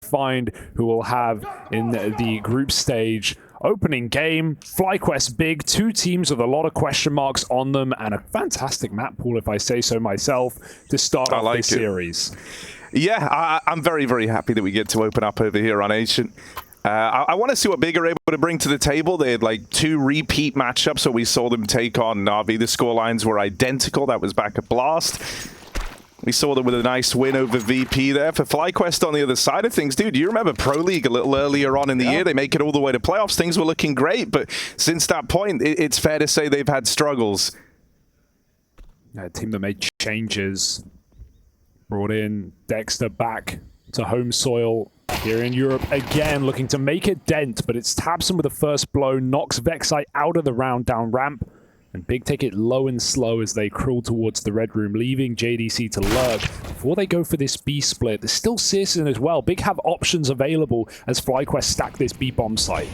find who we'll have in the group stage opening game. FlyQuest big, two teams with a lot of question marks on them, and a fantastic map pool, if I say so myself, to start off this series. Yeah, I'm very, very happy that we get to open up over here on Ancient. I want to see what Big are able to bring to the table. They had like 2 repeat matchups, so we saw them take on Na'Vi. The scorelines were identical. That was back at Blast. We saw them with a nice win over VP there. For FlyQuest on the other side of things, dude, you remember Pro League a little earlier on in the year? They make it all the way to playoffs. Things were looking great, but since that point, it's fair to say they've had struggles. A team that made changes. Brought in Dexter back to home soil here in Europe again, looking to make a dent, but it's Tabson with the first blow, knocks Vexite out of the round down ramp, and Big take it low and slow as they crawl towards the red room, leaving JDC to lurk before they go for this B split. There's still Searson as well. Big have options available as FlyQuest stack this B bomb site.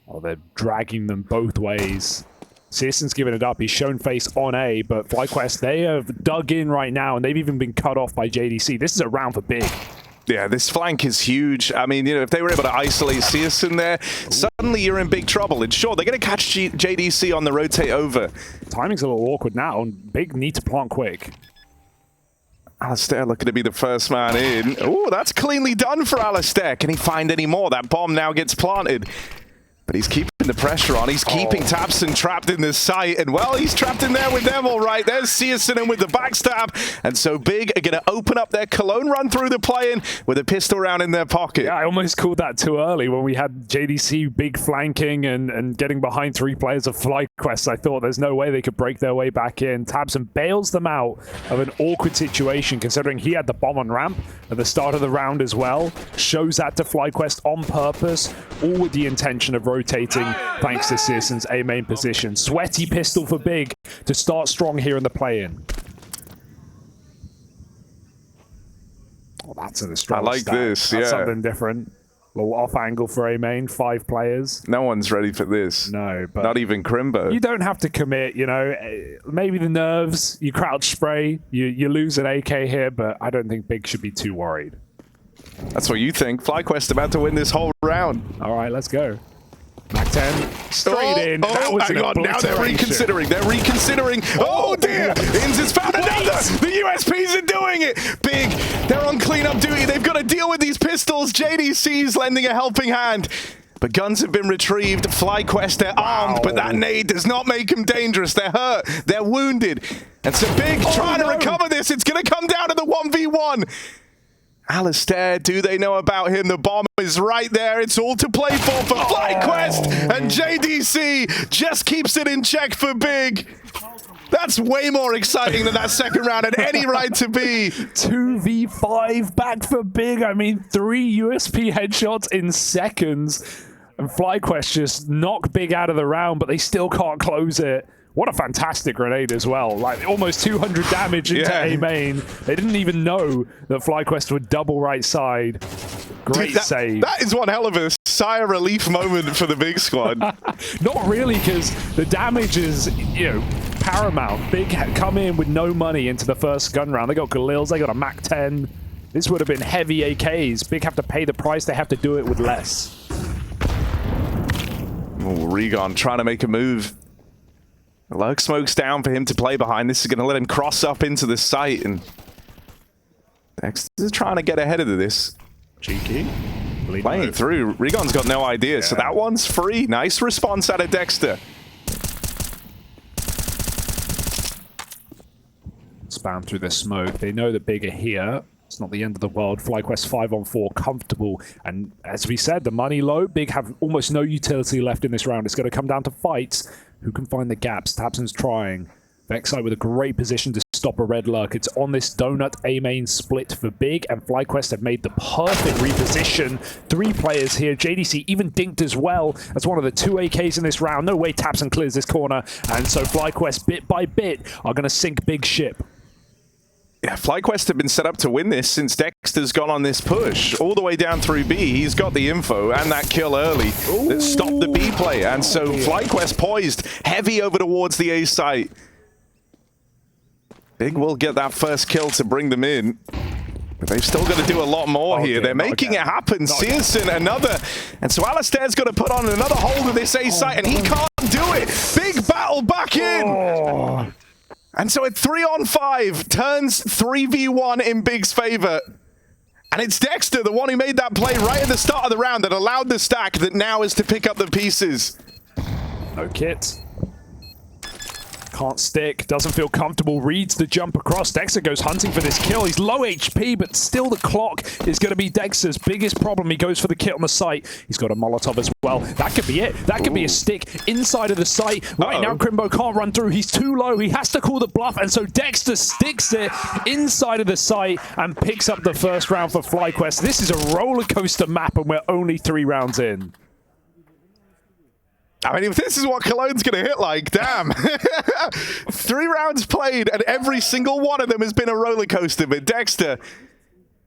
Oh, they're dragging them both ways. Searson's given it up. He's shown face on A, but FlyQuest, they have dug in right now, and they've even been cut off by JDC. This is a round for Big. Yeah, this flank is huge. I mean, you know, if they were able to isolate Searson there, suddenly you're in big trouble. And sure, they're going to catch JDC on the rotate over. Timing's a little awkward now, and Big need to plant quick. Alistair looking to be the first man in. Oh, that's cleanly done for Alistair. Can he find any more? That bomb now gets planted. But he's keeping the pressure on. He's keeping Tabson trapped in this site. And, well, he's trapped in there with them all right. There's Searson in with the backstab. And so Big are going to open up their Cologne run through the play-in with a pistol round in their pocket. Yeah, I almost called that too early when we had JDC Big flanking and getting behind 3 players of FlyQuest. I thought there's no way they could break their way back in. Tabson bails them out of an awkward situation, considering he had the bomb on ramp at the start of the round as well. Shows that to FlyQuest on purpose, all with the intention of rotating thanks to Searson's A main position. Sweaty pistol for Big to start strong here in the play-in. Oh, that's a strong I like stat. this, That's yeah. something different. A little off angle for A main, 5 players. No one's ready for this. No, but not even Crimbo. You don't have to commit, you know. Maybe the nerves, you crouch spray, you lose an AK here, but I don't think Big should be too worried. That's what you think. FlyQuest about to win this whole round. All right, let's go. Mac 10, straight in. That was hang on. Now they're reconsidering. They're reconsidering. Oh, dear. Inns has found another. The USPs are doing it. Big. They're on cleanup duty. They've got to deal with these pistols. JDC's lending a helping hand. But guns have been retrieved. FlyQuest, they're armed, but that nade does not make them dangerous. They're hurt. They're wounded. And so Big trying to recover this. It's going to come down to the 1v1. Alistair, do they know about him? The bomb is right there. It's all to play for FlyQuest, and JDC just keeps it in check for Big. That's way more exciting than that second round had any right to be. 2v5 back for Big. I mean, 3 USP headshots in seconds. And FlyQuest just knock Big out of the round, but they still can't close it. What a fantastic grenade as well. Like, almost 200 damage into A main. They didn't even know that FlyQuest would double right side. Great save. That is one hell of a sigh of relief moment for the Big squad. Not really, because the damage is, you know, paramount. Big come in with no money into the first gun round. They got Galils, they got a Mac 10. This would have been heavy AKs. Big have to pay the price. They have to do it with less. Oh, Regon trying to make a move. Lurk smoke's down for him to play behind. This is going to let him cross up into the site, and Dexter's trying to get ahead of this. Cheeky. Playing through. Regon's got no idea, so that one's free. Nice response out of Dexter. Spam through the smoke. They know that Big are here. It's not the end of the world. FlyQuest 5-on-4, comfortable. And as we said, the money low. Big have almost no utility left in this round. It's going to come down to fights. Who can find the gaps? Tabson's trying. Vexite with a great position to stop a red lurk. It's on this donut A main split for Big, and FlyQuest have made the perfect reposition. 3 players here. JDC even dinked as well. That's one of the 2 AKs in this round. No way Tabson clears this corner. And so FlyQuest, bit by bit, are going to sink Big ship. Yeah, FlyQuest have been set up to win this since Dexter's gone on this push. All the way down through B, he's got the info and that kill early that stopped the B play. And so FlyQuest poised heavy over towards the A site. Big will get that first kill to bring them in. But they've still got to do a lot more here. They're making it happen. Searson, another. And so Alistair's got to put on another hold of this A site, and he can't do it. Big battle back in. And so a 3-on-5 turns 3v1 in Big's favor. And it's Dexter, the one who made that play right at the start of the round that allowed the stack that now is to pick up the pieces. No kit. Can't stick, doesn't feel comfortable, reads the jump across. Dexter goes hunting for this kill. He's low HP, but still the clock is going to be Dexter's biggest problem. He goes for the kit on the site. He's got a Molotov as well. That could be it. That could be a stick inside of the site. Right now, Crimbo can't run through. He's too low. He has to call the bluff, and so Dexter sticks it inside of the site and picks up the first round for FlyQuest. This is a roller coaster map, and we're only 3 rounds in. I mean, if this is what Cologne's going to hit like, damn. 3 rounds played, and every single one of them has been a roller coaster. But Dexter,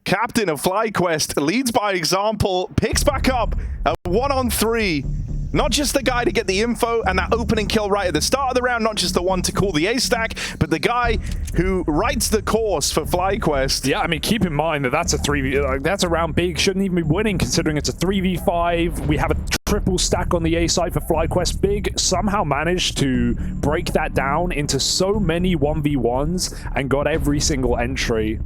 captain of FlyQuest, leads by example, picks back up a 1-on-3. Not just the guy to get the info and that opening kill right at the start of the round, not just the one to call the A-stack, but the guy who writes the course for FlyQuest. Yeah, I mean, keep in mind that that's a 3v, that's a round Big shouldn't even be winning, considering it's a 3v5. We have a triple stack on the A side for FlyQuest. Big somehow managed to break that down into so many 1v1s and got every single entry.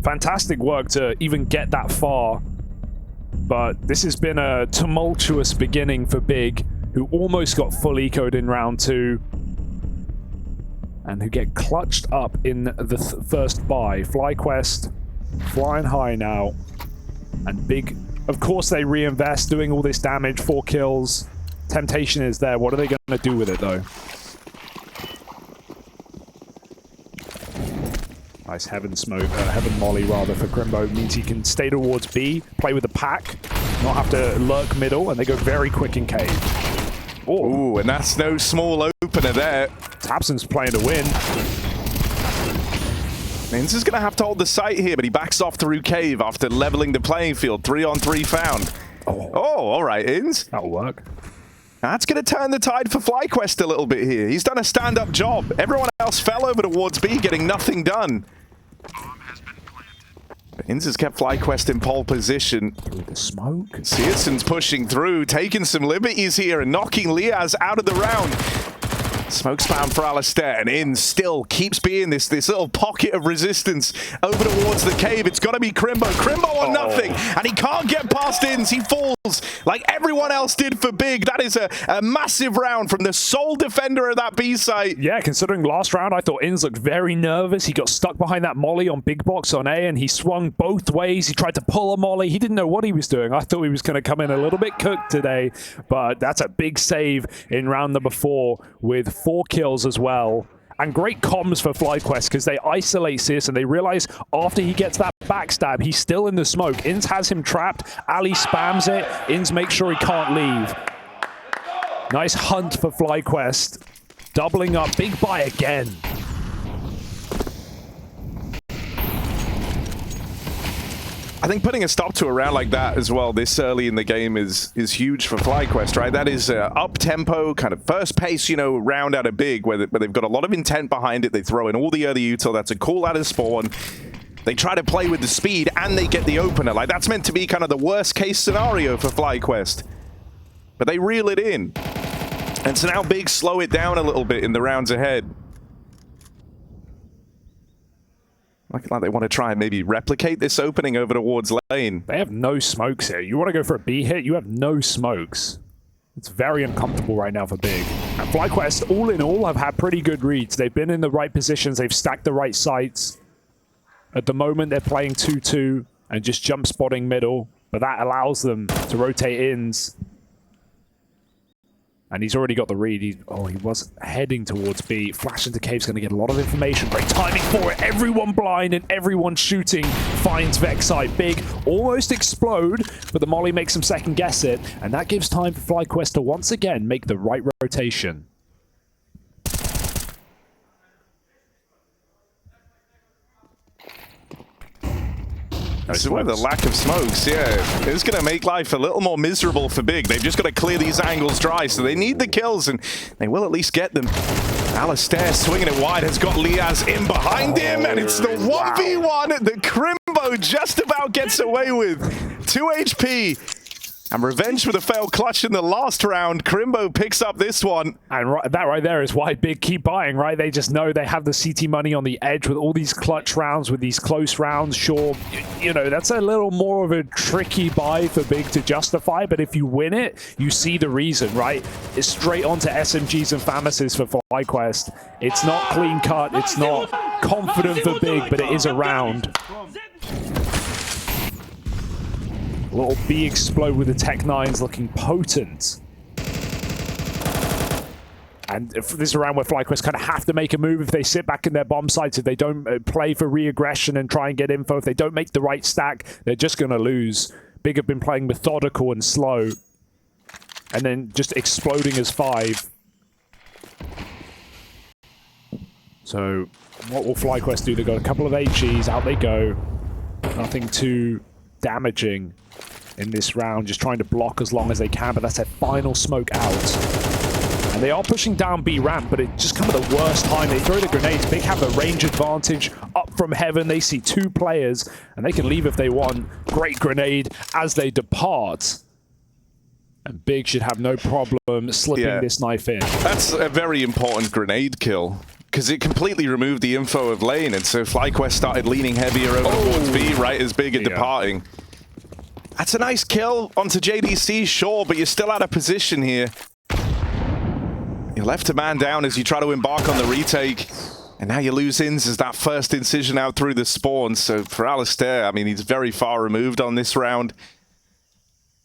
Fantastic work to even get that far. But this has been a tumultuous beginning for Big, who almost got full ecoed in round 2. And who get clutched up in the first buy. FlyQuest flying high now. And Big, of course they reinvest, doing all this damage, 4 kills. Temptation is there. What are they going to do with it, though? Nice heaven smoke, heaven molly rather for Crimbo. Means he can stay towards B, play with the pack, not have to lurk middle, and they go very quick in cave. Ooh, and that's no small opener there. Tapson's playing to win. Inz is going to have to hold the site here, but he backs off through cave after leveling the playing field. 3-on-3 found. Oh, all right, Inz. That'll work. That's going to turn the tide for FlyQuest a little bit here. He's done a stand-up job. Everyone else fell over towards B, getting nothing done. Inz has kept FlyQuest in pole position. Through the smoke. Searson's pushing through, taking some liberties here and knocking Liaz out of the round. Smoke spam for Alistair, and Inz still keeps being this little pocket of resistance over towards the cave. It's got to be Crimbo. Crimbo on nothing, and he can't get past Inz. He falls like everyone else did for Big. That is a massive round from the sole defender of that B site. Yeah, considering last round, I thought Inz looked very nervous. He got stuck behind that molly on Big Box on A, and he swung both ways. He tried to pull a molly. He didn't know what he was doing. I thought he was going to come in a little bit cooked today, but that's a big save in round number 4 with 4 kills as well. And great comms for FlyQuest because they isolate Sis and they realize after he gets that backstab, he's still in the smoke. Inz has him trapped. Ali spams it. Inz makes sure he can't leave. Nice hunt for FlyQuest. Doubling up. Big buy again. I think putting a stop to a round like that as well this early in the game is huge for FlyQuest, right? That is up-tempo, kind of first pace, you know, round out of Big, where they've got a lot of intent behind it. They throw in all the early util. That's a call out of spawn. They try to play with the speed, and they get the opener. Like, that's meant to be kind of the worst-case scenario for FlyQuest. But they reel it in. And so now Big slow it down a little bit in the rounds ahead. Looking like they want to try and maybe replicate this opening over towards lane. They have no smokes here. You want to go for a B hit? You have no smokes. It's very uncomfortable right now for Big. And FlyQuest, all in all, have had pretty good reads. They've been in the right positions. They've stacked the right sites. At the moment, they're playing 2-2 and just jump spotting middle. But that allows them to rotate ins. And he's already got the read. He was heading towards B. Flash into cave's going to get a lot of information. Great timing for it. Everyone blind and everyone shooting finds Vexite. Big almost explode, but the molly makes him second guess it. And that gives time for FlyQuest to once again make the right rotation. This is where the lack of smokes, yeah, it's going to make life a little more miserable for Big. They've just got to clear these angles dry, so they need the kills, and they will at least get them. Alistair swinging it wide, has got Liaz in behind him, and it's the 1v1 that Crimbo just about gets away with. 2 HP. And revenge for the failed clutch in the last round. Crimbo picks up this one. And that right there is why Big keep buying, right? They just know they have the CT money on the edge with all these clutch rounds, with these close rounds. Sure, you know, that's a little more of a tricky buy for Big to justify, but if you win it, you see the reason, right? It's straight onto SMGs and FAMASes for FlyQuest. It's not clean cut, it's not confident for Big, but it is a round. Little B explode with the Tech 9s looking potent. And this is a round where FlyQuest kind of have to make a move if they sit back in their bomb sites, if they don't play for re-aggression and try and get info, if they don't make the right stack, they're just going to lose. Big have been playing methodical and slow. And then just exploding as 5. So what will FlyQuest do? They've got a couple of HEs, out they go. Nothing too damaging in this round, just trying to block as long as they can, but that's their final smoke out. And they are pushing down B ramp, but it just come at the worst time. They throw the grenades. Big have a range advantage up from heaven. They see 2 players, and they can leave if they want. Great grenade as they depart. And Big should have no problem slipping this knife in. That's a very important grenade kill, because it completely removed the info of lane, and so FlyQuest started leaning heavier over towards B right as Big are departing. That's a nice kill onto JDC, sure, but you're still out of position here. You're left a man down as you try to embark on the retake, and now you lose Inz as that first incision out through the spawn. So for Alistair, I mean, he's very far removed on this round.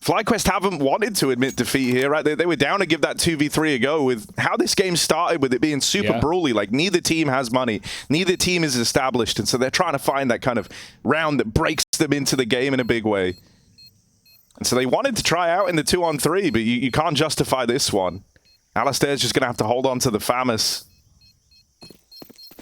FlyQuest haven't wanted to admit defeat here, right? They were down to give that 2v3 a go with how this game started, with it being super brawly. Like, neither team has money. Neither team is established, and so they're trying to find that kind of round that breaks them into the game in a big way. And so they wanted to try out in the 2-on-3, but you can't justify this one. Alistair's just going to have to hold on to the FAMAS.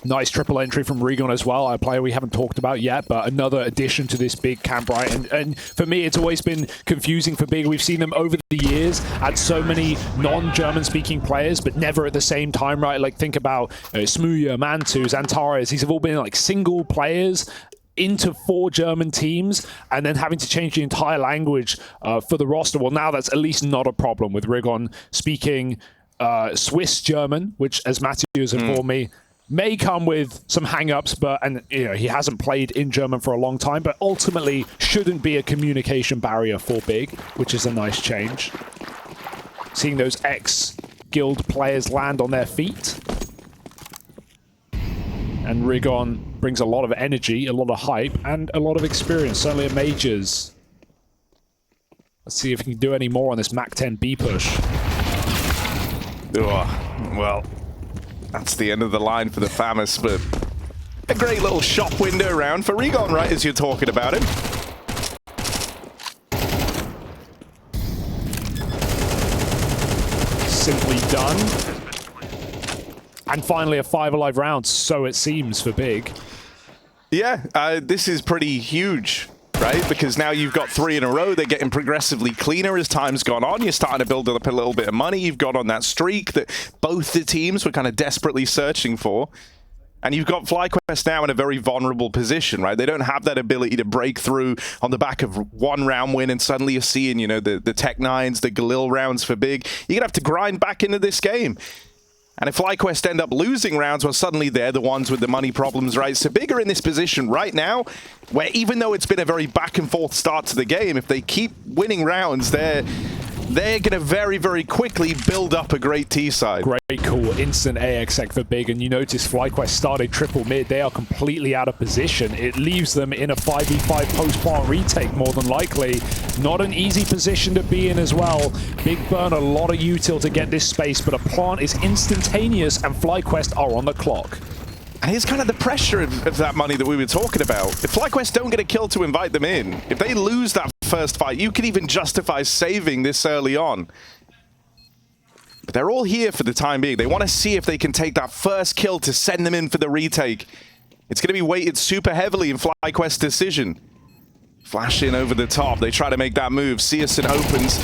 Nice triple entry from Regon as well, a player we haven't talked about yet, but another addition to this Big camp, right? And for me, it's always been confusing for Big. We've seen them over the years add so many non-German speaking players, but never at the same time, right? Like, think about Smuya, Mantu, Antares. These have all been like single players into 4 German teams, and then having to change the entire language for the roster. Well, now that's at least not a problem with Regon speaking Swiss German, which, as Matthew has informed me, may come with some hang-ups, and you know, he hasn't played in German for a long time, but ultimately shouldn't be a communication barrier for Big, which is a nice change. Seeing those ex-guild players land on their feet. And Regon brings a lot of energy, a lot of hype, and a lot of experience, certainly at Majors. Let's see if he can do any more on this Mach 10 B push. Well, that's the end of the line for the FAMAS, but a great little shop window round for Regon, right, as you're talking about it. Simply done. And finally a 5 alive round, so it seems, for Big. Yeah, this is pretty huge, right? Because now you've got 3 in a row. They're getting progressively cleaner as time's gone on. You're starting to build up a little bit of money. You've got on that streak that both the teams were kind of desperately searching for. And you've got FlyQuest now in a very vulnerable position, right? They don't have that ability to break through on the back of 1 round win, and suddenly you're seeing, you know, the Tech 9s, the Galil rounds for Big. You're going to have to grind back into this game. And if FlyQuest end up losing rounds, well, suddenly they're the ones with the money problems, right? So Big are in this position right now, where even though it's been a very back and forth start to the game, if they keep winning rounds, they're going to very, very quickly build up a great T-side. Great call. Instant AXX for Big. And you notice FlyQuest started triple mid. They are completely out of position. It leaves them in a 5v5 post-plant retake, more than likely. Not an easy position to be in as well. Big burn a lot of util to get this space, but a plant is instantaneous, and FlyQuest are on the clock. And here's kind of the pressure of that money that we were talking about. If FlyQuest don't get a kill to invite them in, if they lose that first fight, you can even justify saving this early on. But they're all here for the time being. They want to see if they can take that first kill to send them in for the retake. It's going to be weighted super heavily in FlyQuest's decision. Flash in over the top. They try to make that move. Searson opens.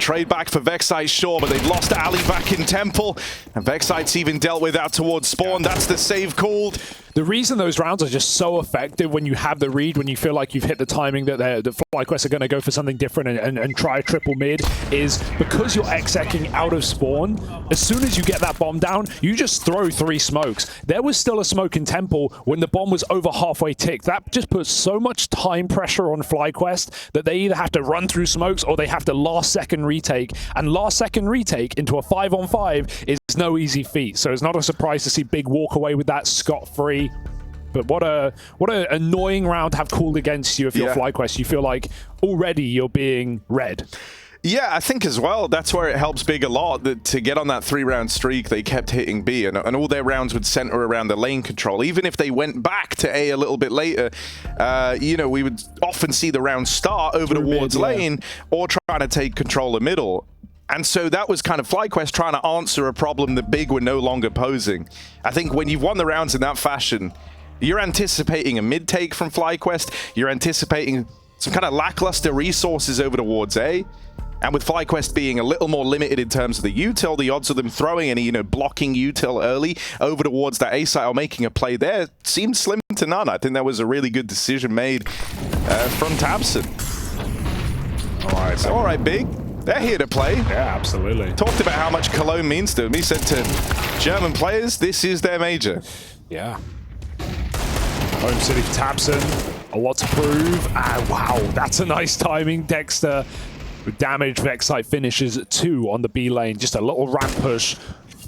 Trade back for Vexite, sure, but they've lost Ali back in Temple. And Vexite's even dealt with out towards Spawn. That's the save called. The reason those rounds are just so effective when you have the read, when you feel like you've hit the timing that the FlyQuest are going to go for something different and try a triple mid, is because you're execing out of spawn, as soon as you get that bomb down, you just throw 3 smokes. There was still a smoke in Temple when the bomb was over halfway ticked. That just puts so much time pressure on FlyQuest that they either have to run through smokes or they have to last second retake. And last second retake into a 5-on-5 is no easy feat. So it's not a surprise to see Big walk away with that scot-free. But what a annoying round to have called against you if you're FlyQuest. You feel like already you're being red. Yeah, I think as well, that's where it helps Big a lot, that to get on that 3-round streak, they kept hitting B, and all their rounds would center around the lane control. Even if they went back to A a little bit later, you know, we would often see the round start over towards lane or trying to take control of middle. And so that was kind of FlyQuest trying to answer a problem that Big were no longer posing. I think when you've won the rounds in that fashion, you're anticipating a mid take from FlyQuest, you're anticipating some kind of lackluster resources over towards A. And with FlyQuest being a little more limited in terms of the util, the odds of them throwing any, you know, blocking util early over towards that A site or making a play there seemed slim to none. I think that was a really good decision made from Tabson. All right, Big. They're here to play. Yeah, absolutely. Talked about how much Cologne means to them. He said to German players, this is their major. Yeah. Home city for Tabson. A lot to prove. Ah, wow, that's a nice timing. Dexter with damage. Vexite finishes 2 on the B lane. Just a little ramp push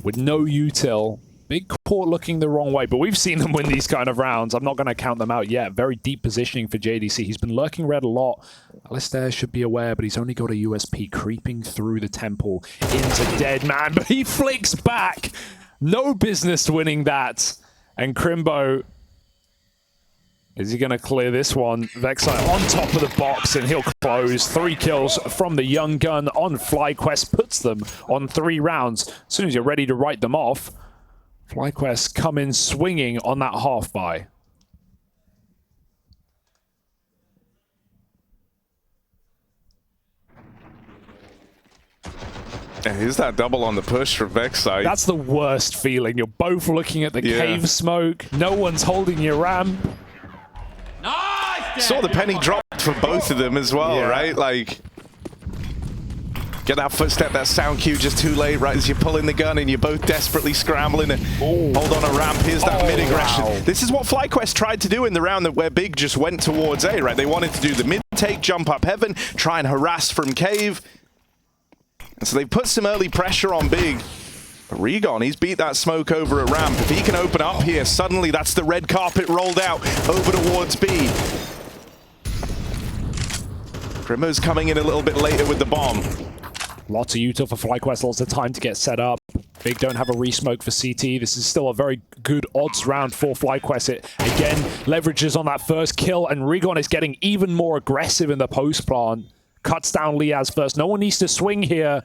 with no util. Big court looking the wrong way, but we've seen them win these kind of rounds. I'm not going to count them out yet. Very deep positioning for JDC. He's been lurking red a lot. Alistair should be aware, but he's only got a USP creeping through the temple into Dead Man, but he flicks back. No business winning that. And Crimbo, is he going to clear this one? Vexite on top of the box, and he'll close. 3 kills from the young gun on FlyQuest, puts them on 3 rounds. As soon as you're ready to write them off, FlyQuest come in swinging on that half buy. Here's that double on the push from Vexite. That's the worst feeling. You're both looking at the cave smoke. No one's holding your ramp. Saw the penny drop for both of them as well, right? Like, get that footstep, that sound cue just too late, right as you're pulling the gun and you're both desperately scrambling to hold on a ramp. Here's that mid-aggression. Wow. This is what FlyQuest tried to do in the round where Big just went towards A, right? They wanted to do the mid-take, jump up heaven, try and harass from cave. And so they put some early pressure on Big. But Regon, he's beat that smoke over at ramp. If he can open up here, suddenly that's the red carpet rolled out over towards B. Grimmo's coming in a little bit later with the bomb. Lots of util for FlyQuest, lots of time to get set up. Big don't have a resmoke for CT. This is still a very good odds round for FlyQuest. It, again, leverages on that first kill, and Regon is getting even more aggressive in the post plant. Cuts down Liaz first. No one needs to swing here.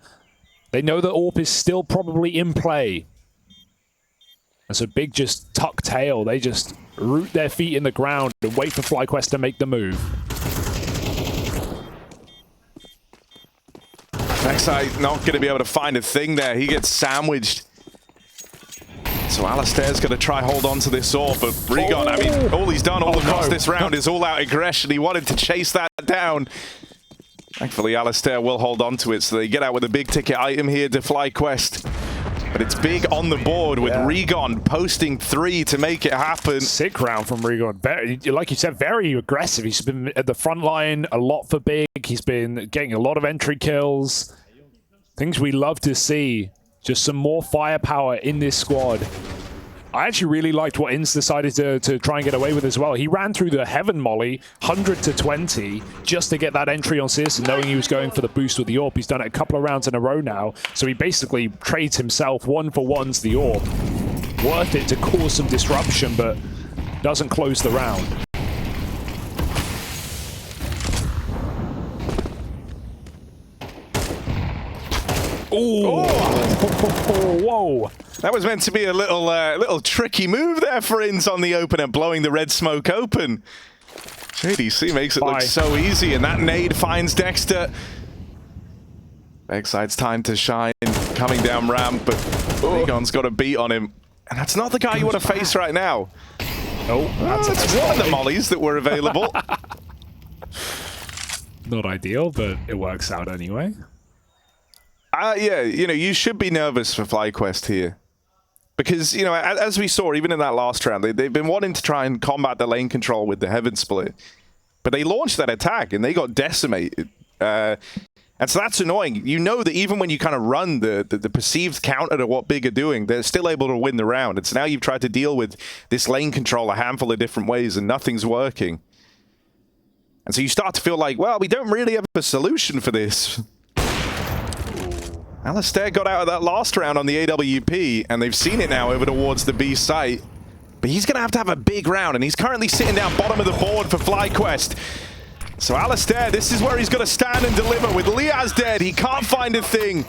They know that AWP is still probably in play. And so Big just tuck tail. They just root their feet in the ground and wait for FlyQuest to make the move. Vexite not going to be able to find a thing there. He gets sandwiched. So Alistair's going to try hold on to this AWP, but Regon, I mean, all he's done all across this round is all-out aggression. He wanted to chase that down. Thankfully, Alistair will hold on to it, so they get out with a big ticket item here to FlyQuest. But it's Big on the board with Regon posting 3 to make it happen. Sick round from Regon. Very, like you said, very aggressive. He's been at the front line a lot for Big. He's been getting a lot of entry kills. Things we love to see. Just some more firepower in this squad. I actually really liked what Inns decided to try and get away with as well. He ran through the Heaven Molly, 100 to 20, just to get that entry on Citizen, knowing he was going for the boost with the AWP. He's done it a couple of rounds in a row now, so he basically trades himself 1-for-1s the AWP. Worth it to cause some disruption, but doesn't close the round. Ooh. Oh. Whoa. That was meant to be a little tricky move there for Inns on the opener, blowing the red smoke open. JDC makes it look so easy, and that nade finds Dexter. Backside's time to shine, coming down ramp, but Aegon's got a beat on him. And that's not the guy you want to face right now. Oh, that's one of the mollies that were available. Not ideal, but it works out anyway. Yeah, you know, you should be nervous for FlyQuest here. Because, you know, as we saw, even in that last round, they've been wanting to try and combat the lane control with the Heaven Split. But they launched that attack, and they got decimated. And so that's annoying. You know that even when you kind of run the perceived counter to what Big are doing, they're still able to win the round. It's now you've tried to deal with this lane control a handful of different ways, and nothing's working. And so you start to feel like, well, we don't really have a solution for this. Alistair got out of that last round on the AWP, and they've seen it now over towards the B site. But he's going to have a big round, and he's currently sitting down bottom of the board for FlyQuest. So Alistair, this is where he's got to stand and deliver. With Liaz dead, he can't find a thing.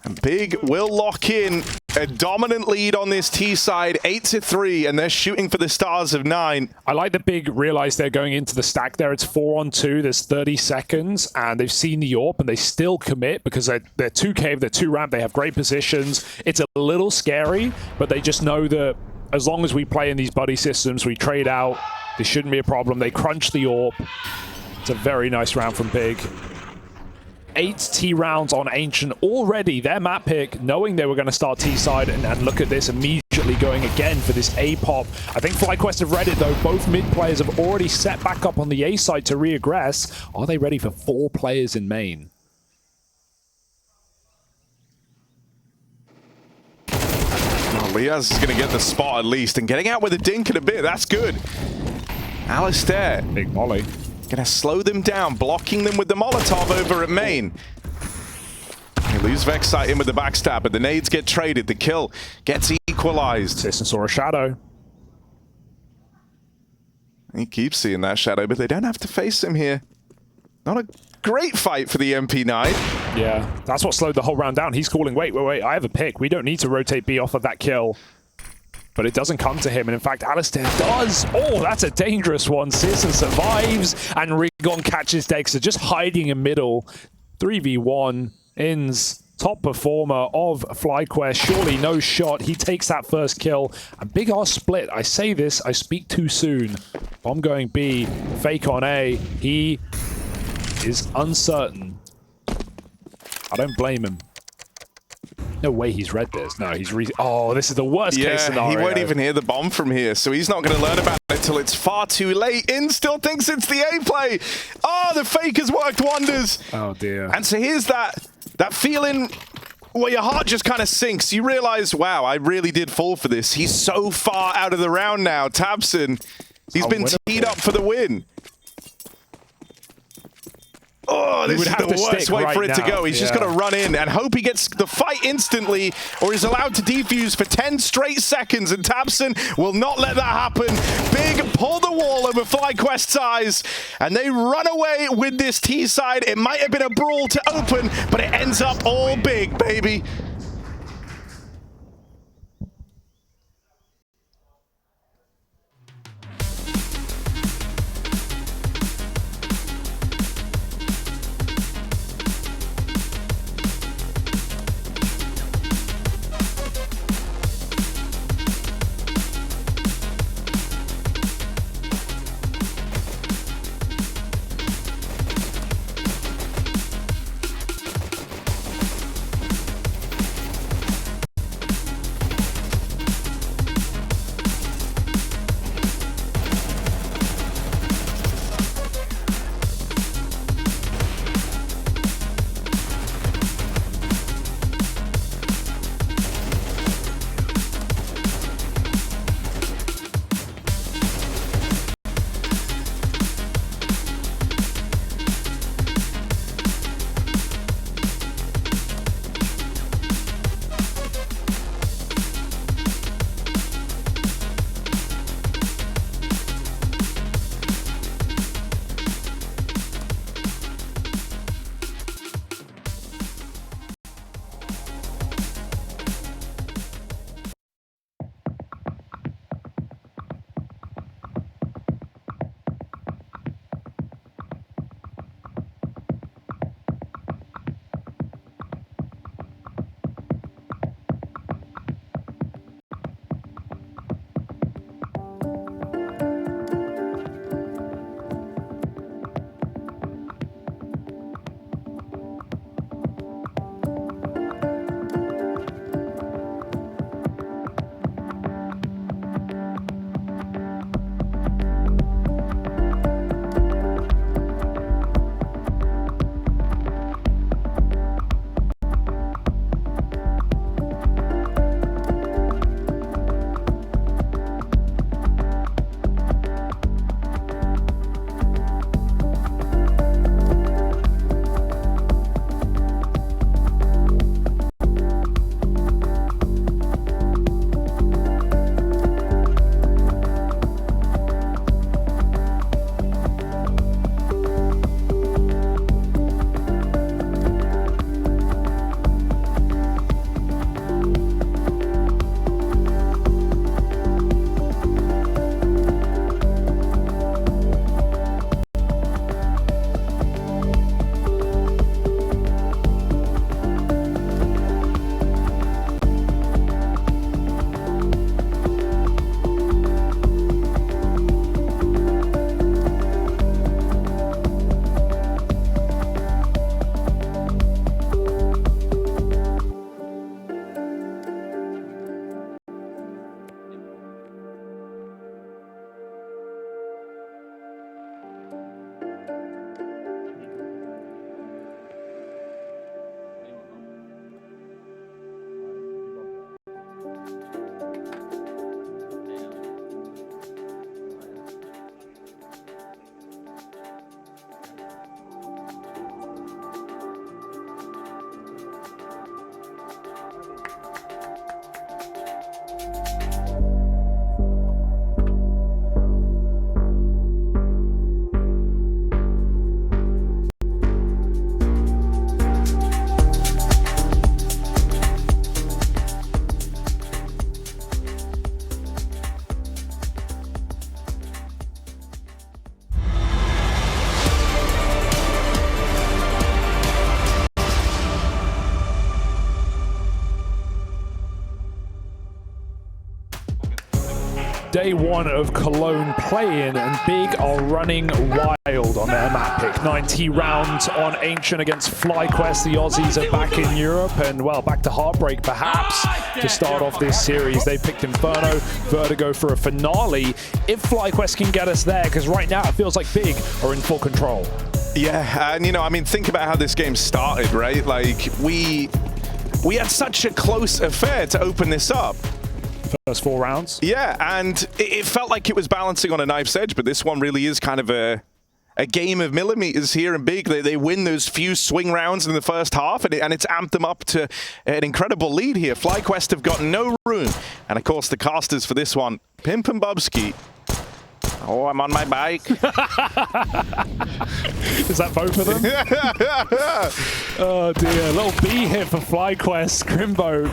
And Big will lock in a dominant lead on this T side, 8-3, and they're shooting for the stars of 9. I like that Big realize they're going into the stack there. It's 4-on-2, there's 30 seconds, and they've seen the AWP, and they still commit because they're 2 cave, they're 2 ramp, they have great positions. It's a little scary, but they just know that as long as we play in these buddy systems, we trade out, this shouldn't be a problem. They crunch the AWP. It's a very nice round from Big. 8 T rounds on Ancient already. Their map pick, knowing they were going to start T side, and look at this, immediately going again for this A pop. I think FlyQuest have read it though. Both mid players have already set back up on the A side to reaggress. Are they ready for 4 players in main? Liaz is going to get the spot at least, and getting out with a dink in a bit. That's good. Alistair. Big molly. Gonna slow them down, blocking them with the Molotov over at main. They lose Vexite in with the backstab, but the nades get traded. The kill gets equalized. Sisson saw a shadow. He keeps seeing that shadow, but they don't have to face him here. Not a great fight for the MP9. Yeah, that's what slowed the whole round down. He's calling, wait, I have a pick. We don't need to rotate B off of that kill. But it doesn't come to him, and in fact, Alistair does. Oh, that's a dangerous one. Sisson survives, and Rigon catches Dexter, just hiding in middle. 3v1, Inns, top performer of FlyQuest, surely no shot. He takes that first kill. A big R split. I say this, I speak too soon. Bomb going B, fake on A. He is uncertain. I don't blame him. No way he's read this. No, he's oh, this is the worst case scenario. He won't even hear the bomb from here, so he's not going to learn about it till it's far too late. In still thinks it's the A play. Oh, the fake has worked wonders. Oh, dear. And so here's that feeling where your heart just kind of sinks. You realize, wow, I really did fall for this. He's so far out of the round now. Tabson, he's been teed up for the win. Oh, this is the worst way for it to go. He's just got to run in and hope he gets the fight instantly, or he's allowed to defuse for 10 straight seconds, and Tabson will not let that happen. Big pull the wall over FlyQuest's eyes, and they run away with this T side. It might have been a brawl to open, but it ends up all Big, baby. Day one of Cologne playing, and Big are running wild on their map pick. 90 rounds on Ancient against FlyQuest. The Aussies are back in Europe, and well, back to Heartbreak perhaps to start off this series. They picked Inferno, Vertigo for a finale. If FlyQuest can get us there, because right now it feels like Big are in full control. Yeah, and I mean, think about how this game started, right? Like, we had such a close affair to open this up. First 4 rounds. Yeah, and it felt like it was balancing on a knife's edge, but this one really is kind of a game of millimeters here in Big. They win those few swing rounds in the first half, and it's amped them up to an incredible lead here. FlyQuest have got no room. And of course, the casters for this one, Pimp and Bubsky. Oh, I'm on my bike. Is that both of them? Oh dear, a little B hit for FlyQuest. Crimbo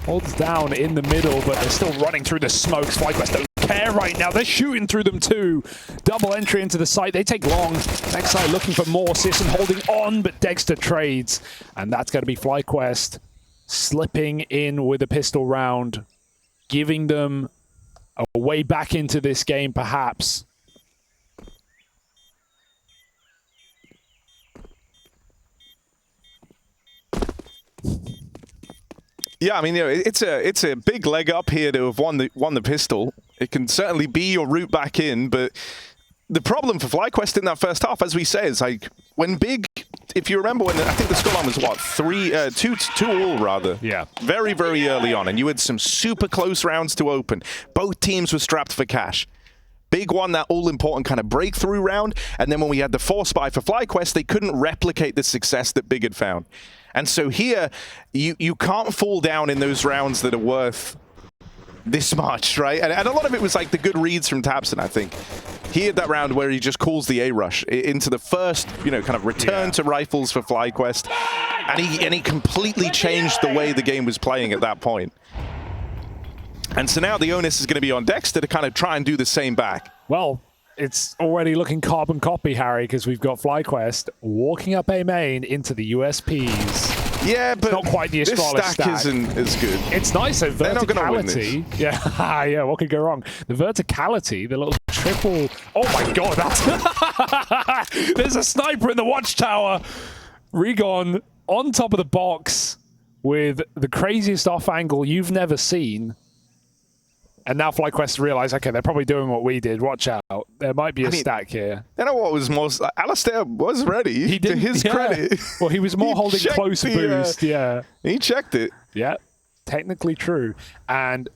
holds down in the middle, but they're still running through the smokes. FlyQuest don't care right now. They're shooting through them too. Double entry into the site. They take long. Next side looking for more. Sisson holding on, but Dexter trades. And that's going to be FlyQuest slipping in with a pistol round, giving them a way back into this game perhaps. Yeah, I mean, it's a big leg up here to have won the pistol. It can certainly be your route back in, but the problem for FlyQuest in that first half, as we say, is like when Big, if you remember when I think the scoreline was what, 2-2 rather. Yeah. Very, very early on, and you had some super close rounds to open. Both teams were strapped for cash. Big won that all-important kind of breakthrough round, and then when we had the force buy for FlyQuest, they couldn't replicate the success that Big had found. And so here, you can't fall down in those rounds that are worth this much, right? And a lot of it was like the good reads from Tabson, I think. He had that round where he just calls the A-rush into the first, kind of return to rifles for FlyQuest, and he completely changed the way the game was playing at that point. And so now the onus is going to be on Dexter to kind of try and do the same back. Well, it's already looking carbon copy, Harry, because we've got FlyQuest walking up A main into the USPs. Yeah, but not quite the this Astralis stack isn't as good. It's nice, that They're not gonna win verticality. this. Yeah, yeah, what could go wrong? The verticality, the little triple. Oh my god, that's. There's a sniper in the watchtower. Regon on top of the box with the craziest off angle you've never seen. And now FlyQuest realize, okay, they're probably doing what we did. Watch out. There might be a stack here. You know what was most... Alistair was ready, He did, to his credit. Well, he was more holding close boost, yeah. He checked it. Yeah, technically true. And,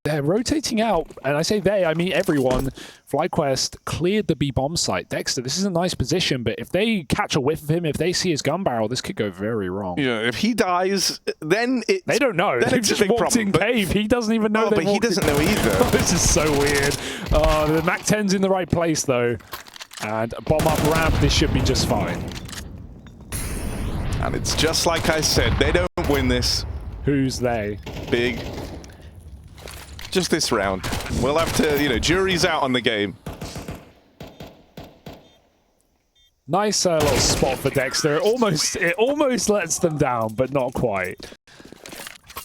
they're rotating out. And I say they, I mean everyone. FlyQuest cleared the B-bomb site. Dexter, this is a nice position, but if they catch a whiff of him, if they see his gun barrel, this could go very wrong. Yeah, if he dies, then it's... They don't know. They've just walked in cave. He doesn't even know. But he doesn't know either. Oh, this is so weird. The MAC-10's in the right place, though. And bomb up ramp, this should be just fine. And it's just like I said, they don't win this. Who's they? Big. Just this round. We'll have to, jury's out on the game. Nice little spot for Dexter. It almost lets them down, but not quite.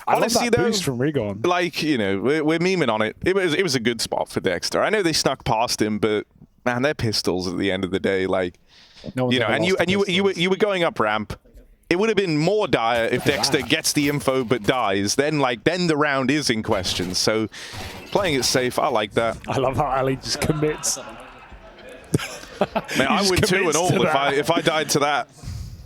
Honestly, though, boost from Regon. Like, we're memeing on it. It was a good spot for Dexter. I know they snuck past him, but man, they're pistols at the end of the day. Like, no and you were going up ramp. It would have been more dire if Dexter gets the info but dies. Then the round is in question. So playing it safe, I like that. I love how Ali just commits. Man, I would too and all if I died to that.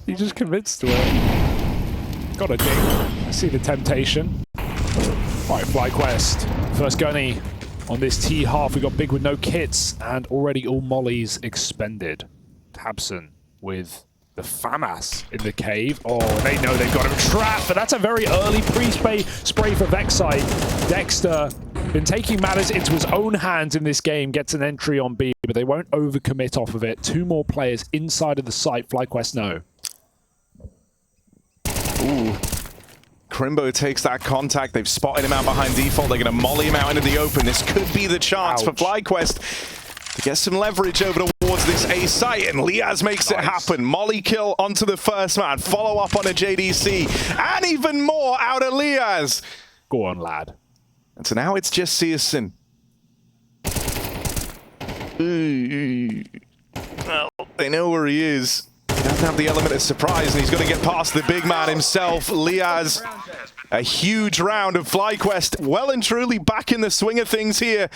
He just commits to it. Got a ding. I see the temptation. Right, FlyQuest. First gunny on this T half. We got Big with no kits and already all mollies expended. Tabson with the FAMAS in the cave. Oh, they know they've got him trapped, but that's a very early pre-spray for Vexite. Dexter been taking matters into his own hands in this game, gets an entry on B, but they won't overcommit off of it. 2 more players inside of the site. FlyQuest no. Ooh. Crimbo takes that contact. They've spotted him out behind default. They're going to molly him out into the open. This could be the chance for FlyQuest to get some leverage over towards this A site, and Liaz makes it happen. Molly kill onto the first man. Follow up on a JDC, and even more out of Liaz. Go on, lad. And so now it's just Searson. Well, they know where he is. He doesn't have the element of surprise, and he's going to get past the big man himself, Liaz. A huge round of FlyQuest, well and truly back in the swing of things here.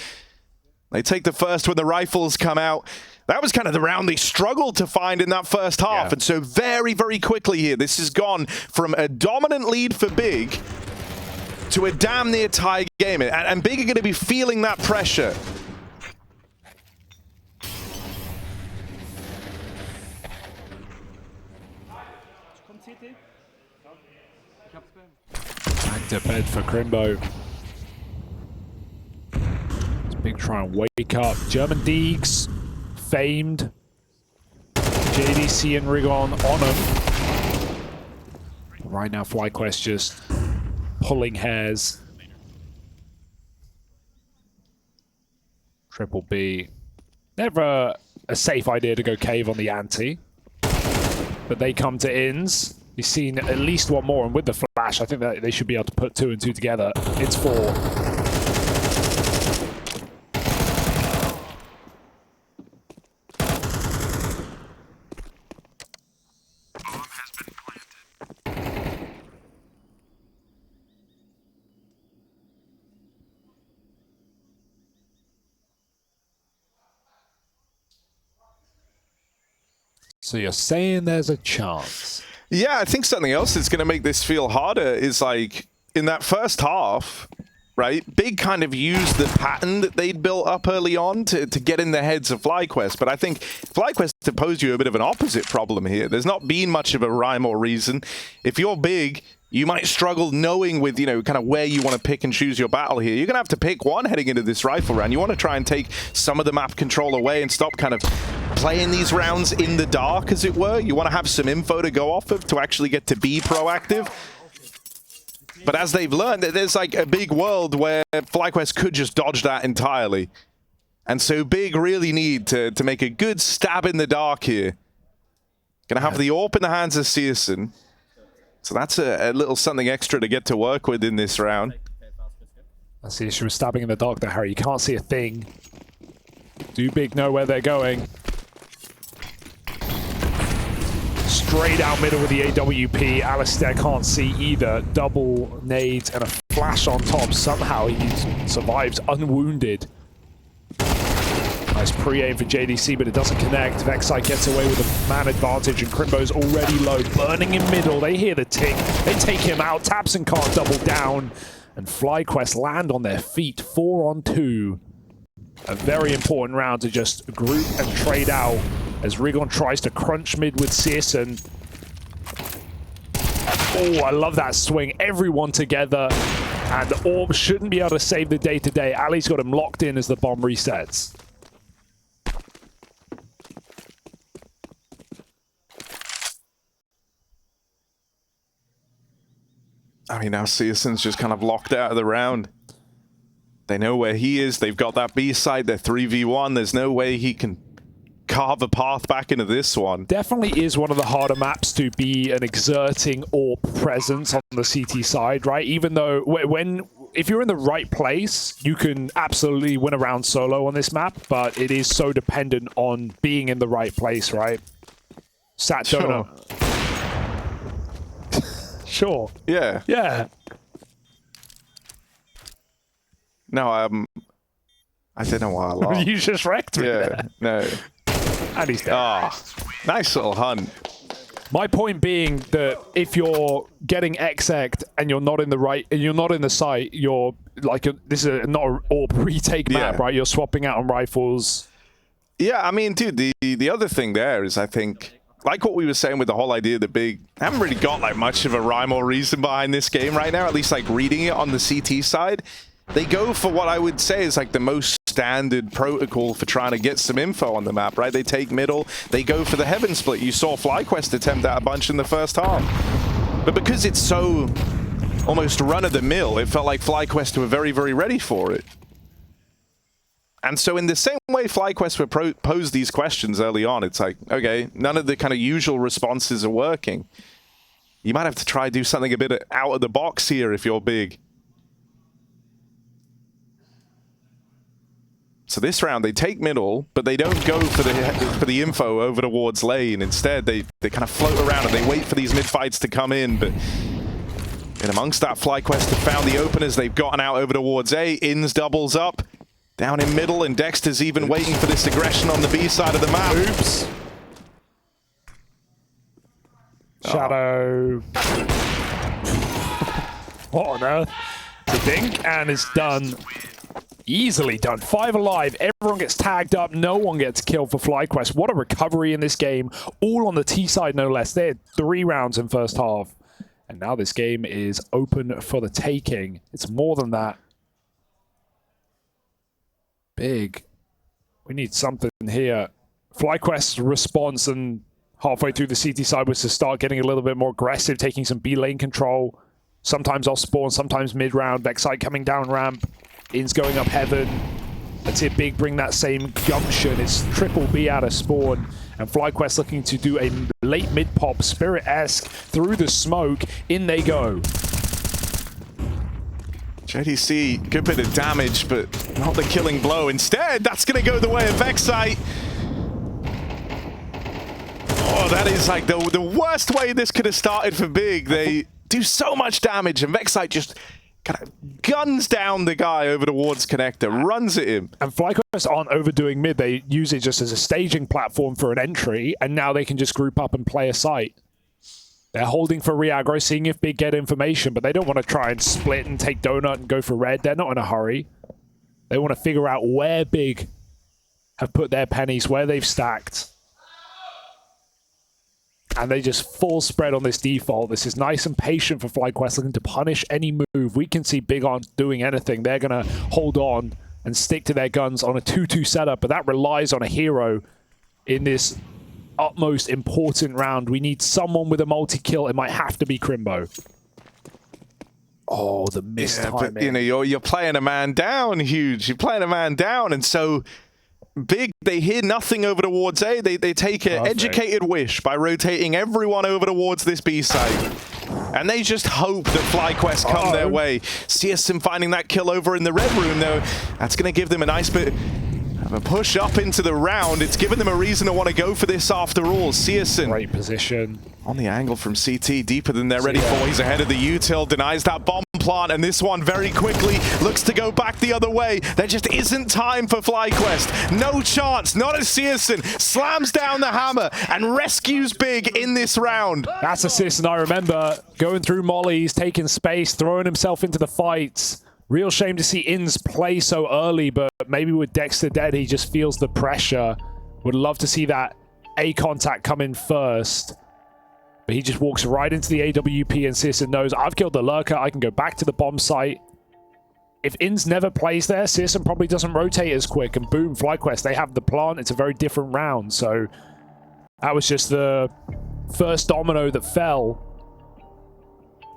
They take the first when the rifles come out. That was kind of the round they struggled to find in that first half. Yeah. And so very, very quickly here, this has gone from a dominant lead for Big to a damn near tie game. And Big are going to be feeling that pressure. Back to bed for Crimbo. It's Big try and wake up. German Deegs, famed. JDC and Rigon on him. Right now, FlyQuest just pulling hairs. Triple B. Never a safe idea to go cave on the ante. But they come to ins. You've seen at least one more, and with the flash, I think that they should be able to put 2 and 2 together. It's 4. So you're saying there's a chance? Yeah, I think something else that's going to make this feel harder is like in that first half, right? Big kind of used the pattern that they'd built up early on to get in the heads of FlyQuest. But I think FlyQuest have posed you a bit of an opposite problem here. There's not been much of a rhyme or reason. If you're Big, you might struggle knowing with, you know, kind of where you want to pick and choose your battle here. You're going to have to pick one heading into this rifle round. You want to try and take some of the map control away and stop kind of playing these rounds in the dark, as it were. You want to have some info to go off of to actually get to be proactive. But as they've learned, there's like a big world where FlyQuest could just dodge that entirely. And so Big really need to make a good stab in the dark here. Gonna have the AWP in the hands of Searson. So that's a little something extra to get to work with in this round. That's the issue with stabbing in the dark there, Harry. You can't see a thing. Do Big know where they're going? Straight out middle with the AWP. Alistair can't see either. Double nades and a flash on top. Somehow he survives unwounded. Nice pre-aim for JDC, but it doesn't connect. Vexite gets away with a man advantage, and Crimbo's already low, burning in middle. They hear the tick. They take him out. Tapson can't double down. And FlyQuest land on their feet. 4 on 2. A very important round to just group and trade out as Rigon tries to crunch mid with Searson. Oh, I love that swing. Everyone together. And the AWP shouldn't be able to save the day today. Ali's got him locked in as the bomb resets. I mean, now Searson's just kind of locked out of the round. They know where he is. They've got that B side. They're 3v1. There's no way he can carve a path back into this one. Definitely is one of the harder maps to be an exerting or presence on the CT side, right? Even though if you're in the right place, you can absolutely win a round solo on this map, but it is so dependent on being in the right place, right? Sat donor. Sure. Yeah. Yeah. No, I don't know why I laughed. You just wrecked me there. No. And he's dead. Ah, nice little hunt. My point being that if you're getting XX'd and you're not in the right, and you're not in the site, you're like, this is not an AWP retake map, right? You're swapping out on rifles. Yeah, I mean, dude, the other thing there is, I think, like what we were saying with the whole idea that Big haven't really got like much of a rhyme or reason behind this game right now, at least like reading it on the CT side. They go for what I would say is like the most standard protocol for trying to get some info on the map, right? They take middle, they go for the heaven split. You saw FlyQuest attempt that a bunch in the first half. But because it's so almost run-of-the-mill, it felt like FlyQuest were very, very ready for it. And so in the same way FlyQuest were posed these questions early on, it's like, okay, none of the kind of usual responses are working. You might have to try do something a bit out of the box here if you're Big. So this round, they take middle, but they don't go for the info over towards lane. Instead, they kind of float around and they wait for these mid-fights to come in. But in amongst that, FlyQuest have found the openers. They've gotten out over towards A. Inns doubles up down in middle, and Dexter's even waiting for this aggression on the B side of the map. Oops. Shadow. What on earth? To think, and it's done. Easily done. 5 alive. Everyone gets tagged up. No one gets killed for FlyQuest. What a recovery in this game. All on the T side, no less. They had 3 rounds in first half. And now this game is open for the taking. It's more than that. Big. We need something here. FlyQuest's response and halfway through the CT side was to start getting a little bit more aggressive, taking some B lane control. Sometimes off spawn, sometimes mid-round. Backside coming down ramp. In's going up heaven. Let's see Big bring that same gumption. It's triple B out of spawn. And FlyQuest looking to do a late mid-pop, Spirit-esque, through the smoke. In they go. JDC, good bit of damage, but not the killing blow. Instead, that's going to go the way of Vexite. Oh, that is like the worst way this could have started for Big. They do so much damage, and Vexite just kind of guns down the guy over towards Connector, runs at him. And FlyQuest aren't overdoing mid. They use it just as a staging platform for an entry, and now they can just group up and play a site. They're holding for re-aggro, seeing if Big get information, but they don't want to try and split and take Donut and go for red. They're not in a hurry. They want to figure out where Big have put their pennies, where they've stacked. And they just full spread on this default. This is nice and patient for FlyQuest, looking to punish any move. We can see Big aren't doing anything. They're going to hold on and stick to their guns on a 2-2 setup, but that relies on a hero in this utmost important round. We need someone with a multi-kill. It might have to be Crimbo. Oh, the missed timing. But, you know, you're playing a man down, Huge. You're playing a man down, and so Big, they hear nothing over towards A. They take an educated wish by rotating everyone over towards this B side. And they just hope that FlyQuest come their way. Searson finding that kill over in the red room, though. That's going to give them a nice bit of a push up into the round. It's given them a reason to want to go for this after all. Searson. Great position. On the angle from CT, deeper than they're ready for. He's ahead of the util, denies that bomb plant, and this one very quickly looks to go back the other way. There just isn't time for FlyQuest. No chance, not as Searson slams down the hammer and rescues Big in this round. That's a Searson I remember, going through mollies, taking space, throwing himself into the fights. Real shame to see Inns play so early, but maybe with Dexter dead, he just feels the pressure. Would love to see that A contact come in first. But he just walks right into the AWP, and Searson knows, I've killed the lurker, I can go back to the bomb site. If Inns never plays there, Searson probably doesn't rotate as quick, and boom, FlyQuest, they have the plant. It's a very different round, so that was just the first domino that fell.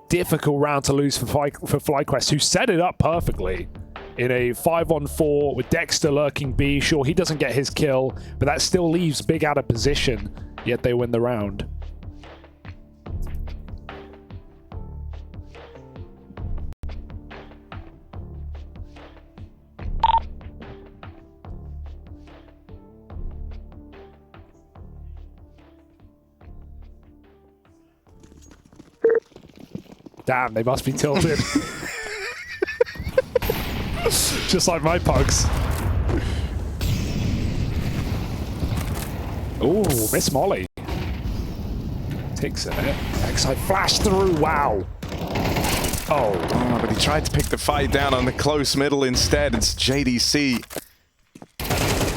Difficult round to lose for FlyQuest, who set it up perfectly in a 5-on-4 with Dexter lurking B. Sure, he doesn't get his kill, but that still leaves Big out of position, yet they win the round. Damn, they must be tilted. Just like my pugs. Ooh, miss Molly. Takes it. Xi flash through, wow. Oh, but he tried to pick the fight down on the close middle instead. It's JDC.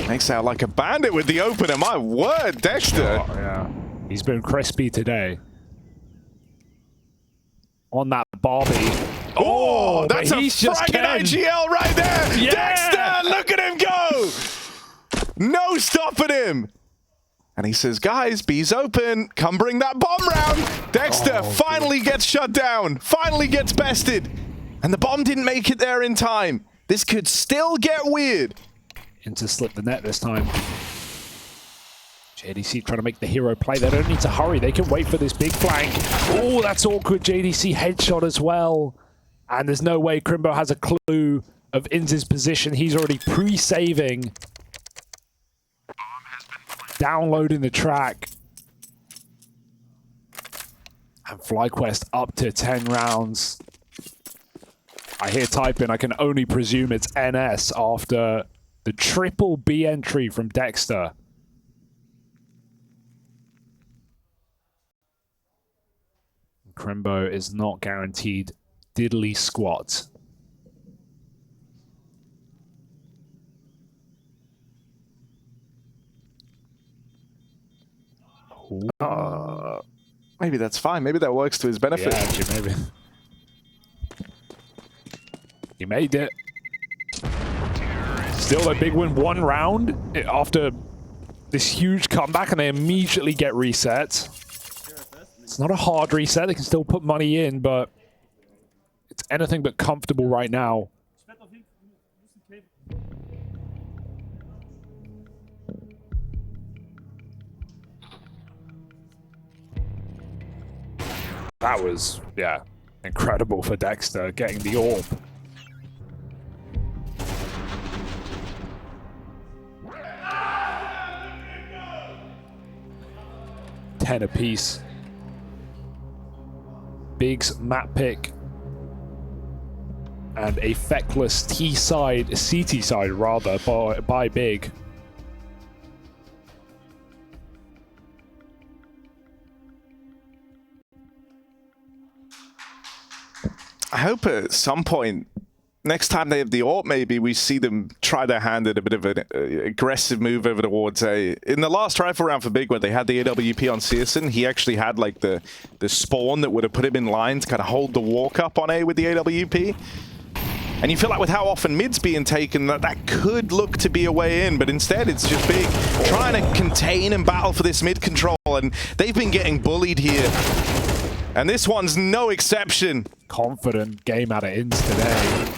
Makes out like a bandit with the opener. My word, Dexter. Oh, yeah. He's been crispy today. On that Barbie. Oh, that's a fragging IGL right there. Yeah. Dexter, look at him go. No stopping him. And he says, guys, B's open. Come bring that bomb round. Dexter finally gets shut down. Finally gets bested. And the bomb didn't make it there in time. This could still get weird. Into slip the net this time. JDC trying to make the hero play. They don't need to hurry. They can wait for this big flank. Oh, that's awkward. JDC headshot as well. And there's no way Crimbo has a clue of Inz's position. He's already pre-saving, downloading the track. And FlyQuest up to 10 rounds. I hear typing. I can only presume it's NS after the triple B entry from Dexter. Crimbo is not guaranteed diddly squat. Maybe that's fine. Maybe that works to his benefit. Yeah, actually, maybe. He made it. Still a big win, 1 round after this huge comeback, and they immediately get reset. It's not a hard reset. They can still put money in, but it's anything but comfortable right now. That was, yeah, incredible for Dexter, getting the orb. $10 apiece. Big's map pick. And a feckless T side, CT side rather, by Big. I hope at some point, next time they have the AWP, maybe we see them try their hand at a bit of an aggressive move over towards A. In the last rifle round for Big, where they had the AWP on Searson, he actually had like the spawn that would have put him in line to kind of hold the walk up on A with the AWP. And you feel like with how often mid's being taken, that could look to be a way in, but instead it's just Big trying to contain and battle for this mid control, and they've been getting bullied here. And this one's no exception. Confident game out of Inz today.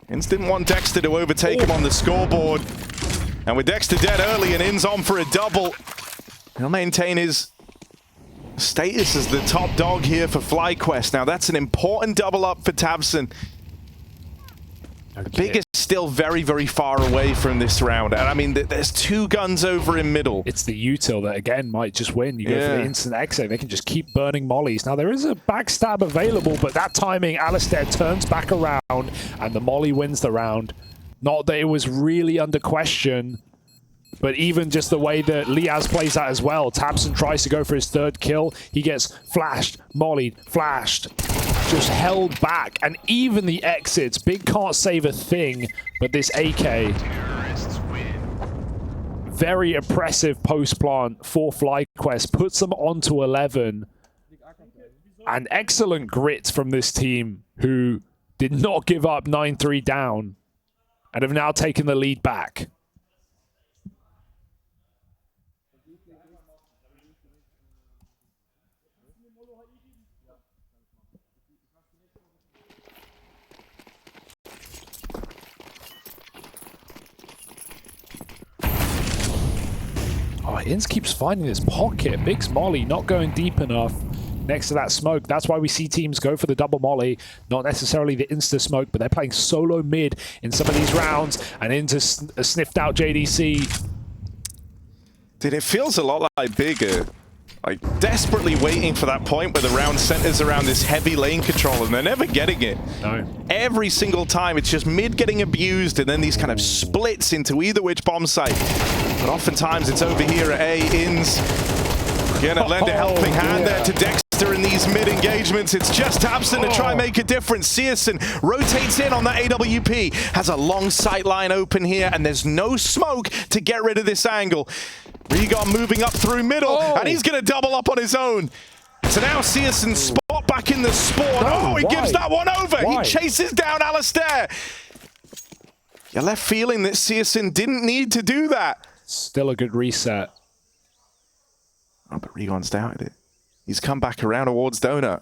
Inz didn't want Dexter to overtake him on the scoreboard. And with Dexter dead early and Inz on for a double, he'll maintain his status as the top dog here for FlyQuest. Now that's an important double up for Tabson. Okay. Big is still very, very far away from this round. And I mean, there's 2 guns over in middle. It's the util that, again, might just win. You go for the instant exit. They can just keep burning mollies. Now, there is a backstab available, but that timing, Alistair turns back around, and the molly wins the round. Not that it was really under question, but even just the way that Liaz plays that as well. Tabson tries to go for his 3rd kill. He gets flashed, mollied, flashed. Just held back, and even the exits, Big can't save a thing, but this AK, very oppressive post plant for FlyQuest, puts them onto 11, and excellent grit from this team, who did not give up 9-3 down, and have now taken the lead back. Oh, Inz keeps finding this pocket. Big's molly not going deep enough next to that smoke. That's why we see teams go for the double molly, not necessarily the insta smoke, but they're playing solo mid in some of these rounds, and Inz has sniffed out JDC. Dude, it feels a lot like Big, like desperately waiting for that point where the round centers around this heavy lane control, and they're never getting it. No. Every single time, it's just mid getting abused, and then these kind of splits into either which bomb site. But oftentimes it's over here at A. Inz gonna lend a helping hand there to Dexter in these mid engagements. It's just Tabson to try and make a difference. Searson rotates in on that AWP, has a long sight line open here, and there's no smoke to get rid of this angle. Regon moving up through middle, and he's going to double up on his own. So now Searson spot back in the spawn. He gives that one over. He chases down Alistair. You're left feeling that Searson didn't need to do that. Still a good reset. Oh, but Regon's doubted it. He's come back around towards Donut.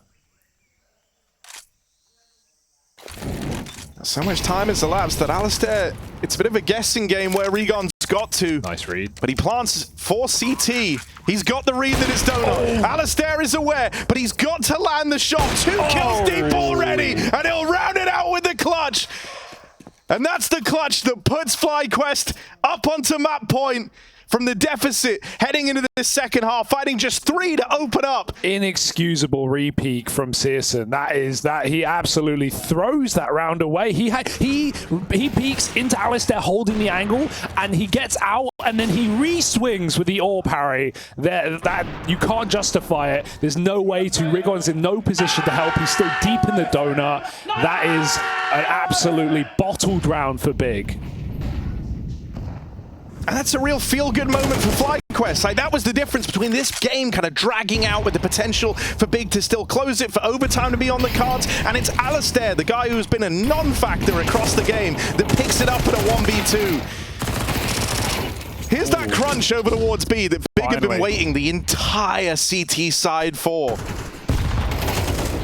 So much time has elapsed that Alistair, it's a bit of a guessing game where Regon's got to. Nice read. But he plants for CT. He's got the read that it's Donut. Alistair is aware, but he's got to land the shot. 2 kills deep already, and he'll round it out with the clutch. And that's the clutch that puts FlyQuest up onto map point from the deficit, heading into the second half, fighting just 3 to open up. Inexcusable repeat from Searson. That he absolutely throws that round away. He peeks into Alistair holding the angle, and he gets out, and then he re-swings with the ore parry. That you can't justify it. There's no way to. Rigon's in no position to help. He's still deep in the donut. That is an absolutely bottled round for Big. And that's a real feel-good moment for FlyQuest. Like, that was the difference between this game kind of dragging out with the potential for Big to still close it, for overtime to be on the cards, and it's Alistair, the guy who's been a non-factor across the game, that picks it up at a 1v2. Here's that crunch over towards B that Big have been waiting the entire CT side for.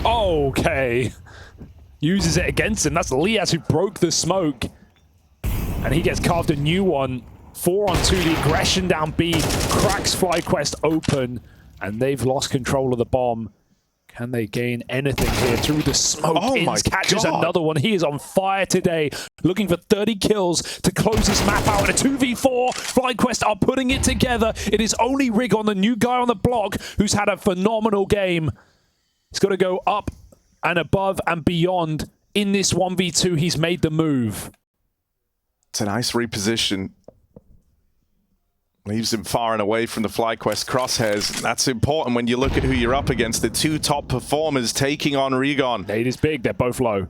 Okay. Uses it against him. That's Lias who broke the smoke. And he gets carved a new one. 4-on-2, the aggression down B, cracks FlyQuest open, and they've lost control of the bomb. Can they gain anything here through the smoke? Oh Inns catches another one. He is on fire today, looking for 30 kills to close this map out in a 2v4. FlyQuest are putting it together. It is only Rigon, the new guy on the block, who's had a phenomenal game. He's got to go up and above and beyond in this 1v2. He's made the move. It's a nice reposition. Leaves him far and away from the FlyQuest crosshairs. That's important when you look at who you're up against. The 2 top performers taking on Rigon. Nade is big. They're both low.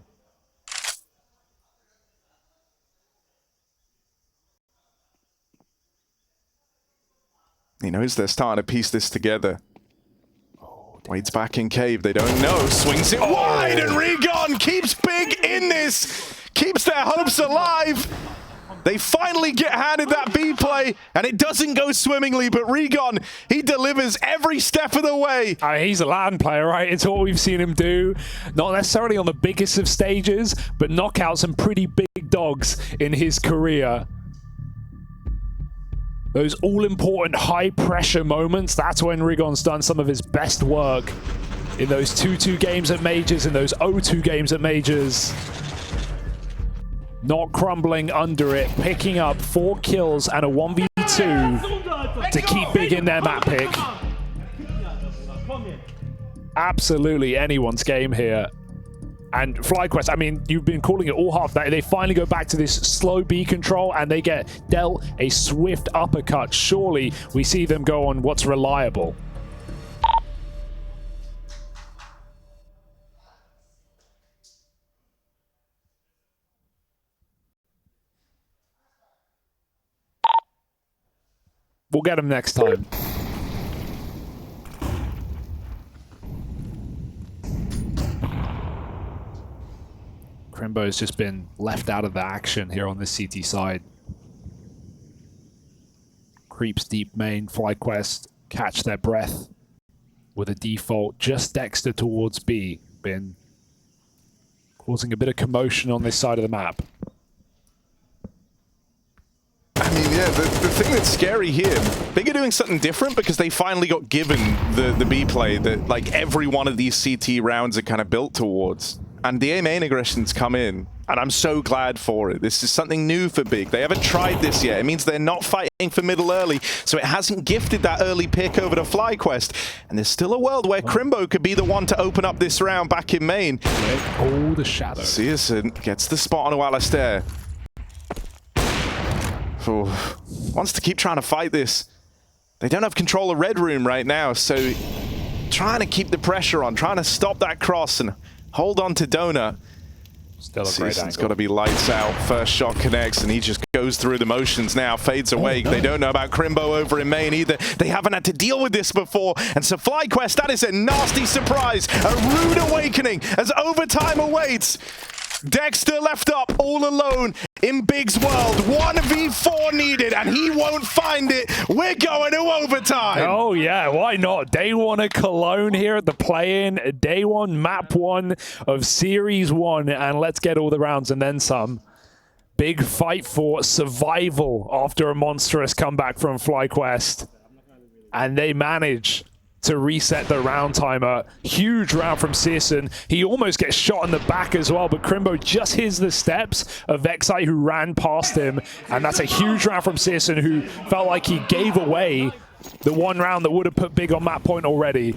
He knows they're starting to piece this together. Waits back in cave. They don't know. Swings it wide, and Rigon keeps Big in this. Keeps their hopes alive. They finally get handed that B play, and it doesn't go swimmingly, but Rigon, he delivers every step of the way. He's a LAN player, right? It's what we've seen him do. Not necessarily on the biggest of stages, but knock out some pretty big dogs in his career. Those all-important high-pressure moments, that's when Rigon's done some of his best work. In those 2-2 games at Majors, in those 0-2 games at Majors. Not crumbling under it, picking up 4 kills and a 1v2 to keep Big in their map pick. Absolutely anyone's game here. And FlyQuest, I mean, you've been calling it all half. They finally go back to this slow B control and they get dealt a swift uppercut. Surely we see them go on what's reliable. We'll get him next time. Crimbo's just been left out of the action here on the CT side. Creeps deep main, FlyQuest catch their breath with a default just Dexter towards B. Been causing a bit of commotion on this side of the map. I mean, yeah, the thing that's scary here, Big are doing something different because they finally got given the B play that like every one of these CT rounds are kind of built towards. And the A main aggressions come in, and I'm so glad for it. This is something new for Big. They haven't tried this yet. It means they're not fighting for middle early, so it hasn't gifted that early pick over to FlyQuest. And there's still a world where Crimbo could be the one to open up this round back in main. Oh, the shadow. Searson gets the spot on Alistair. Wants to keep trying to fight this. They don't have control of Red Room right now, so trying to keep the pressure on, trying to stop that cross and hold on to Donut. Still a great angle. It's got to be lights out. First shot connects, and he just goes through the motions now, fades away. They don't know about Crimbo over in main either. They haven't had to deal with this before. And so FlyQuest, that is a nasty surprise. A rude awakening as overtime awaits. Dexter left up all alone in Big's world. 1v4 needed, and he won't find it. We're going to overtime. Oh, yeah, why not? Day 1 of Cologne here at the play-in. Day 1, map 1 of Series 1, and let's get all the rounds and then some. Big fight for survival after a monstrous comeback from FlyQuest. And they manage to reset the round timer. Huge round from Searson. He almost gets shot in the back as well, but Crimbo just hears the steps of Vexite, who ran past him, and that's a huge round from Searson, who felt like he gave away the one round that would have put Big on map point already.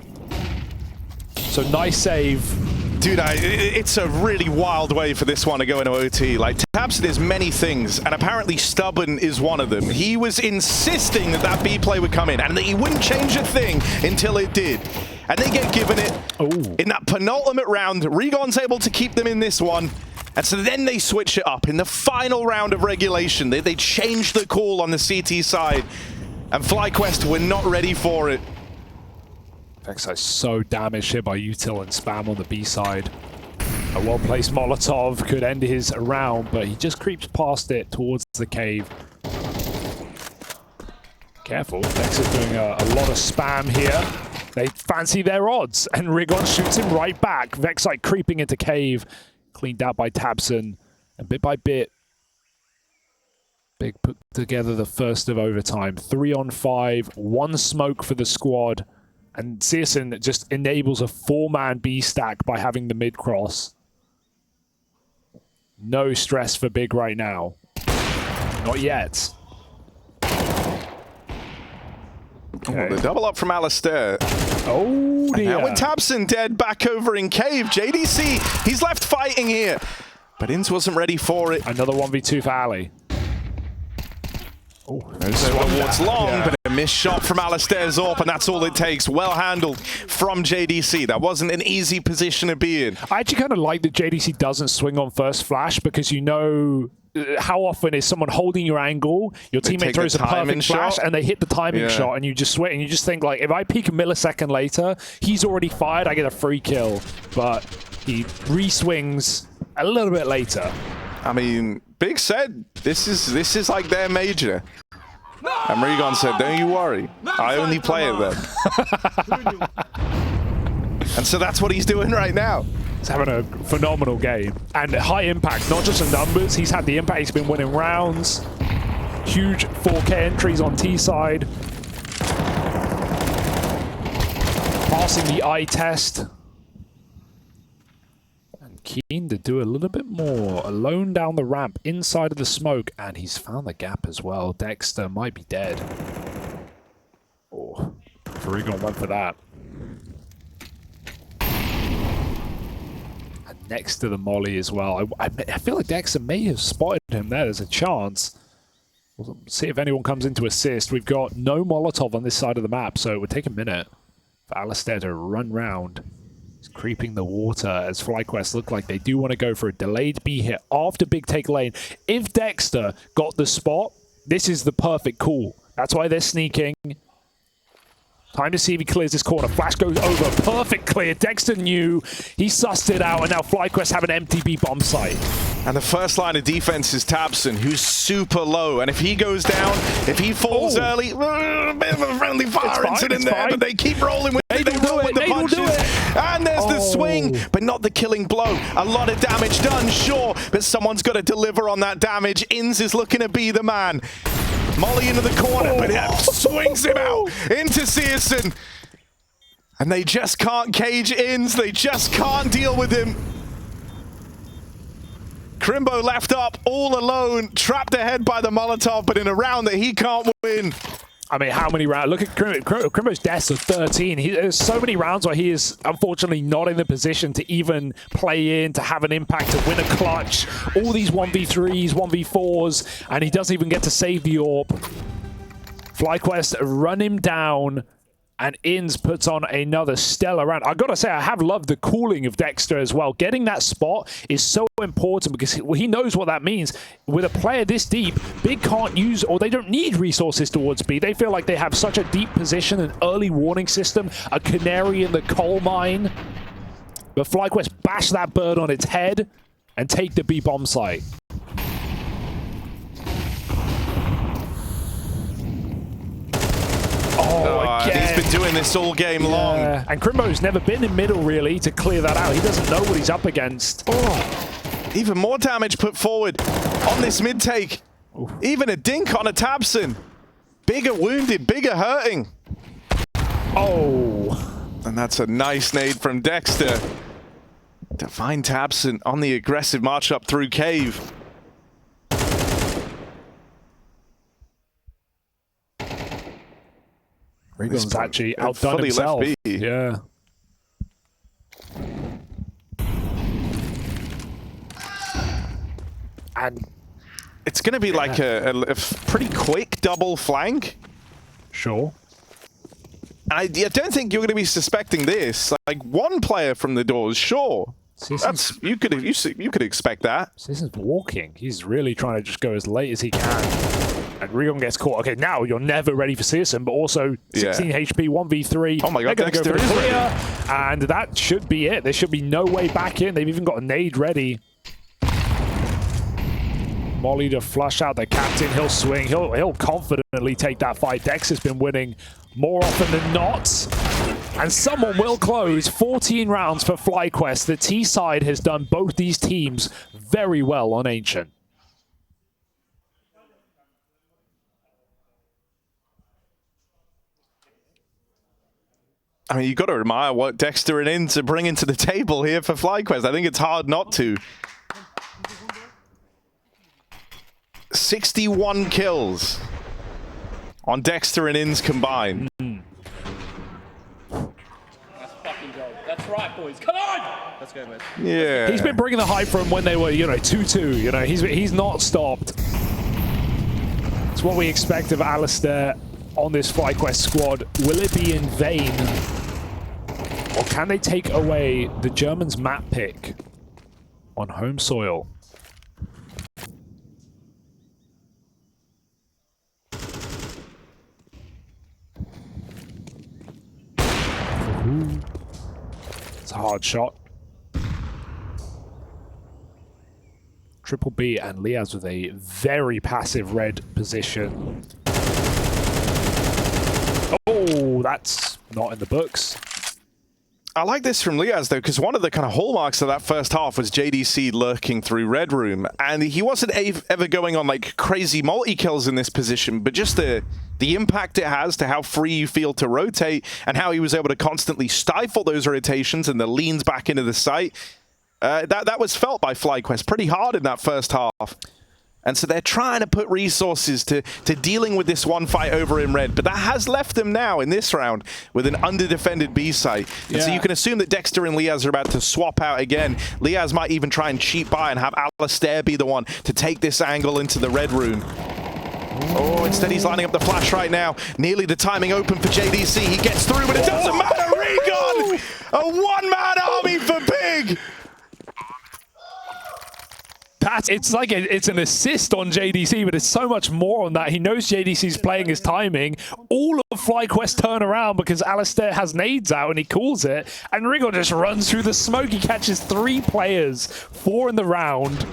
So nice save. Dude, it's a really wild way for this one to go into OT. Like, Tabson is many things, and apparently stubborn is one of them. He was insisting that that B play would come in, and that he wouldn't change a thing until it did. And they get given it in that penultimate round. Regon's able to keep them in this one. And so then they switch it up in the final round of regulation. They changed the call on the CT side, and FlyQuest were not ready for it. Vexite's so damaged here by util and spam on the B side. A well-placed Molotov could end his round, but he just creeps past it towards the cave. Careful, Vex is doing a lot of spam here. They fancy their odds, and Rigon shoots him right back. Vexite creeping into cave, cleaned out by Tabson, and bit by bit, Big put together the first of overtime. 3 on 5, 1 smoke for the squad. And Searson just enables a 4-man B stack by having the mid-cross. No stress for Big right now. Not yet. Okay. The double up from Alistair. Oh dear. Now with Tabson dead back over in cave, JDC, he's left fighting here. But Inns wasn't ready for it. Another 1v2 for Ali. Towards long, but a missed shot from Alistair Zorp, and that's all it takes. Well handled from JDC. That wasn't an easy position to be in. I actually kind of like that JDC doesn't swing on first flash, because you know how often is someone holding your angle, your teammate throws a perfect flash, and they hit the timing shot, and you just sweat, and you just think, like, if I peek a millisecond later, he's already fired, I get a free kill. But he re-swings a little bit later. I mean, Big said this is like their major. And Regon said, don't you worry, I only play it then. And so that's what he's doing right now. He's having a phenomenal game. And high impact, not just in numbers, he's had the impact, he's been winning rounds. Huge 4K entries on T side. Passing the eye test. Keen to do a little bit more. Alone down the ramp, inside of the smoke, and he's found the gap as well. Dexter might be dead. Oh, Vertigo went for that. And next to the molly as well. I feel like Dexter may have spotted him there. There's a chance. We'll see if anyone comes in to assist. We've got no Molotov on this side of the map, so it would take a minute for Alistair to run round. He's creeping the water as FlyQuest look like they do want to go for a delayed B hit after Big take lane. If Dexter got the spot, this is the perfect call. That's why they're sneaking. Time to see if he clears this corner. Flash goes over. Perfect clear. Dexter knew. He sussed it out, and now FlyQuest have an empty B bomb site. And the first line of defense is Tabson, who's super low. And if he goes down, if he falls early, a bit of a friendly fire incident there, but they keep rolling with it. They roll with the punches. And there's the swing, but not the killing blow. A lot of damage done, sure, but someone's got to deliver on that damage. Inns is looking to be the man. Molly into the corner, but it swings him out into Searson. And they just can't cage Inns. They just can't deal with him. Crimbo left up all alone, trapped ahead by the Molotov, but in a round that he can't win. I mean, how many rounds? Look at Crimbo's deaths of 13. There's so many rounds where he is unfortunately not in the position to even play in, to have an impact, to win a clutch. All these 1v3s, 1v4s, and he doesn't even get to save the AWP. FlyQuest run him down, and Inns puts on another stellar round. I've got to say, I have loved the cooling of Dexter as well. Getting that spot is so important because he knows what that means. With a player this deep, Big can't use, or they don't need resources towards B. They feel like they have such a deep position, an early warning system, a canary in the coal mine. But FlyQuest bash that bird on its head and take the B bomb site. He's been doing this all game long. And Crimbo's never been in middle, really, to clear that out. He doesn't know what he's up against. Even more damage put forward on this mid-take. Even a dink on a Tabson. Bigger wounded, bigger hurting. Oh. And that's a nice nade from Dexter to find tabseN on the aggressive march up through cave. Rigon's actually outdone fully himself. left B. Yeah. And it's going to be like a pretty quick double flank. Sure. I don't think you're going to be suspecting this. Like one player from the doors, sure. That's you could expect that. Sisson's walking. He's really trying to just go as late as he can. And Rigon gets caught. Okay, now you're never ready for Sisson, but also 16 HP, 1v3. Oh my god, they're Dexter go for the is clear, ready. and that should be it. There should be no way back in. They've even got a nade ready. Molly to flush out the captain. He'll swing. He'll confidently take that fight. Dex has been winning more often than not. And someone will close. 14 rounds for FlyQuest. The T side has done both these teams very well on Ancient. I mean, you've got to admire what Dexter and Inz are bringing to the table here for FlyQuest. I think it's hard not to. 61 kills on Dexter and Inz combined. That's fucking gold. That's right, boys. Come on! Let's go, man. Yeah. He's been bringing the hype from when they were, 2-2. He's not stopped. It's what we expect of Alistair on this FlyQuest squad. Will it be in vain? Or can they take away the Germans' map pick on home soil? It's a hard shot. Triple B and Liaz with a very passive red position. Oh, that's not in the books. I like this from Liaz, though, because one of the kind of hallmarks of that first half was JDC lurking through Red Room, and he wasn't ever going on like crazy multi-kills in this position, but just the impact it has to how free you feel to rotate, and how he was able to constantly stifle those rotations and the leans back into the site. That was felt by FlyQuest pretty hard in that first half. And so they're trying to put resources to dealing with this one fight over in red. But that has left them now in this round with an under-defended B site. And so you can assume that Dexter and Liaz are about to swap out again. Liaz might even try and cheat by and have Alistair be the one to take this angle into the red room. Oh, instead he's lining up the flash right now. Nearly the timing open for JDC. He gets through, but it doesn't matter. Rigon! A one-man army for Big! It's like it's an assist on JDC, but it's so much more on that. He knows JDC's playing his timing. All of FlyQuest turn around because Alistair has nades out and he calls it. And Rigon just runs through the smoke. He catches 3 players, 4 in the round.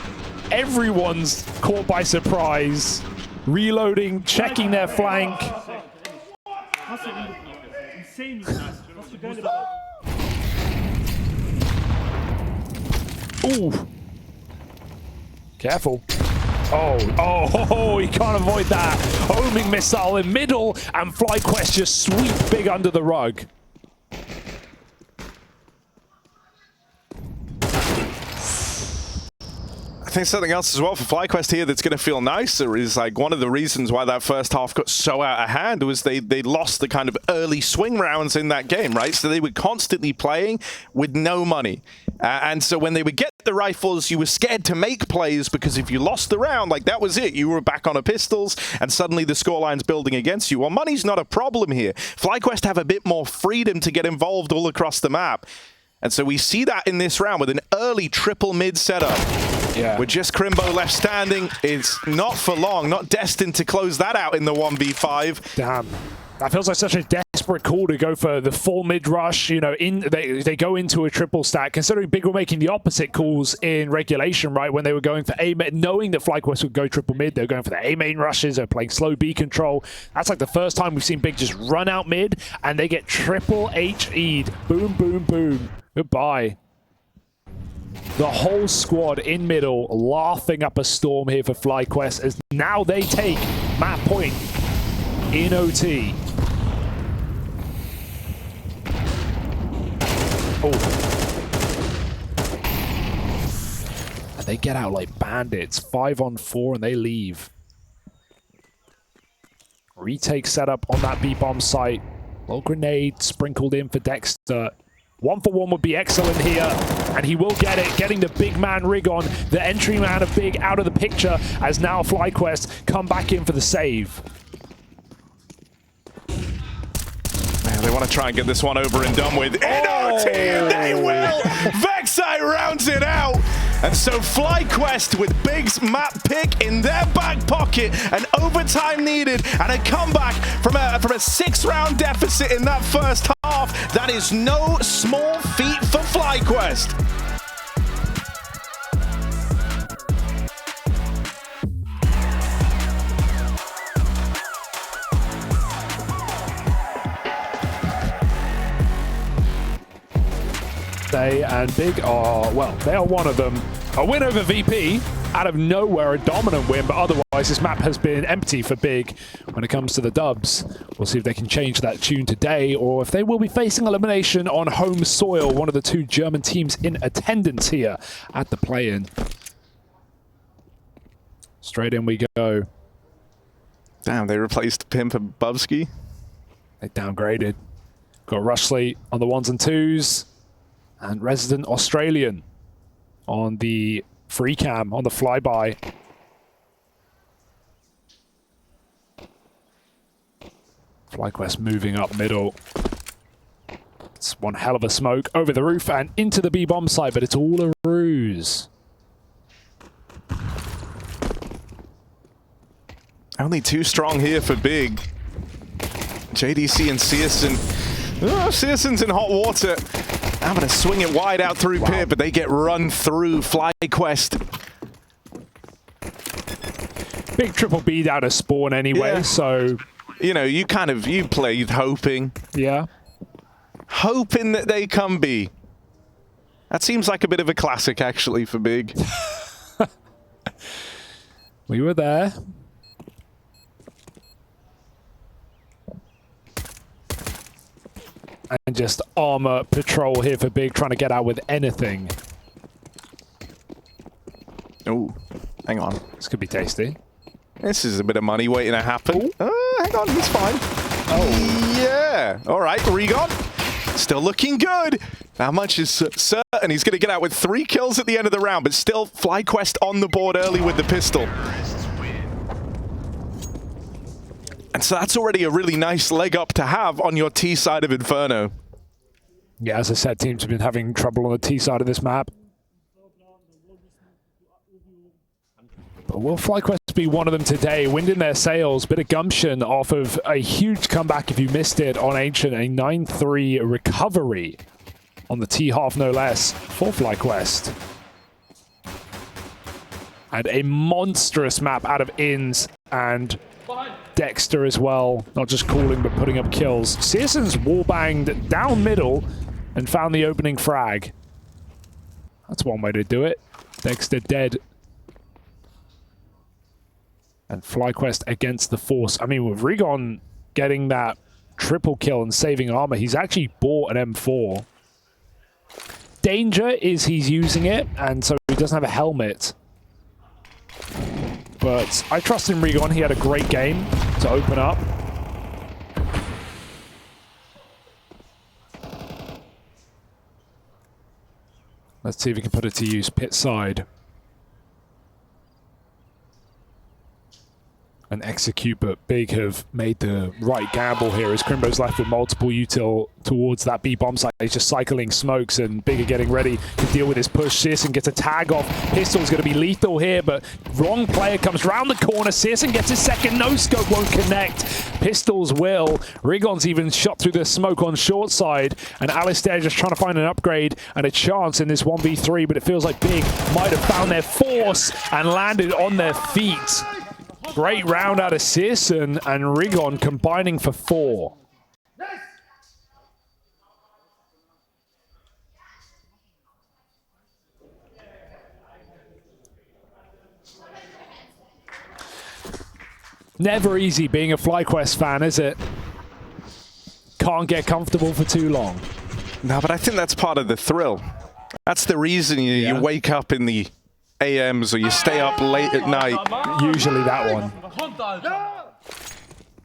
Everyone's caught by surprise. Reloading, checking their flank. Ooh. Careful. Oh, he can't avoid that. Homing missile in middle, and FlyQuest just sweep Big under the rug. I think something else as well for FlyQuest here that's going to feel nicer is like one of the reasons why that first half got so out of hand was they lost the kind of early swing rounds in that game, right? So they were constantly playing with no money. And so when they would get the rifles, you were scared to make plays because if you lost the round, like that was it. You were back on a pistols and suddenly the scoreline's building against you. Well, money's not a problem here. FlyQuest have a bit more freedom to get involved all across the map. And so we see that in this round with an early triple mid setup. Yeah. With just Crimbo left standing. It's not for long, not destined to close that out in the 1v5. Damn. That feels like such a desperate call to go for the full mid rush. They go into a triple stack. Considering Big were making the opposite calls in regulation, right? When they were going for A main, knowing that FlyQuest would go triple mid, they were going for the A main rushes. They're playing slow B control. That's like the first time we've seen Big just run out mid and they get triple HE'd. Boom, boom, boom. Goodbye. The whole squad in middle laughing up a storm here for FlyQuest as now they take map point in OT. And they get out like bandits. 5-on-4 and they leave. Retake setup on that B-bomb site. Little grenade sprinkled in for Dexter. 1-for-1 would be excellent here, and he will get it, getting the big man Rigon, the entry man of Big, out of the picture, as now FlyQuest come back in for the save. Man, they want to try and get this one over and done with. NOT, and they will! Vexite rounds it out! And so FlyQuest with Big's map pick in their back pocket, and overtime needed, and a comeback from a 6-round deficit in that first half. That is no small feat for FlyQuest. They and Big are, well, they are one of them. A win over VP, out of nowhere, a dominant win, but otherwise this map has been empty for Big when it comes to the dubs. We'll see if they can change that tune today, or if they will be facing elimination on home soil, one of the 2 German teams in attendance here at the play-in. Straight in we go. Damn, they replaced Pimp and Bubsky. They downgraded. Got Rushley on the 1s and 2s. And Resident Australian on the free cam, on the flyby. FlyQuest moving up middle. It's one hell of a smoke over the roof and into the B-bomb site, but it's all a ruse. Only 2 strong here for Big. JDC and Searson. Oh, Searson's in hot water. I'm going to swing it wide out through Pit, but they get run through. FlyQuest. Big triple B down to spawn anyway, so... You know, you played hoping. Yeah. Hoping that they come B. That seems like a bit of a classic, actually, for Big. We were there. And just armor patrol here for Big, trying to get out with anything. Oh, hang on. This could be tasty. This is a bit of money waiting to happen. Hang on, he's fine. Oh. Yeah. All right, Rigon. Still looking good. How much is certain? He's going to get out with 3 kills at the end of the round, but still FlyQuest on the board early with the pistol. And so that's already a really nice leg up to have on your T side of Inferno. Yeah, as I said, teams have been having trouble on the T side of this map. But will FlyQuest be one of them today? Wind in their sails, bit of gumption off of a huge comeback, if you missed it, on Ancient. A 9-3 recovery on the T half, no less, for FlyQuest. And a monstrous map out of Inns and Dexter as well. Not just calling, but putting up kills. Searson's wallbanged down middle and found the opening frag. That's one way to do it. Dexter dead. And FlyQuest against the force. I mean, with Rigon getting that triple kill and saving armor, he's actually bought an M4. Danger is he's using it, and so he doesn't have a helmet. But I trust in Rigon. He had a great game to open up. Let's see if we can put it to use pit side. And execute, but Big have made the right gamble here as Crimbo's left with multiple util towards that B-bomb site. He's just cycling smokes, and Big are getting ready to deal with his push. Searson gets a tag off. Pistol's going to be lethal here, but wrong player comes round the corner. Searson gets his second. No scope won't connect. Pistols will. Rigon's even shot through the smoke on short side, and Alistair just trying to find an upgrade and a chance in this 1v3, but it feels like Big might have found their force and landed on their feet. Great round out of Searson and Rigon combining for 4. Never easy being a FlyQuest fan, is it? Can't get comfortable for too long. No, but I think that's part of the thrill. That's the reason you wake up in the AMs or you stay up late at night. Usually that one.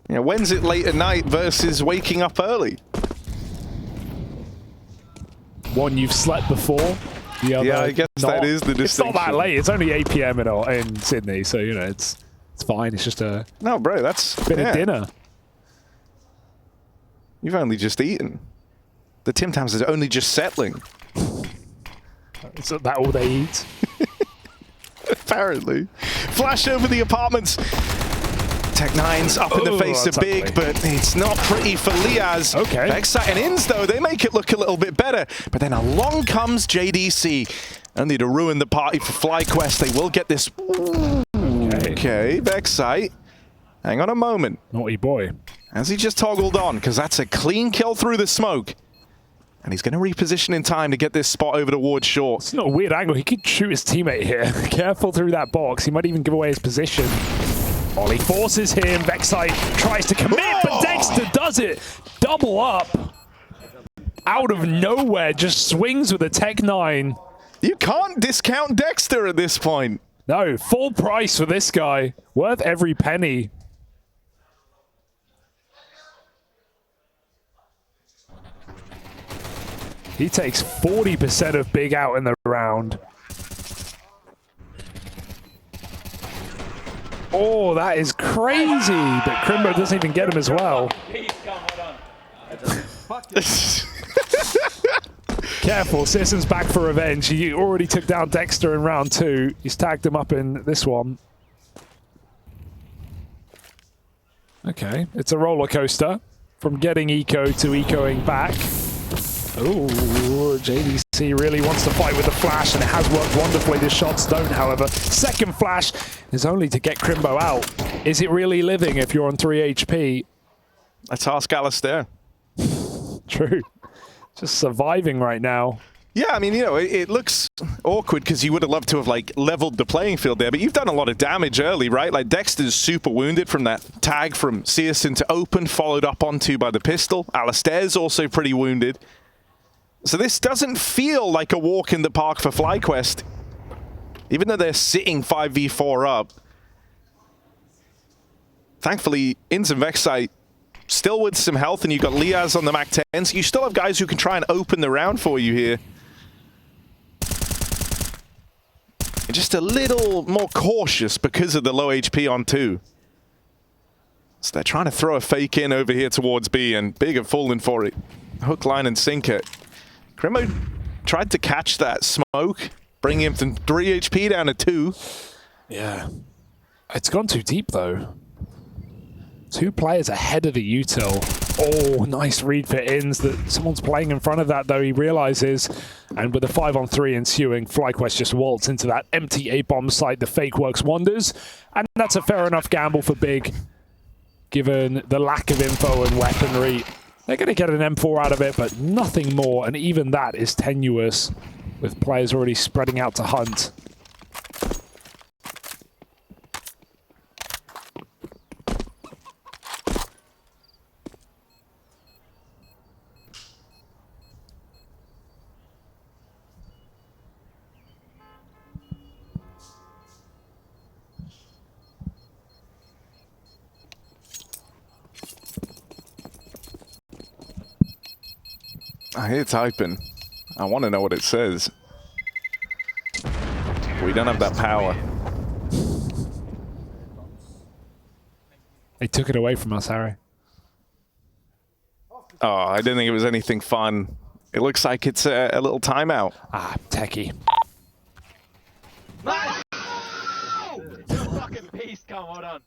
Yeah, when's it late at night versus waking up early? One you've slept before. The other, yeah, I guess not. That is the distinction. It's not that late. It's only 8 p.m. in Sydney, so you know it's fine. It's just a that's bit of dinner. You've only just eaten. The Tim Tams is only just settling. Is that all they eat? Apparently. Flash over the apartments. Tech9's up in the face of Big, ugly. but it's not pretty for Liaz. Okay. Vexite and Inns, though, they make it look a little bit better. But then along comes JDC. Only to ruin the party for FlyQuest. They will get this. Okay, Vexite. Hang on a moment. Naughty boy. As he just toggled on, because that's a clean kill through the smoke. And he's going to reposition in time to get this spot over towards short. It's not a weird angle. He could shoot his teammate here. Careful through that box. He might even give away his position. Ollie forces him. Vexite tries to commit, but Dexter does it. Double up. Out of nowhere, just swings with a Tech9. You can't discount Dexter at this point. No, full price for this guy. Worth every penny. He takes 40% of Big out in the round. Oh, that is crazy. But Crimbo doesn't even get him as well. Careful, Citizen's back for revenge. He already took down Dexter in round 2. He's tagged him up in this one. Okay, it's a roller coaster from getting eco to ecoing back. Oh, JDC really wants to fight with the flash, and it has worked wonderfully. The shots don't, however. Second flash is only to get Crimbo out. Is it really living if you're on 3 HP? Let's ask Alistair. True. Just surviving right now. Yeah, I mean, you know, it looks awkward because you would have loved to have, like, leveled the playing field there, but you've done a lot of damage early, right? Like, Dexter's super wounded from that tag from Searson to open, followed up onto by the pistol. Alistair's also pretty wounded. So this doesn't feel like a walk in the park for FlyQuest, even though they're sitting 5v4 up. Thankfully, Inns and Vexite still with some health, and you've got Liaz on the Mac 10, so you still have guys who can try and open the round for you here. Just a little more cautious because of the low HP on 2. So they're trying to throw a fake in over here towards B, and Big have fallen for it. Hook, line, and sinker. Crimbo tried to catch that smoke, bring him from 3 HP down to 2. Yeah. It's gone too deep, though. 2 players ahead of the util. Oh, nice read for Inns. That someone's playing in front of that, though, he realizes. And with a 5-on-3 ensuing, FlyQuest just waltz into that empty A-bomb site. The fake works wonders. And that's a fair enough gamble for Big, given the lack of info and weaponry. They're going to get an M4 out of it, but nothing more. And even that is tenuous, with players already spreading out to hunt. I hear typing. I want to know what it says. We don't have that power. They took it away from us, Harry. Oh, I didn't think it was anything fun. It looks like it's a little timeout. Ah, techie. Fucking beast, come on.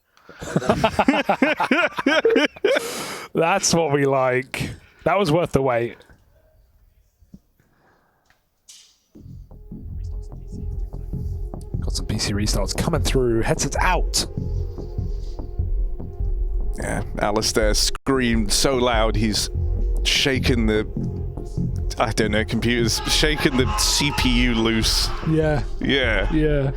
That's what we like. That was worth the wait. Got some PC restarts coming through. Headsets out. Yeah, Alistair screamed so loud he's shaking the, I don't know, computers, shaking the CPU loose. Yeah. Yeah. Yeah.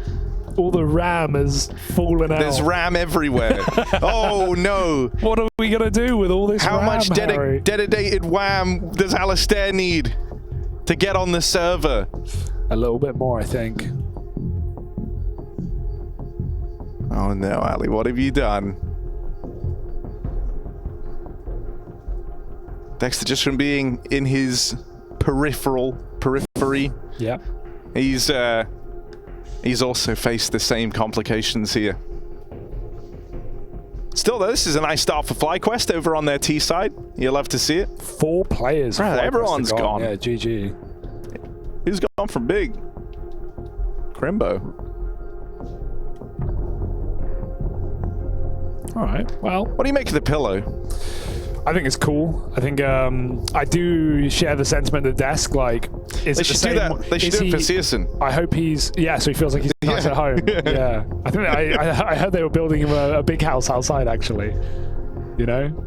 All the RAM has fallen out. There's RAM everywhere. Oh no. What are we going to do with all this How RAM, much Harry? dedicated WAM does Alistair need? to get on the server. A little bit more, I think. Oh no, Ali, what have you done? Dexter, just from being in his periphery, Yeah. he's also faced the same complications here. Still though, this is a nice start for FlyQuest over on their T side. You'll love to see it. 4 players. Right, everyone's gone. Yeah, GG. Who's gone from big? Crimbo. All right. Well, What do you make of the pillow? I think it's cool. I think I do share the sentiment at the desk. Like, is They it the should same? do that. They should do it for Searson. I hope he's so he feels like he's nice at home. Yeah. I think I heard they were building him a big house outside actually. You know.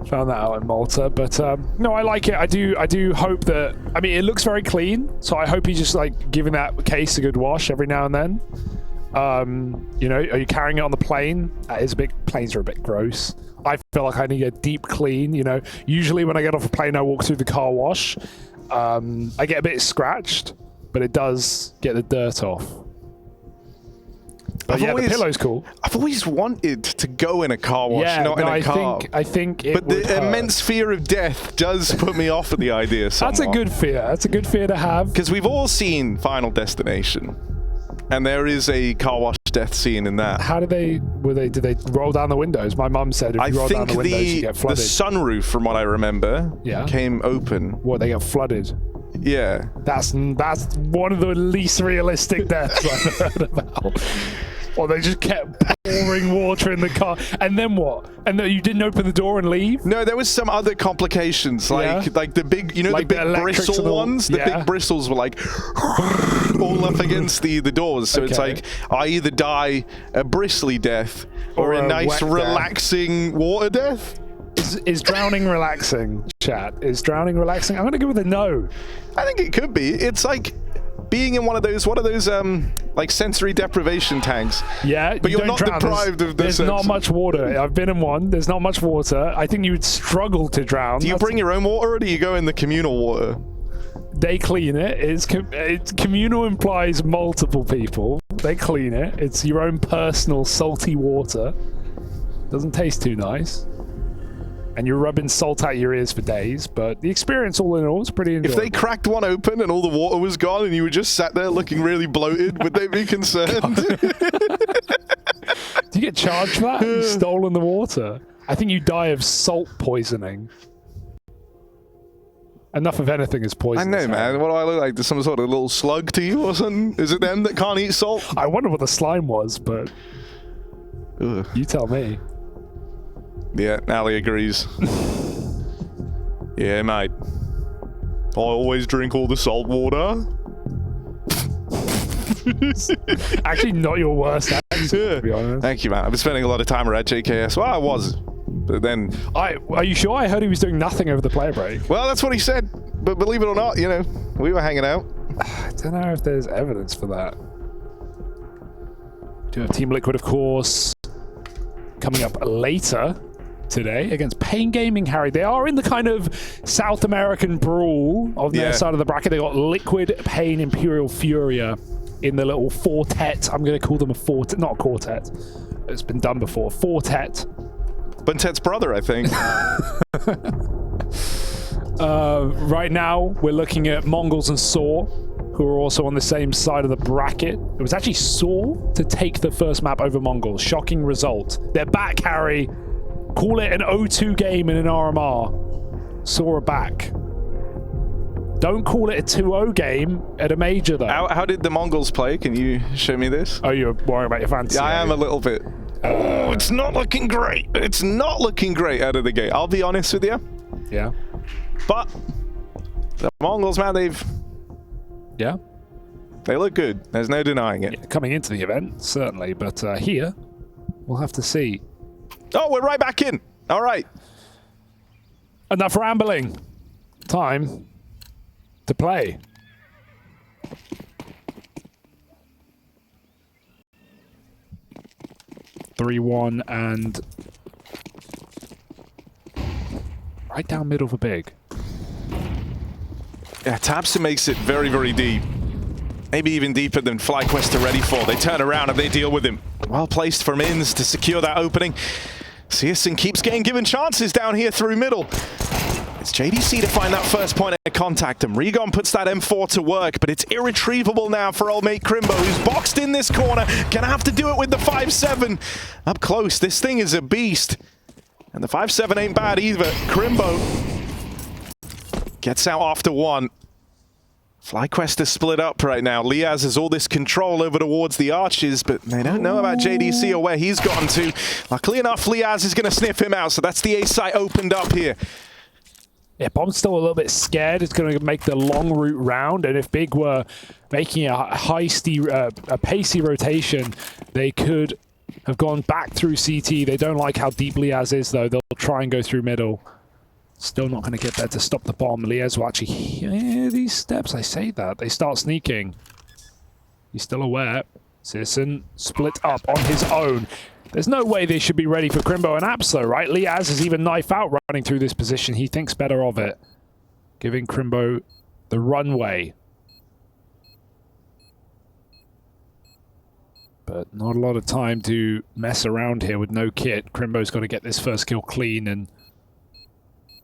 Found that out in Malta, but no, I like it. I do hope that. I mean, it looks very clean, so I hope he's just like giving that case a good wash every now and then. You know, are you carrying it on the plane? Planes are a bit gross. I feel like I need a deep clean. You know, usually when I get off a plane, I walk through the car wash. I get a bit scratched, but it does get the dirt off. But yeah, the pillow's cool. I've always wanted to go in a car wash, not in a car. I think it But would the hurt. immense fear of death does put me off of the idea somewhat. That's a good fear. That's a good fear to have. Because we've all seen Final Destination, and there is a car wash death scene in that. How did they roll down the windows? My mum said if you roll down the windows, you get the flooded. sunroof, from what I remember, came open. What, they get flooded? Yeah. That's one of the least realistic deaths I've heard about. Or they just kept pouring water in the car. And then what? And then you didn't open the door and leave? No, there was some other complications, like the big, you know, Like the the big electrics bristle and all- ones. The yeah. big bristles were like all up against the doors. So it's Okay. like I either die a bristly death or a wet nice death. relaxing water death. Is drowning relaxing, chat? Is drowning relaxing? I'm going to go with a no. I think it could be. It's like being in one of those like sensory deprivation tanks. Yeah, but you you're don't not drown. deprived of the There's not sense. much water. I've been in one. There's not much water. I think you would struggle to drown. Do you bring your own water, or do you go in the communal water? They clean it. It's communal implies multiple people. They clean it. It's your own personal salty water. Doesn't taste too nice. And you're rubbing salt out your ears for days, but the experience all in all is pretty enjoyable. If they cracked one open and all the water was gone and you were just sat there looking really bloated, would they be concerned? Do you get charged for that? You've stolen the water. I think you die of salt poisoning. Enough of anything is I poison. know, man. What do I look like? There's some sort of little slug to you or something? Is it them that can't eat salt? I wonder what the slime was, but Ugh. you tell me. Yeah, Ali agrees. Yeah, mate. I always drink all the salt water. Actually, not your worst accent, to be honest. Thank you, man. I've been spending a lot of time at JKS. Well, I was. But then... Are you sure? I heard he was doing nothing over the player break. Well, that's what he said. But believe it or not, you know, we were hanging out. I don't know if there's evidence for that. Do have Team Liquid, of course, coming up later today against Pain Gaming, Harry. They are in the kind of South American brawl on their side of the bracket. They got Liquid, Pain, Imperial Furia in the little fortet. I'm going to call them a fortet, not a quartet. It's been done before. Fortet. Buntet's brother, I think. Right now, we're looking at Mongols and Saw, who are also on the same side of the bracket. It was actually Saw to take the first map over Mongols. Shocking result. They're back, Harry. Call it an 0-2 game in an RMR. Saw are back. Don't call it a 2-0 game at a major, though. How did the Mongols play? Can you show me this? Oh, you're worried about your fantasy? Yeah, I am a little bit. Oh, it's not looking great. It's not looking great out of the gate. I'll be honest with you. Yeah. But the Mongols, man, Yeah. they look good. There's no denying it. Coming into the event, certainly. But here, we'll have to see. Oh, we're right back in. All right. Enough rambling. Time to play. (3-1) and right down middle for big. Yeah, Tabson makes it very, very deep. Maybe even deeper than FlyQuest are ready for. They turn around and they deal with him. Well placed from Inns to secure that opening. Searson keeps getting given chances down here through middle. It's JDC to find that first point of contact, and Regon puts that M4 to work, but it's irretrievable now for old mate Crimbo, who's boxed in this corner. Gonna have to do it with the 5-7. Up close, this thing is a beast. And the 5-7 ain't bad either. Crimbo gets out after one. FlyQuest is split up right now. Liaz has all this control over towards the arches, but they don't know about JDC or where he's gotten to. Luckily enough, Liaz is going to sniff him out, so that's the A site opened up here. Yeah, Bomb's still a little bit scared. It's going to make the long route round, and if Big were making a pacey rotation, they could have gone back through CT. They don't like how deep Liaz is, though. They'll try and go through middle. Still not going to get there to stop the bomb. Liaz will actually hear these steps. I say that. They start sneaking. He's still aware. Searson split up on his own. There's no way they should be ready for Crimbo and Apps, though, right? Liaz is even knife out running through this position. He thinks better of it. Giving Crimbo the runway. But not a lot of time to mess around here with no kit. Crimbo's got to get this first kill clean, and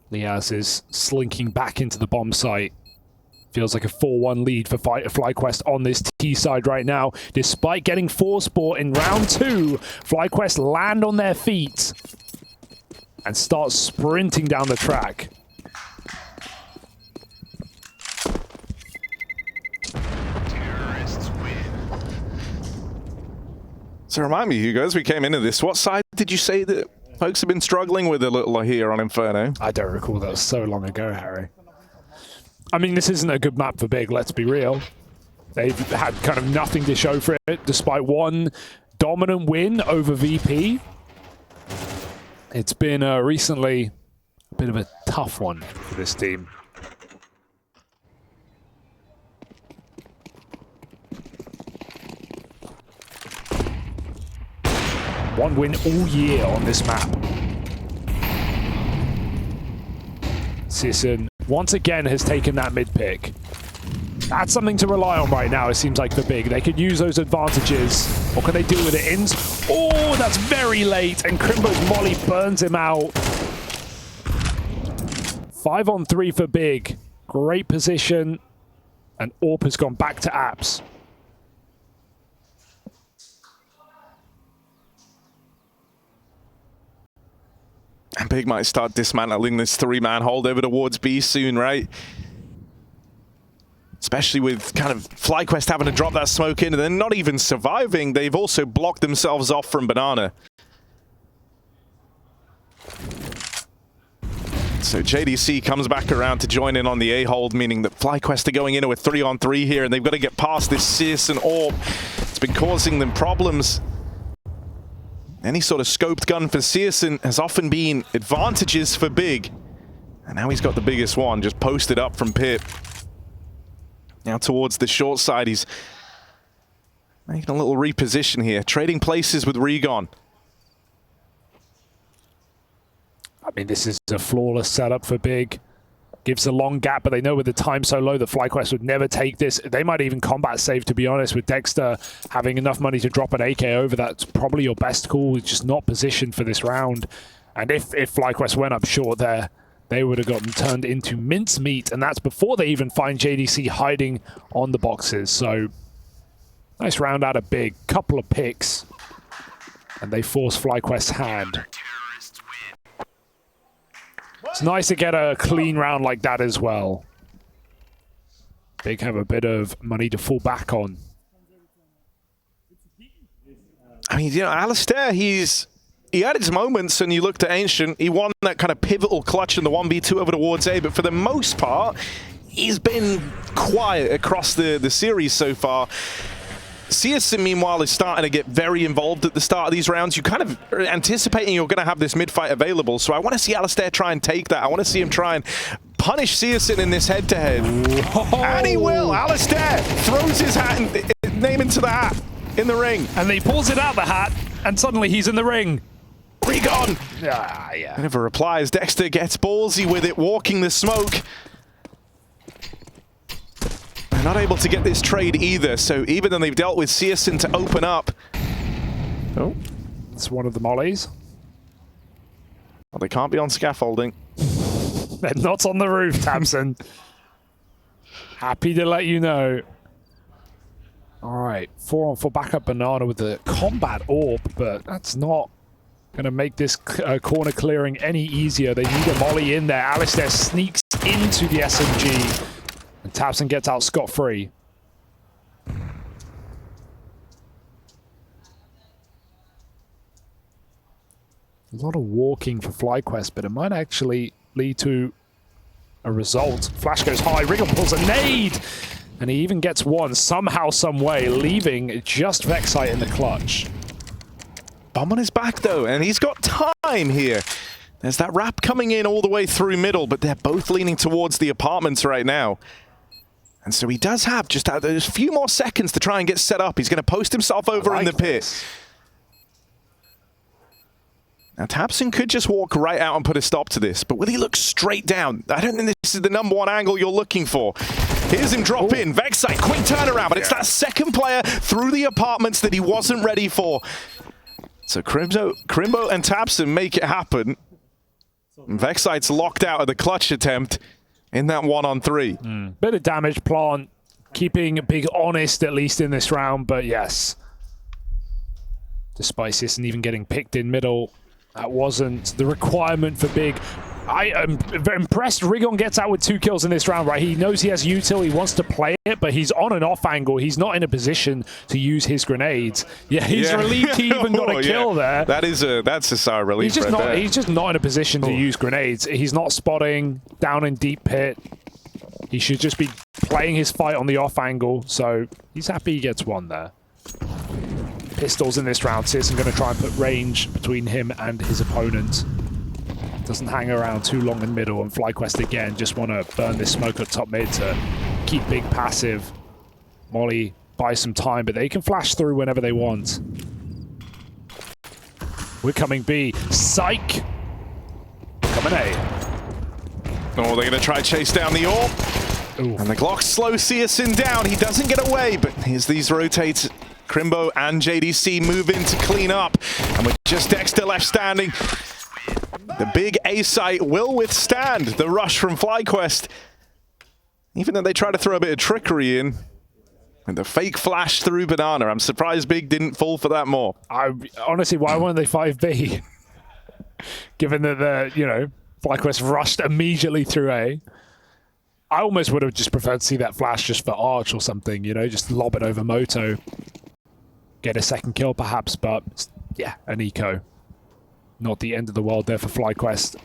Liaz is slinking back into the bomb site. Feels like a 4-1 lead for FlyQuest on this T side right now. Despite getting 4 sport in round 2, FlyQuest land on their feet and start sprinting down the track. So remind me, Hugo, as we came into this, what side did you say that folks have been struggling with a little here on Inferno? I don't recall. That was so long ago, Harry. I mean, this isn't a good map for Big, let's be real. They've had kind of nothing to show for it, despite one dominant win over VP. It's been recently a bit of a tough one for this team. One win all year on this map. Searson once again has taken that mid pick. That's something to rely on right now, it seems like, for Big. They could use those advantages. What can they do with it? Inns. Oh, that's very late, and Crimbo's molly burns him out. 5-on-3 for Big. Great position. And Orp has gone back to Apps. And Big might start dismantling this 3-man hold over towards B soon, right? Especially with kind of FlyQuest having to drop that smoke in and then not even surviving. They've also blocked themselves off from Banana. So JDC comes back around to join in on the A-hold, meaning that FlyQuest are going into a 3-on-3 here, and they've got to get past this Searson Orb. It's been causing them problems. Any sort of scoped gun for Searson has often been advantages for Big. And now he's got the biggest one, just posted up from Pip. Now towards the short side, he's making a little reposition here, trading places with Regon. I mean, this is a flawless setup for Big. Gives a long gap, but they know with the time so low that FlyQuest would never take this. They might even combat save, to be honest, with Dexter having enough money to drop an AK over. That's probably your best call. It's just not positioned for this round. And if FlyQuest went up short there, they would have gotten turned into mincemeat, and that's before they even find JDC hiding on the boxes. So, nice round out of Big. Couple of picks, and they force FlyQuest's hand. It's nice to get a clean round like that as well. Big have a bit of money to fall back on. I mean, you know, Alistair, he had his moments, and you looked at Ancient, he won that kind of pivotal clutch in the 1v2 over towards A, but for the most part, he's been quiet across the series so far. Searson, meanwhile, is starting to get very involved at the start of these rounds. You kind of are anticipating you're going to have this mid-fight available, so I want to see Alistair try and take that. I want to see him try and punish Searson in this head-to-head. And he will! Alistair throws his hat and name into the hat in the ring. And he pulls it out the hat, and suddenly he's in the ring. Regon! Yeah. Never replies. Dexter gets ballsy with it, walking the smoke. not able to get this trade either, so even though they've dealt with Searson to open up... Oh, it's one of the mollies. Well, they can't be on scaffolding. They're not on the roof, Tabson. Happy to let you know. All right, 4-on-4 backup Banana with the combat orb, but that's not going to make this corner clearing any easier. They need a molly in there. Alistair sneaks into the SMG, and Tabson gets out scot-free. A lot of walking for FlyQuest, but it might actually lead to a result. Flash goes high, Wriggle pulls a nade, and he even gets one somehow, some way, leaving just Vexite in the clutch. Bomb on his back though, and he's got time here. There's that wrap coming in all the way through middle, but they're both leaning towards the apartments right now. And so he does have just a few more seconds to try and get set up. He's going to post himself over in the pit. Now, Tabson could just walk right out and put a stop to this, but will he look straight down? I don't think this is the #1 angle you're looking for. Here's him drop in. Vexite, quick turnaround, but it's that second player through the apartments that he wasn't ready for. So Crimbo and Tabson make it happen. Vexite's locked out of the clutch attempt in that 1-on-3. Bit of damage, Plant, keeping Big honest at least in this round, but yes. Despite Sisson even getting picked in middle, that wasn't the requirement for Big. I am very impressed. Rigon gets out with 2 kills in this round, right? He knows he has util, he wants to play it, but he's on and off angle. He's not in a position to use his grenades. Yeah, he's relieved he even got a kill there. That's a sigh of relief. He's just not in a position to use grenades. He's not spotting down in deep pit. He should just be playing his fight on the off angle, so he's happy he gets one there. Pistols in this round. Searson going to try and put range between him and his opponent. Doesn't hang around too long in middle, and FlyQuest again just want to burn this smoke at top mid to keep Big passive. Molly buys some time, but they can flash through whenever they want. We're coming B. Psych! Coming A. Oh, they're going to try to chase down the orb. Ooh. And the Glock slows Searson down. He doesn't get away, but here's these rotates. Crimbo and JDC move in to clean up. And with just Dexter left standing, the big A site will withstand the rush from FlyQuest. Even though they try to throw a bit of trickery in. And the fake flash through Banana. I'm surprised Big didn't fall for that more. Honestly, why weren't they 5B? Given that FlyQuest rushed immediately through A. I almost would have just preferred to see that flash just for Arch or something, just lob it over Moto. Get a second kill perhaps, but yeah, an eco. Not the end of the world there for FlyQuest.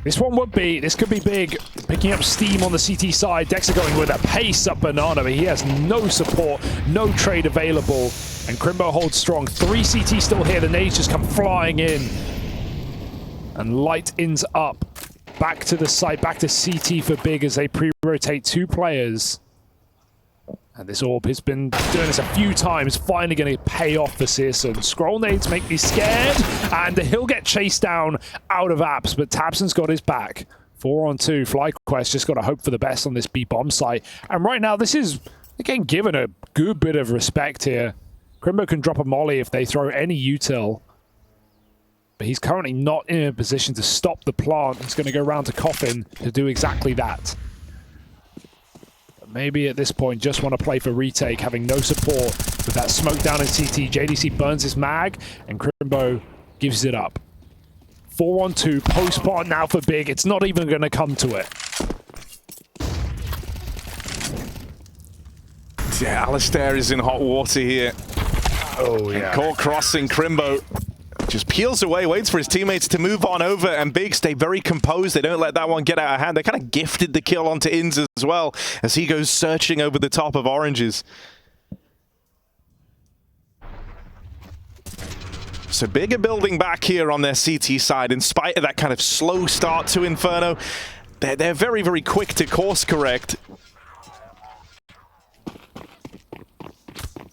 This could be big. Picking up steam on the CT side. Dexter going with a pace up Banana, but he has no support, no trade available. And Crimbo holds strong. 3 CT still here. The nades just come flying in. And light ins up. Back to the site, back to CT for Big as they pre-rotate 2 players. And this orb has been doing this a few times, finally going to pay off for Searson. Scroll nades make me scared, and he'll get chased down out of apps, but Tabson's got his back. 4-on-2, FlyQuest just got to hope for the best on this B-bomb site. And right now, this is, again, given a good bit of respect here. Crimbo can drop a molly if they throw any util. But he's currently not in a position to stop the plant. He's going to go round to Coffin to do exactly that. But maybe at this point, just want to play for retake, having no support with that smoke down in CT. JDC burns his mag, and Crimbo gives it up. 4-on-2, post-plant now for Big. It's not even going to come to it. Yeah, Alistair is in hot water here. Oh, yeah. And core crossing, Crimbo just peels away, waits for his teammates to move on over, and Big stay very composed. They don't let that one get out of hand. They kind of gifted the kill onto Inns as well as he goes searching over the top of Oranges. So Big are building back here on their CT side in spite of that kind of slow start to Inferno. They're very, very quick to course correct.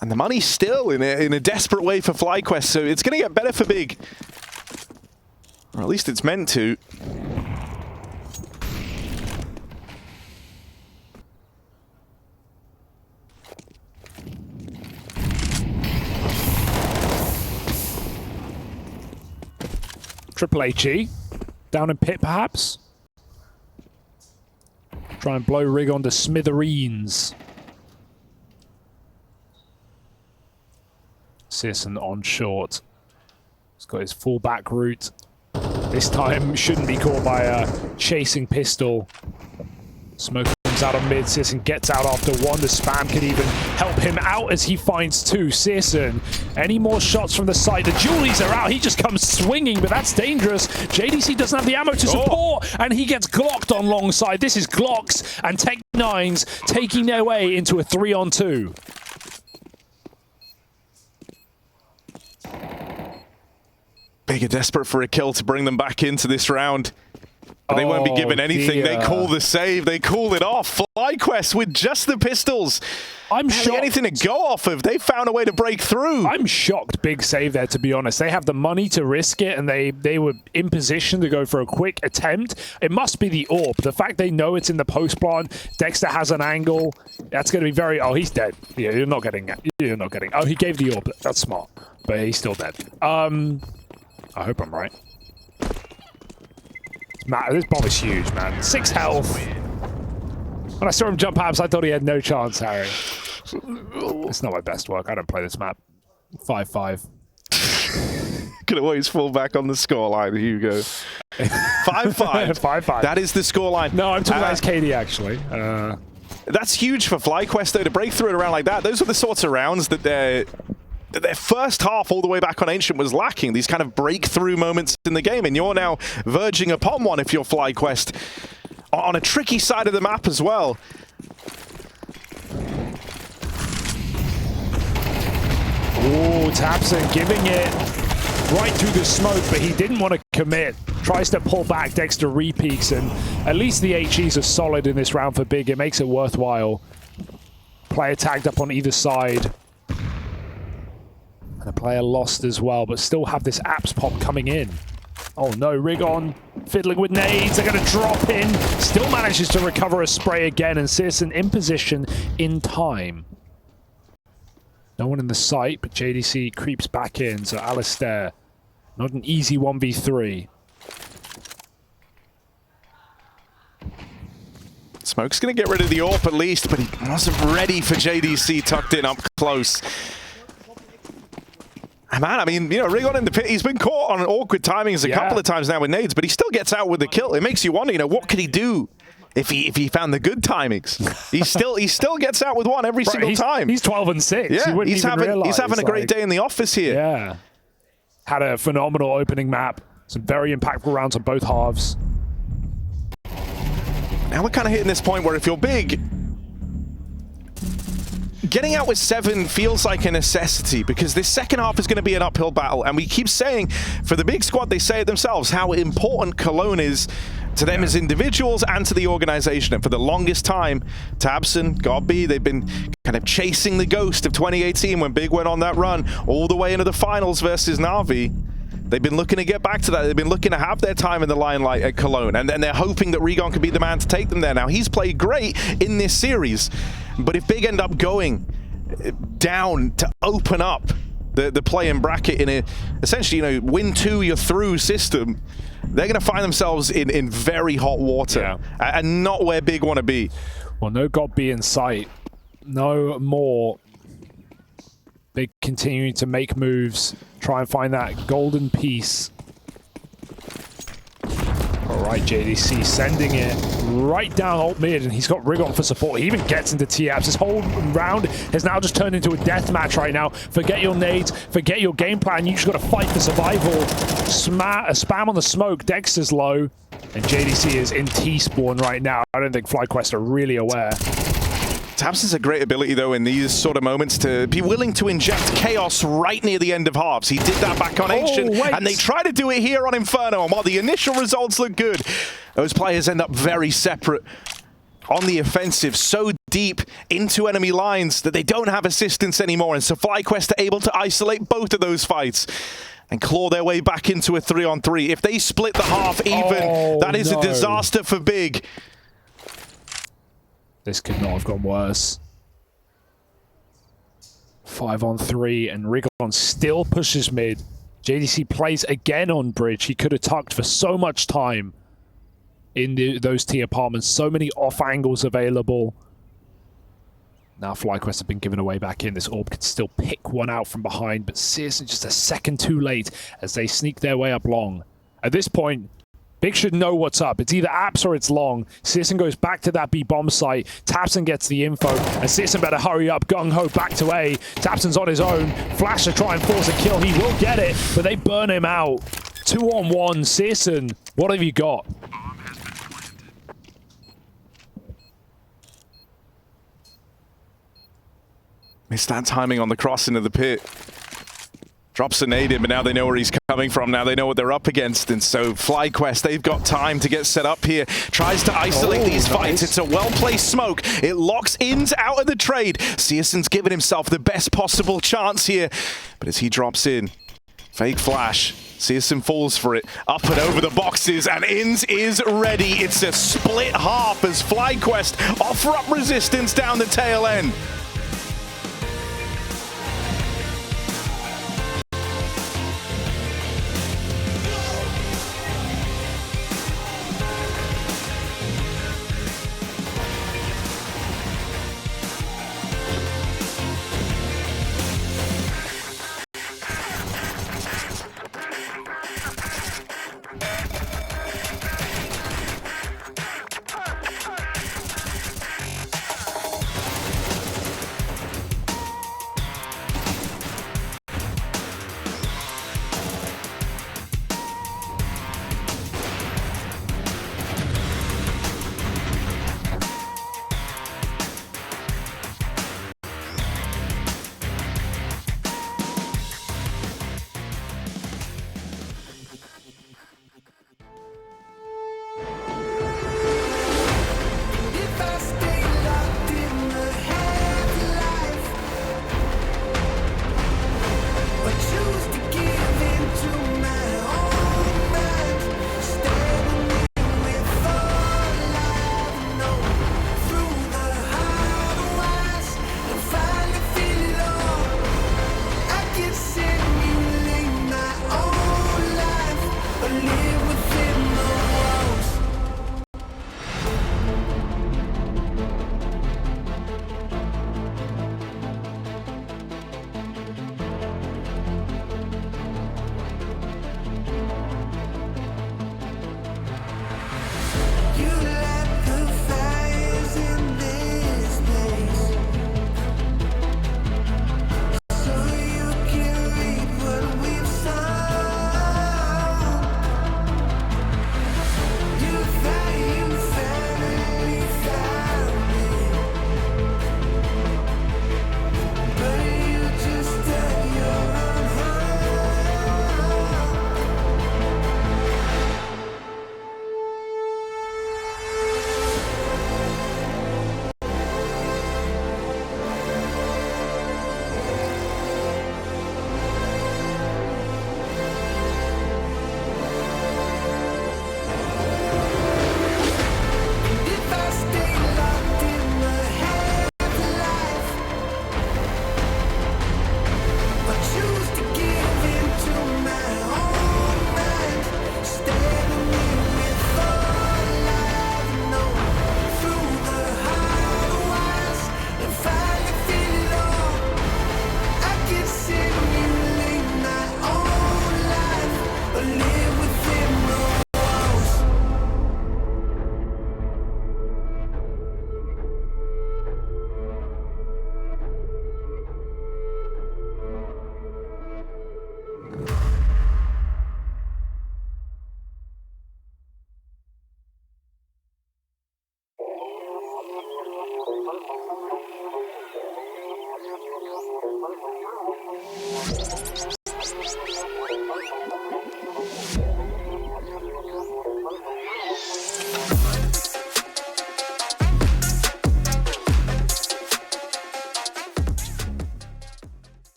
And the money's still in a desperate way for FlyQuest, so it's going to get better for Big. Or at least it's meant to. Triple HE. Down in pit, perhaps. Try and blow Rig onto smithereens. Searson on short. He's got his full back route. This time shouldn't be caught by a chasing pistol. Smoke comes out on mid. Searson gets out after one. The spam could even help him out as he finds two. Searson, any more shots from the side? The Julies are out. He just comes swinging, but that's dangerous. JDC doesn't have the ammo to support, and he gets glocked on long side. This is Glocks and Tech 9s taking their way into a 3-on-2. Big are desperate for a kill to bring them back into this round. But they won't be given anything. Dear. They call the save. They call it off. FlyQuest with just the pistols. I'm Barely shocked. anything to go off of. They found a way to break through. I'm shocked. Big save there, to be honest. They have the money to risk it, and they were in position to go for a quick attempt. It must be the AWP. The fact they know it's in the post plant. Dexter has an angle. That's going to be very... Oh, he's dead. Yeah, you're not getting... Oh, he gave the AWP. That's smart. But he's still dead. I hope I'm right. This bomb is huge, man. 6 health. When I saw him jump abs, I thought he had no chance, Harry. It's not my best work. I don't play this map. 5-5. Could always fall back on the scoreline. Here you go. 5-5. 5-5. That is the scoreline. No, I'm talking about his KD, actually. That's huge for FlyQuest, though, to break through it around like that. Those are the sorts of rounds that their first half all the way back on Ancient was lacking. These kind of breakthrough moments in the game, and you're now verging upon one if you're FlyQuest on a tricky side of the map as well. Ooh, Tapson giving it right through the smoke, but he didn't want to commit. Tries to pull back, Dexter repeaks, and at least the HEs are solid in this round for Big. It makes it worthwhile. Player tagged up on either side. And a player lost as well, but still have this apps pop coming in. Oh no, Rigon fiddling with nades. They're going to drop in. Still manages to recover a spray again, and Searson in position in time. No one in the site, but JDC creeps back in, so Alistair, not an easy 1v3. Smoke's going to get rid of the AWP at least, but he wasn't ready for JDC tucked in up close. Man, I mean, you know, Rigon in the pit, he's been caught on awkward timings a couple of times now with nades, but he still gets out with the kill. It makes you wonder, you know, what could he do if he found the good timings? he still gets out with one every single time. He's 12-6. Yeah, he's having a great day in the office here. Yeah. Had a phenomenal opening map. Some very impactful rounds on both halves. Now we're kind of hitting this point where if you're Big, getting out with 7 feels like a necessity, because this second half is going to be an uphill battle. And we keep saying, for the Big squad, they say it themselves, how important Cologne is to them as individuals and to the organization. And for the longest time, Tabson, Godby, they've been kind of chasing the ghost of 2018 when Big went on that run all the way into the finals versus Na'Vi. They've been looking to get back to that. They've been looking to have their time in the limelight at Cologne, and then they're hoping that Rigon can be the man to take them there. Now, he's played great in this series, but if Big end up going down to open up the play-in bracket in a, essentially, you know, win 2, you're through system, they're going to find themselves in very hot water, and not where Big want to be. Well, no Godby in sight. No more. Big continuing to make moves, try and find that golden piece. All right, JDC sending it right down alt mid, and he's got Rigon for support. He even gets into T-Apps. This whole round has now just turned into a death match right now. Forget your nades, forget your game plan. You just got to fight for survival. Spam on the smoke. Dexter's low, and JDC is in T-spawn right now. I don't think FlyQuest are really aware. Tabs has a great ability, though, in these sort of moments to be willing to inject chaos right near the end of halves. He did that back on Ancient, and they try to do it here on Inferno. And while the initial results look good, those players end up very separate on the offensive, so deep into enemy lines that they don't have assistance anymore. And so FlyQuest are able to isolate both of those fights and claw their way back into a 3-on-3. If they split the half even, that is a disaster for Big. This could not have gone worse. 5-on-3, and Rigon still pushes mid. JDC plays again on bridge. He could have tucked for so much time in those T apartments. So many off angles available. Now FlyQuest have been given away back in. This orb could still pick one out from behind, but Searson just a second too late as they sneak their way up long. At this point, Big should know what's up. It's either apps or it's long. Searson goes back to that B bomb site. Tapson gets the info, and Searson better hurry up. Gung Ho back to A. Tapson's on his own. Flash to try and force a kill. He will get it, but they burn him out. 2-on-1. Searson, what have you got? Missed that timing on the cross into the pit. Drops a nade in, but now they know where he's coming from. Now they know what they're up against. And so FlyQuest, they've got time to get set up here. Tries to isolate these fights. It's a well-placed smoke. It locks ins out of the trade. Searson's given himself the best possible chance here. But as he drops in, fake flash. Searson falls for it. Up and over the boxes, and Ins is ready. It's a split half as FlyQuest offer up resistance down the tail end.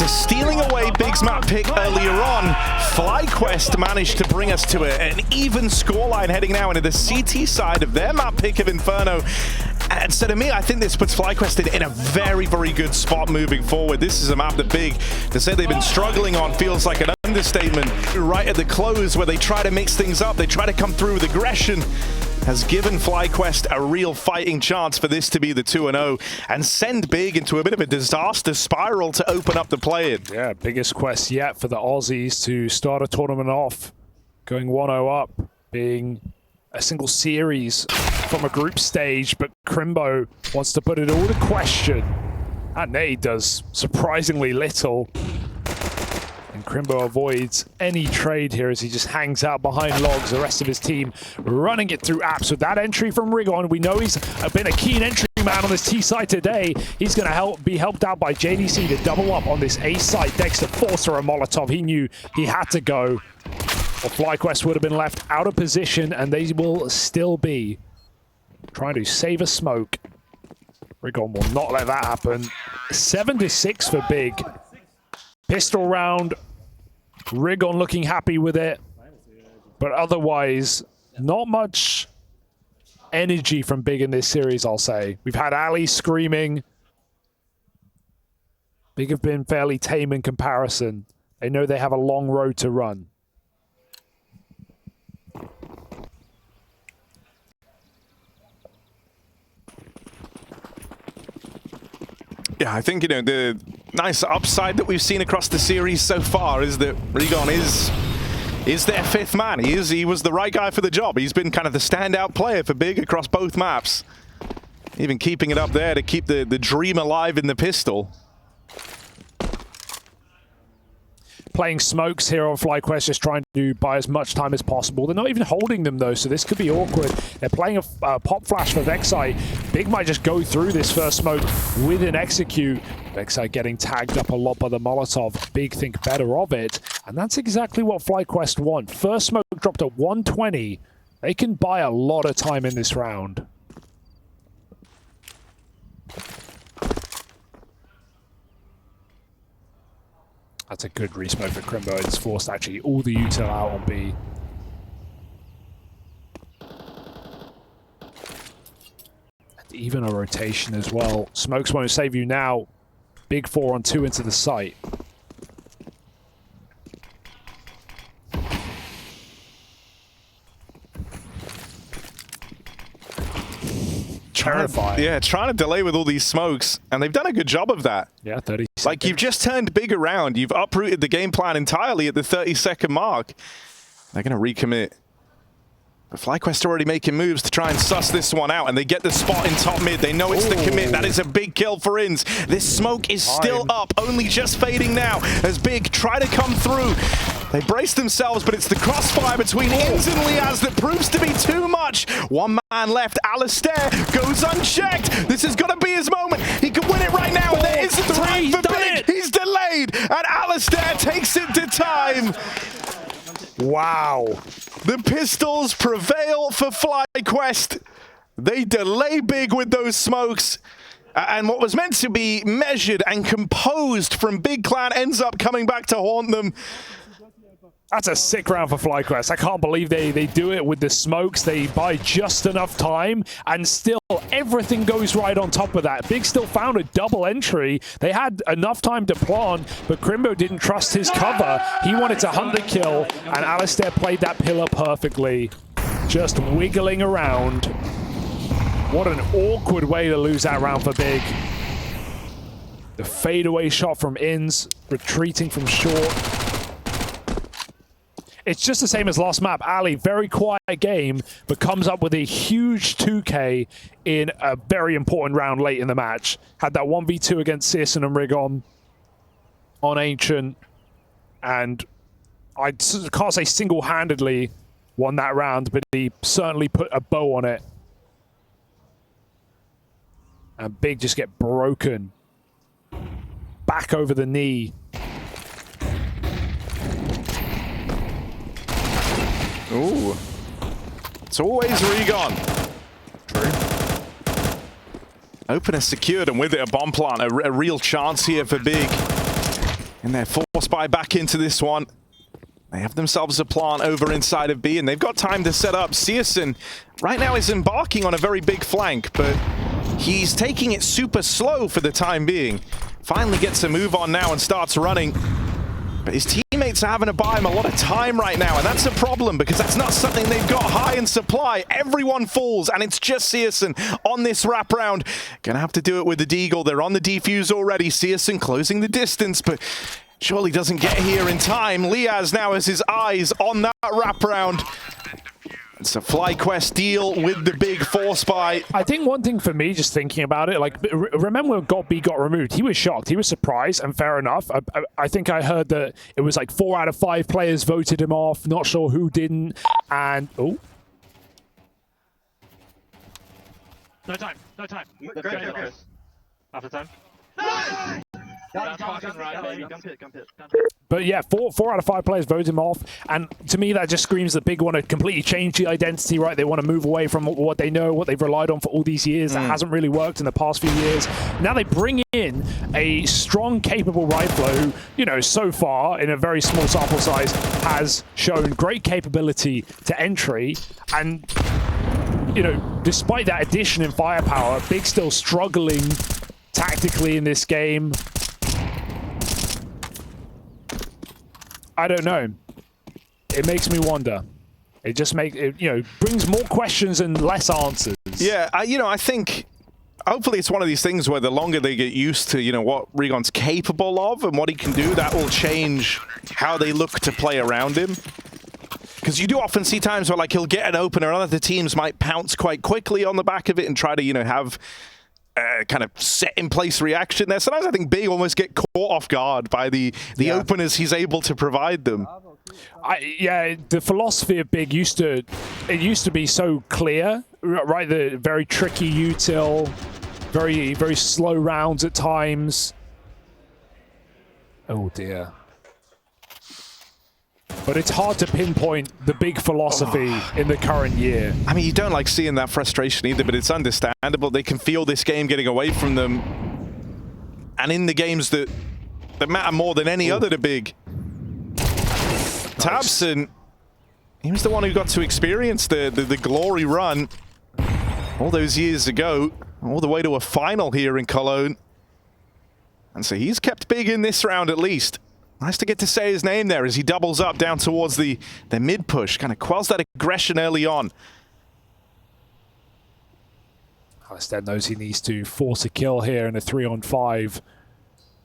Stealing away big Big's map pick earlier on, FlyQuest managed to bring us to an even scoreline heading now into the CT side of their map pick of Inferno. And so to me, I think this puts FlyQuest in a very, very good spot moving forward. This is a map that Big, to say they've been struggling on, feels like an understatement. Right at the close where they try to mix things up, they try to come through with aggression, has given FlyQuest a real fighting chance for this to be the 2-0 and send Big into a bit of a disaster spiral to open up the play-in. Yeah, biggest quest yet for the Aussies to start a tournament off, going 1-0 up, being a single series from a group stage, but Crimbo wants to put it all to question. And Nade does surprisingly little. And Crimbo avoids any trade here as he just hangs out behind logs. The rest of his team running it through apps with that entry from Rigon. We know he's been a keen entry man on this T side today. He's going to be helped out by JDC to double up on this A side. Dexter forced her a Molotov. He knew he had to go. Or FlyQuest would have been left out of position, and they will still be trying to save a smoke. Rigon will not let that happen. 7-6 for Big. Pistol round. Rigon looking happy with it. But otherwise, not much energy from Big in this series, I'll say. We've had Ali screaming. Big have been fairly tame in comparison. They know they have a long road to run. Yeah, I think, the nice upside that we've seen across the series so far is that Rigon is their fifth man. He was the right guy for the job. He's been kind of the standout player for Big across both maps. Even keeping it up there to keep the dream alive in the pistol. Playing smokes here on FlyQuest, just trying to buy as much time as possible. They're not even holding them though, so this could be awkward. They're playing a pop flash for Vexite. Big might just go through this first smoke with an execute. Vexite getting tagged up a lot by the Molotov. Big think better of it, and that's exactly what FlyQuest want. First smoke dropped at 120. They can buy a lot of time in this round. That's a good resmoke for Crimbo. It's forced actually all the util out on B. And even a rotation as well. Smokes won't save you now. Big 4-on-2 into the site. Terrifying. Yeah, trying to delay with all these smokes, and they've done a good job of that. Yeah, 30 seconds. Like, you've just turned Big around. You've uprooted the game plan entirely at the 30-second mark. They're going to recommit. But FlyQuest are already making moves to try and suss this one out, and they get the spot in top mid. They know it's the commit. That is a big kill for Inns. This smoke is still up, only just fading now as Big try to come through. They brace themselves, but it's the crossfire between Inns and Liaz that proves to be too much. One man left. Alistair goes unchecked. This is going to be his moment. He could win it right now, and there isn't time for Big. He's delayed, and Alistair takes it to time. Wow. The pistols prevail for FlyQuest. They delay Big with those smokes. And what was meant to be measured and composed from Big Clan ends up coming back to haunt them. That's a sick round for FlyQuest. I can't believe they do it with the smokes. They buy just enough time, and still everything goes right on top of that. Big still found a double entry. They had enough time to plant, but Crimbo didn't trust his cover. He wanted to hunt the kill, and Alistair played that pillar perfectly, just wiggling around. What an awkward way to lose that round for Big. The fadeaway shot from Inns, retreating from short. It's just the same as last map. Ali, very quiet game, but comes up with a huge 2K in a very important round late in the match. Had that 1v2 against Searson and Rigon on Ancient, and I can't say single-handedly won that round, but he certainly put a bow on it. And Big just get broken. Back over the knee. Ooh. It's always Rigon. True. Opener secured, and with it a bomb plant. A real chance here for Big. And they're forced by back into this one. They have themselves a plant over inside of B, and they've got time to set up. Searson right now is embarking on a very big flank, but he's taking it super slow for the time being. Finally gets a move on now and starts running. But his teammates are having to buy him a lot of time right now, and that's a problem because that's not something they've got high in supply. Everyone falls, and it's just Searson on this wraparound. Gonna have to do it with the Deagle. They're on the defuse already. Searson closing the distance, but surely doesn't get here in time. Liaz now has his eyes on that wraparound. It's a FlyQuest deal with the big force buy. I think one thing for me, just thinking about it, like, remember when B got removed? He was shocked. He was surprised, and fair enough. I think I heard that it was like 4 out of 5 players voted him off. Not sure who didn't. And, oh. No time. No time. Go. After time. That's fucking right, baby. Gun pit. But yeah, 4 out of 5 players voted him off, and to me that just screams that Big want to completely change the identity, right? They want to move away from what they know, what they've relied on for all these years. That hasn't really worked in the past few years. Now they bring in a strong, capable rifler who, you know, so far in a very small sample size has shown great capability to entry, and you know, despite that addition in firepower, Big still struggling tactically in this game. I don't know. It makes me wonder. It just brings more questions and less answers. Yeah, I think hopefully it's one of these things where the longer they get used to, what Rigon's capable of and what he can do, that will change how they look to play around him. Because you do often see times where, like, he'll get an opener and other teams might pounce quite quickly on the back of it and try to, have kind of set-in-place reaction there. Sometimes I think Big almost get caught off guard by the openers he's able to provide them. The philosophy of Big used to be so clear, right? The very tricky util, very, very slow rounds at times. Oh dear. But it's hard to pinpoint the Big philosophy in the current year. I mean, you don't like seeing that frustration either, but it's understandable. They can feel this game getting away from them. And in the games that matter more than any other to Big. Tabson, he was the one who got to experience the glory run all those years ago, all the way to a final here in Cologne. And so he's kept Big in this round at least. Nice to get to say his name there as he doubles up down towards the mid push. Kind of quells that aggression early on. Alistair knows he needs to force a kill here in a 3-on-5.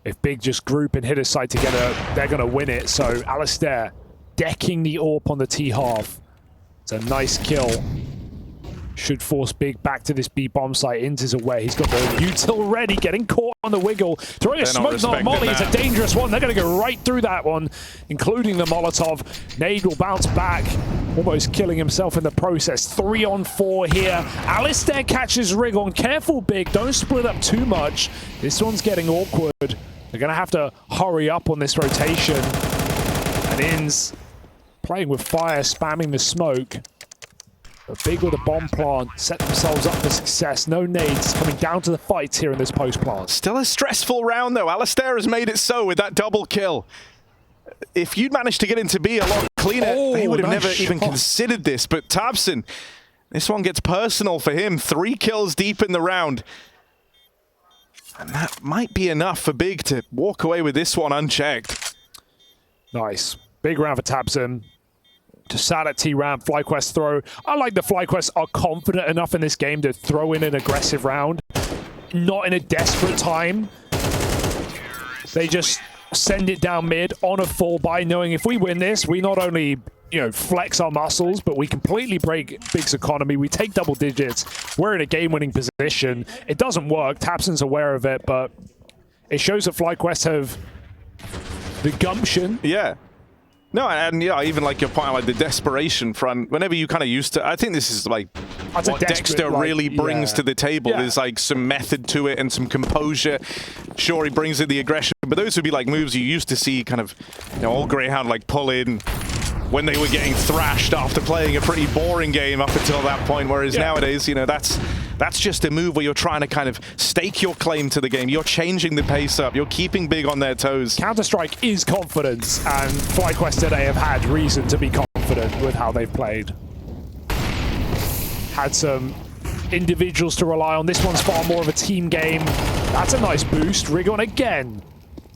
If Big just group and hit a side together, they're going to win it. So Alistair decking the AWP on the T-half. It's a nice kill. Should force Big back to this B bomb site. Int is away. He's got the util ready, getting caught on the wiggle. Throwing a smoke not molly. It's a dangerous one. They're going to go right through that one, including the Molotov. Nade will bounce back, almost killing himself in the process. 3-on-4 here. Alistair catches Rigon. Careful, Big. Don't split up too much. This one's getting awkward. They're going to have to hurry up on this rotation. And Inns playing with fire, spamming the smoke. But Big with a bomb plant, set themselves up for success. No nades coming down to the fights here in this post plant. Still a stressful round though. Alistair has made it so with that double kill. If you'd managed to get into B a lot cleaner, they would have never even considered this. But Tabson, this one gets personal for him. 3 kills deep in the round. And that might be enough for Big to walk away with this one unchecked. Nice. Big round for Tabson. Just sat at T-ramp, FlyQuest throw. I like the FlyQuest are confident enough in this game to throw in an aggressive round. Not in a desperate time. They just send it down mid on a full buy, knowing if we win this, we not only flex our muscles, but we completely break Big's economy. We take double digits. We're in a game-winning position. It doesn't work. Tabson's aware of it, but it shows that FlyQuest have the gumption. Yeah. No, and even like your point, like the desperation front, whenever you kind of used to, I think this is like what Dexter really brings to the table. There's like some method to it and some composure. Sure, he brings in the aggression, but those would be like moves you used to see kind of, all Greyhound like pull in when they were getting thrashed after playing a pretty boring game up until that point, whereas nowadays, that's That's just a move where you're trying to kind of stake your claim to the game. You're changing the pace up. You're keeping Big on their toes. Counter-Strike is confidence, and FlyQuest today have had reason to be confident with how they've played. Had some individuals to rely on. This one's far more of a team game. That's a nice boost. Rigon again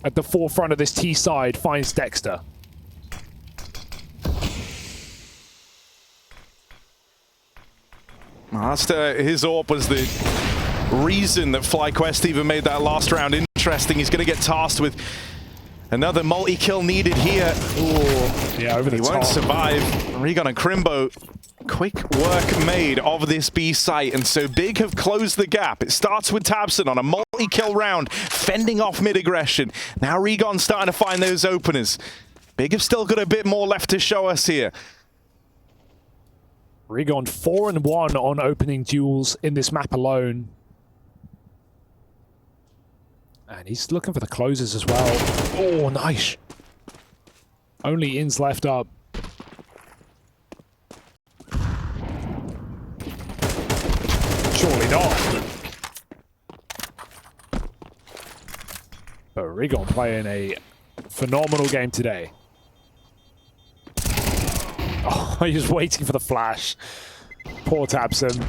at the forefront of this T side finds Dexter. His AWP was the reason that FlyQuest even made that last round interesting. He's going to get tasked with another multi-kill needed here. Ooh, yeah, over the top. He won't survive. Rigon and Crimbo, quick work made of this B site, and so Big have closed the gap. It starts with tabseN on a multi-kill round, fending off mid-aggression. Now Rigon's starting to find those openers. Big have still got a bit more left to show us here. Rigon 4-1 on opening duels in this map alone. And he's looking for the closes as well. Oh, nice. Only Ins left up. Surely not. But Rigon playing a phenomenal game today. Oh, he's waiting for the flash. Poor tabseN.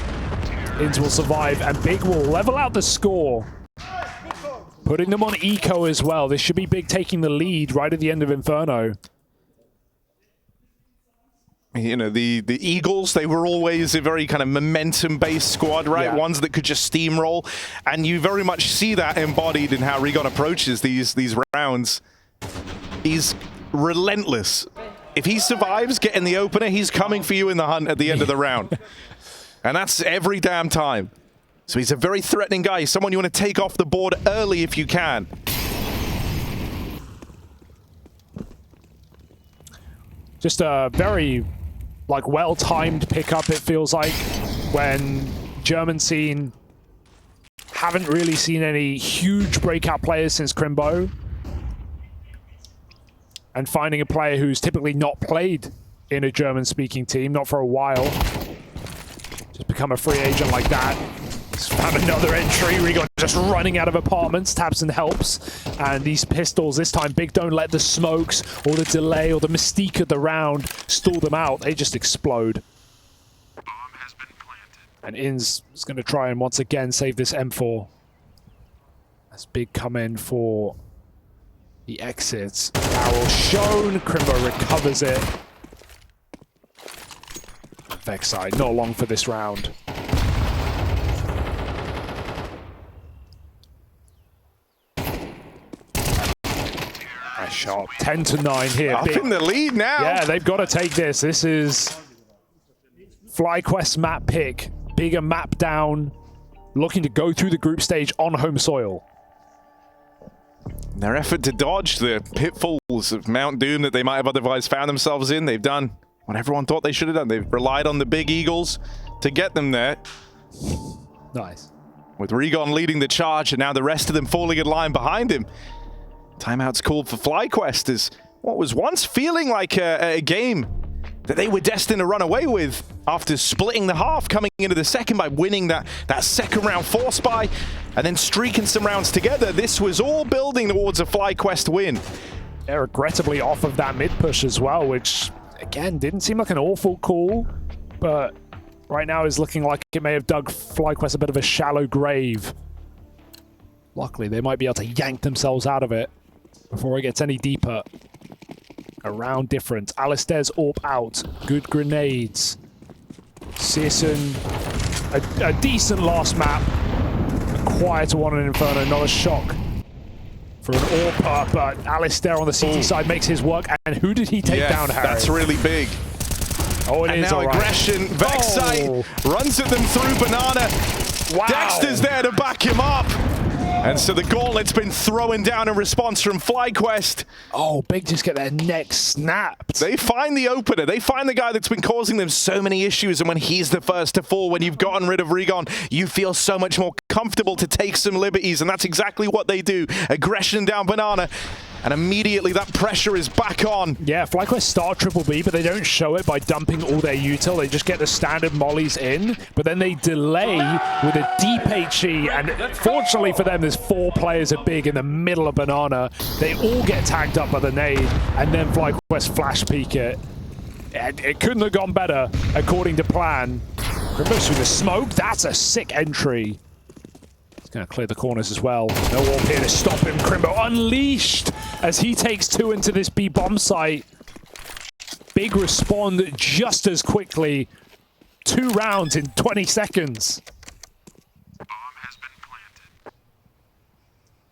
Ins will survive, and Big will level out the score. Putting them on eco as well. This should be Big taking the lead right at the end of Inferno. You know, the Eagles, they were always a very kind of momentum-based squad, right? Yeah. Ones that could just steamroll. And you very much see that embodied in how Rigon approaches these rounds. He's relentless. If he survives getting the opener, he's coming for you in the hunt at the end of the round. And that's every damn time. So he's a very threatening guy. He's someone you want to take off the board early if you can. Just a very well-timed pickup, it feels like, when German scene haven't really seen any huge breakout players since Crimbo. And finding a player who's typically not played in a German-speaking team, not for a while. Just become a free agent like that. He's found another entry. Rigon just running out of apartments. tabseN helps. And these pistols, this time, Big don't let the smokes or the delay or the mystique of the round stall them out. They just explode. Bomb has been planted. And Ins is going to try and once again save this M4. As Big come in for the exits. Barrel shown. Crimbo recovers it. Vex side, not long for this round. Nice shot. 10-9 here. Up Big. in the lead now. Yeah, they've got to take this. This is FlyQuest map pick. Bigger map down. Looking to go through the group stage on home soil. Their effort to dodge the pitfalls of Mount Doom that they might have otherwise found themselves in, they've done what everyone thought they should have done. They've relied on the big Eagles to get them there. Nice. With Rigon leading the charge and now the rest of them falling in line behind him. Timeout's called for FlyQuest as what was once feeling like a game that they were destined to run away with after splitting the half, coming into the second by winning that second round force buy and then streaking some rounds together. This was all building towards a FlyQuest win. They're regrettably off of that mid push as well, which again didn't seem like an awful call, but right now is looking like it may have dug FlyQuest a bit of a shallow grave. Luckily, they might be able to yank themselves out of it before it gets any deeper. A round difference. Alistair's AWP out. Good grenades. searsON, a decent last map. A quieter one in Inferno, not a shock for an AWP, but Alistair on the CT side makes his work. And who did he take down, Harry? That's really big. Oh, it and is now all right. aggression, Vexite runs at them through Banana. Wow. Dexter's there to back him up. And so the gauntlet's been thrown down in response from FlyQuest. Oh, Big just get their neck snapped. They find the opener. They find the guy that's been causing them so many issues. And when he's the first to fall, when you've gotten rid of Rigon, you feel so much more comfortable to take some liberties. And that's exactly what they do. Aggression down Banana. And immediately that pressure is back on. Yeah, FlyQuest start triple B, but they don't show it by dumping all their util. They just get the standard mollies in, but then they delay with a deep HE, and fortunately for them, there's 4 players at big in the middle of Banana. They all get tagged up by the nade, and then FlyQuest flash peek it. And it couldn't have gone better, according to plan. Crimbo's through the smoke. That's a sick entry. He's going to clear the corners as well. No AWP here to stop him. Crimbo unleashed as he takes 2 into this B bomb site. Big respond just as quickly. 2 rounds in 20 seconds. Bomb has been planted.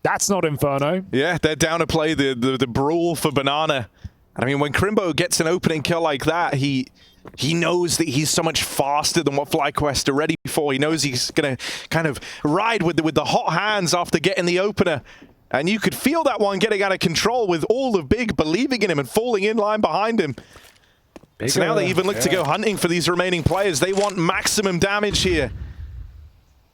That's not Inferno. Yeah, they're down to play the brawl for Banana. And I mean, when Crimbo gets an opening kill like that, he knows that he's so much faster than what FlyQuest are ready for. He knows he's going to kind of ride with the hot hands after getting the opener. And you could feel that one getting out of control with all of Big believing in him and falling in line behind him. So now they even look to go hunting for these remaining players. They want maximum damage here.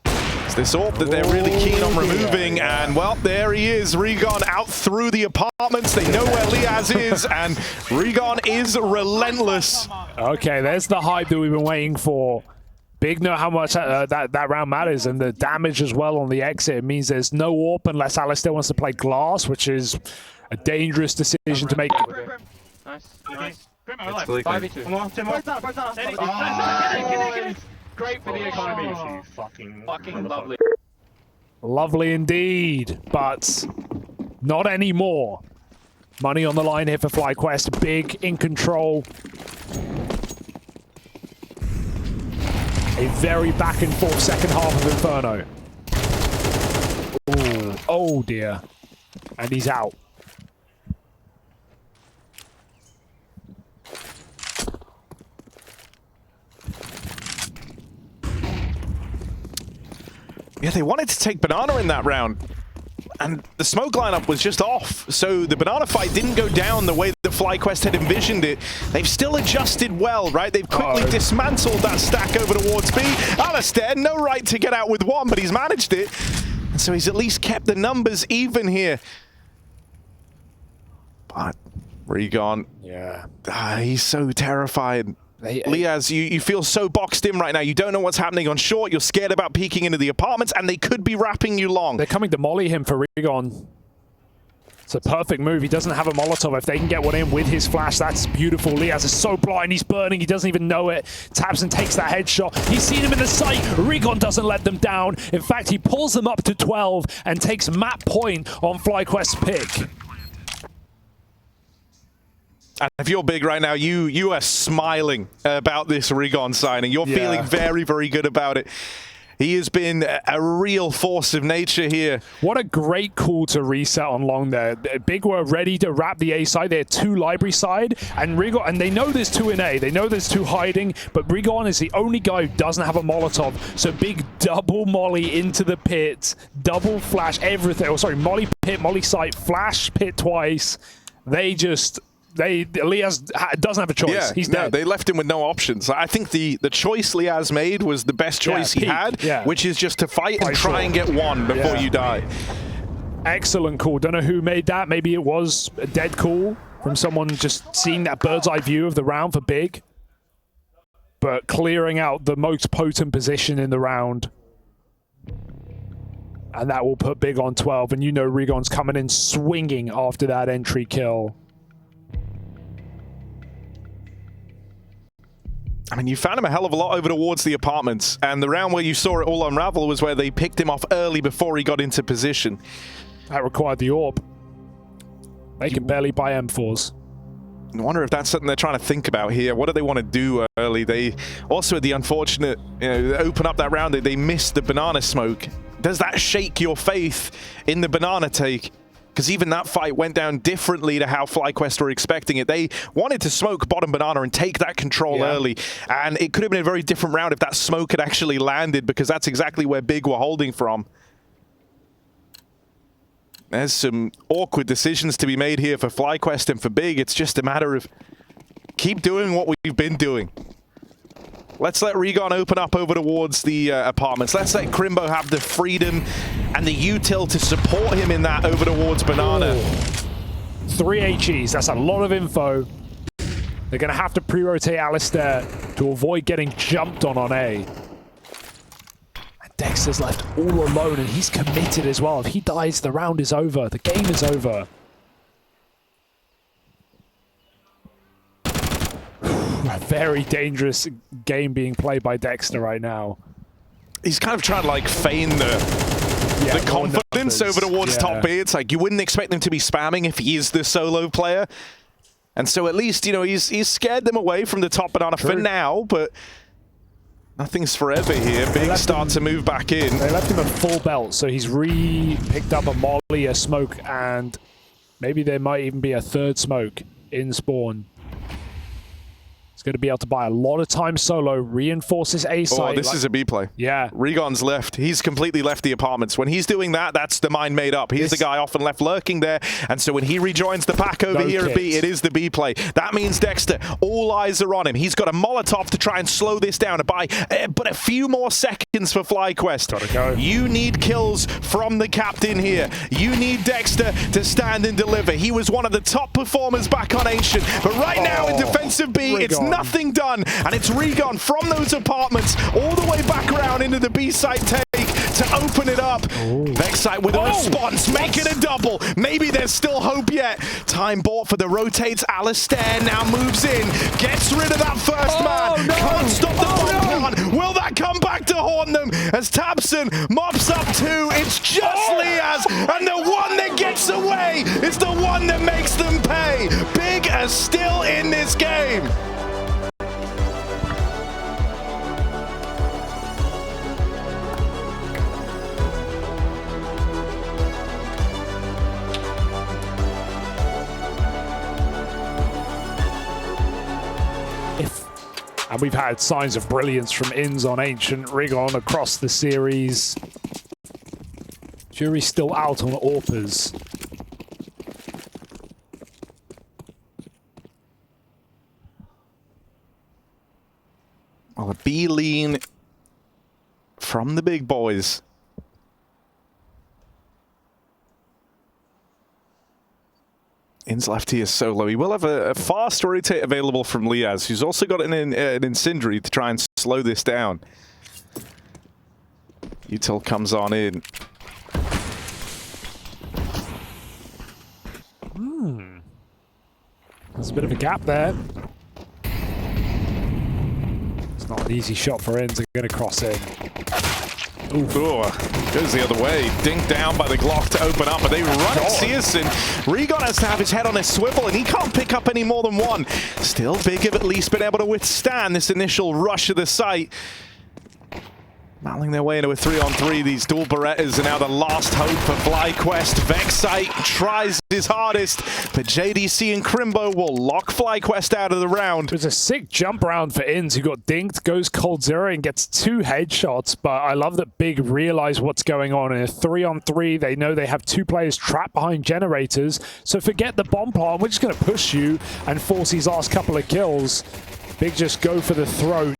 It's this AWP that they're really keen on removing, and well, there he is, Regon out through the apartments. They know where Liaz is, and Regon is relentless. Okay, there's the hype that we've been waiting for. Big know how much that round matters, and the damage as well on the exit. It means there's no AWP unless Alistair wants to play glass, which is a dangerous decision to make. Nice. Nice. It's 5v2. Come on, 2 more. Great for the economy. You fucking Lovely. Lovely indeed, but not anymore. Money on the line here for FlyQuest. Big in control. A very back and forth second half of Inferno. Ooh, oh dear. And he's out. Yeah, they wanted to take Banana in that round, and the smoke lineup was just off. So the Banana fight didn't go down the way that FlyQuest had envisioned it. They've still adjusted well, right? They've quickly dismantled that stack over towards B. Alistair, no right to get out with 1, but he's managed it. And so he's at least kept the numbers even here. But Regon, Yeah. He's so terrified. Liaz, you feel so boxed in right now. You don't know what's happening on short. You're scared about peeking into the apartments, and they could be wrapping you long. They're coming to molly him for Regon. It's a perfect move. He doesn't have a Molotov. If they can get one in with his flash, that's beautiful. Liaz is so blind. He's burning. He doesn't even know it. Taps and takes that headshot. He's seen him in the sight. Regon doesn't let them down. In fact, he pulls them up to 12 and takes map point on FlyQuest's pick. And if you're Big right now, you are smiling about this Regon signing. You're feeling very, very good about it. He has been a real force of nature here. What a great call to reset on long there. Big were ready to wrap the A side. They're 2 library side, and Regon, and they know there's 2 in A. They know there's 2 hiding, but Regon is the only guy who doesn't have a Molotov. So Big double molly into the pit, double flash everything. Oh, sorry, molly pit, molly site, flash pit twice. Liaz doesn't have a choice. Yeah, He's dead. They left him with no options. I think the choice Liaz made was the best choice he had, which is just to fight and try and get 1 before you die. Excellent call. Don't know who made that. Maybe it was a dead call from someone just seeing that bird's eye view of the round for Big. But clearing out the most potent position in the round. And that will put Big on 12. And you know Regon's coming in swinging after that entry kill. I mean, you found him a hell of a lot over towards the apartments, and the round where you saw it all unravel was where they picked him off early before he got into position. That required the AWP. They can barely buy M4s. I wonder if that's something they're trying to think about here. What do they want to do early? They also had the unfortunate, open up that round, they missed the Banana smoke. Does that shake your faith in the Banana take? Because even that fight went down differently to how FlyQuest were expecting it. They wanted to smoke bottom Banana and take that control early. And it could have been a very different round if that smoke had actually landed, because that's exactly where Big were holding from. There's some awkward decisions to be made here for FlyQuest and for Big. It's just a matter of keep doing what we've been doing. Let's let Regon open up over towards the apartments. Let's let Crimbo have the freedom and the util to support him in that over towards Banana. 3 HEs, that's a lot of info. They're going to have to pre-rotate Alistair to avoid getting jumped on A. And Dexter's left all alone, and he's committed as well. If he dies, the round is over. The game is over. A very dangerous game being played by Dexter right now. He's kind of trying to like feign the confidence over towards top B. It's like you wouldn't expect him to be spamming if he is the solo player. And so at least, you know, he's scared them away from the top banana for now, but nothing's forever here. Big start to move back in. They left him a full belt, so he's picked up a molly, a smoke, and maybe there might even be a third smoke in spawn. He's going to be able to buy a lot of time solo, reinforces A side. Oh, this is a B play. Yeah. Regon's left. He's completely left the apartments. When he's doing that, that's the mind made up. He's the guy often left lurking there. And so when he rejoins the pack over here at B, it is the B play. That means Dexter, all eyes are on him. He's got a Molotov to try and slow this down and buy but a few more seconds for FlyQuest. Gotta go. You need kills from the captain here. You need Dexter to stand and deliver. He was one of the top performers back on Ancient. But right now in defensive B, it's nothing done, and it's Regon from those apartments all the way back around into the B site take to open it up. Vexite with a response, make it a double. Maybe there's still hope yet. Time bought for the rotates. Alistair now moves in, gets rid of that first man. Can't stop the bomb on. Will that come back to haunt them as Tabson mops up two? It's just Liaz, and the one that gets away is the one that makes them pay. Big is still in this game. And we've had signs of brilliance from Inns on Ancient, Rigon across the series. Jury's still out on AWPers. Well, a B lean from the big boys. In's left here solo. He will have a fast rotate available from Liaz, who's also got an incendiary to try and slow this down. Util comes on in. There's a bit of a gap there. It's not an easy shot for Inns. They're going to cross in. Ooh, goes the other way. Dinked down by the Glock to open up, but they run at Searson. Regon has to have his head on his swivel, and he can't pick up any more than one. Still, Big have at least been able to withstand this initial rush of the site. Battling their way into a 3-on-3, these dual Berettas are now the last hope for FlyQuest. Vexite tries his hardest, but JDC and Crimbo will lock FlyQuest out of the round. It was a sick jump round for Inns, who got dinked, goes cold zero and gets 2 headshots, but I love that Big realize what's going on. In a 3-on-3, they know they have 2 players trapped behind generators, so forget the bomb plan, we're just going to push you and force these last couple of kills. Big just go for the throat.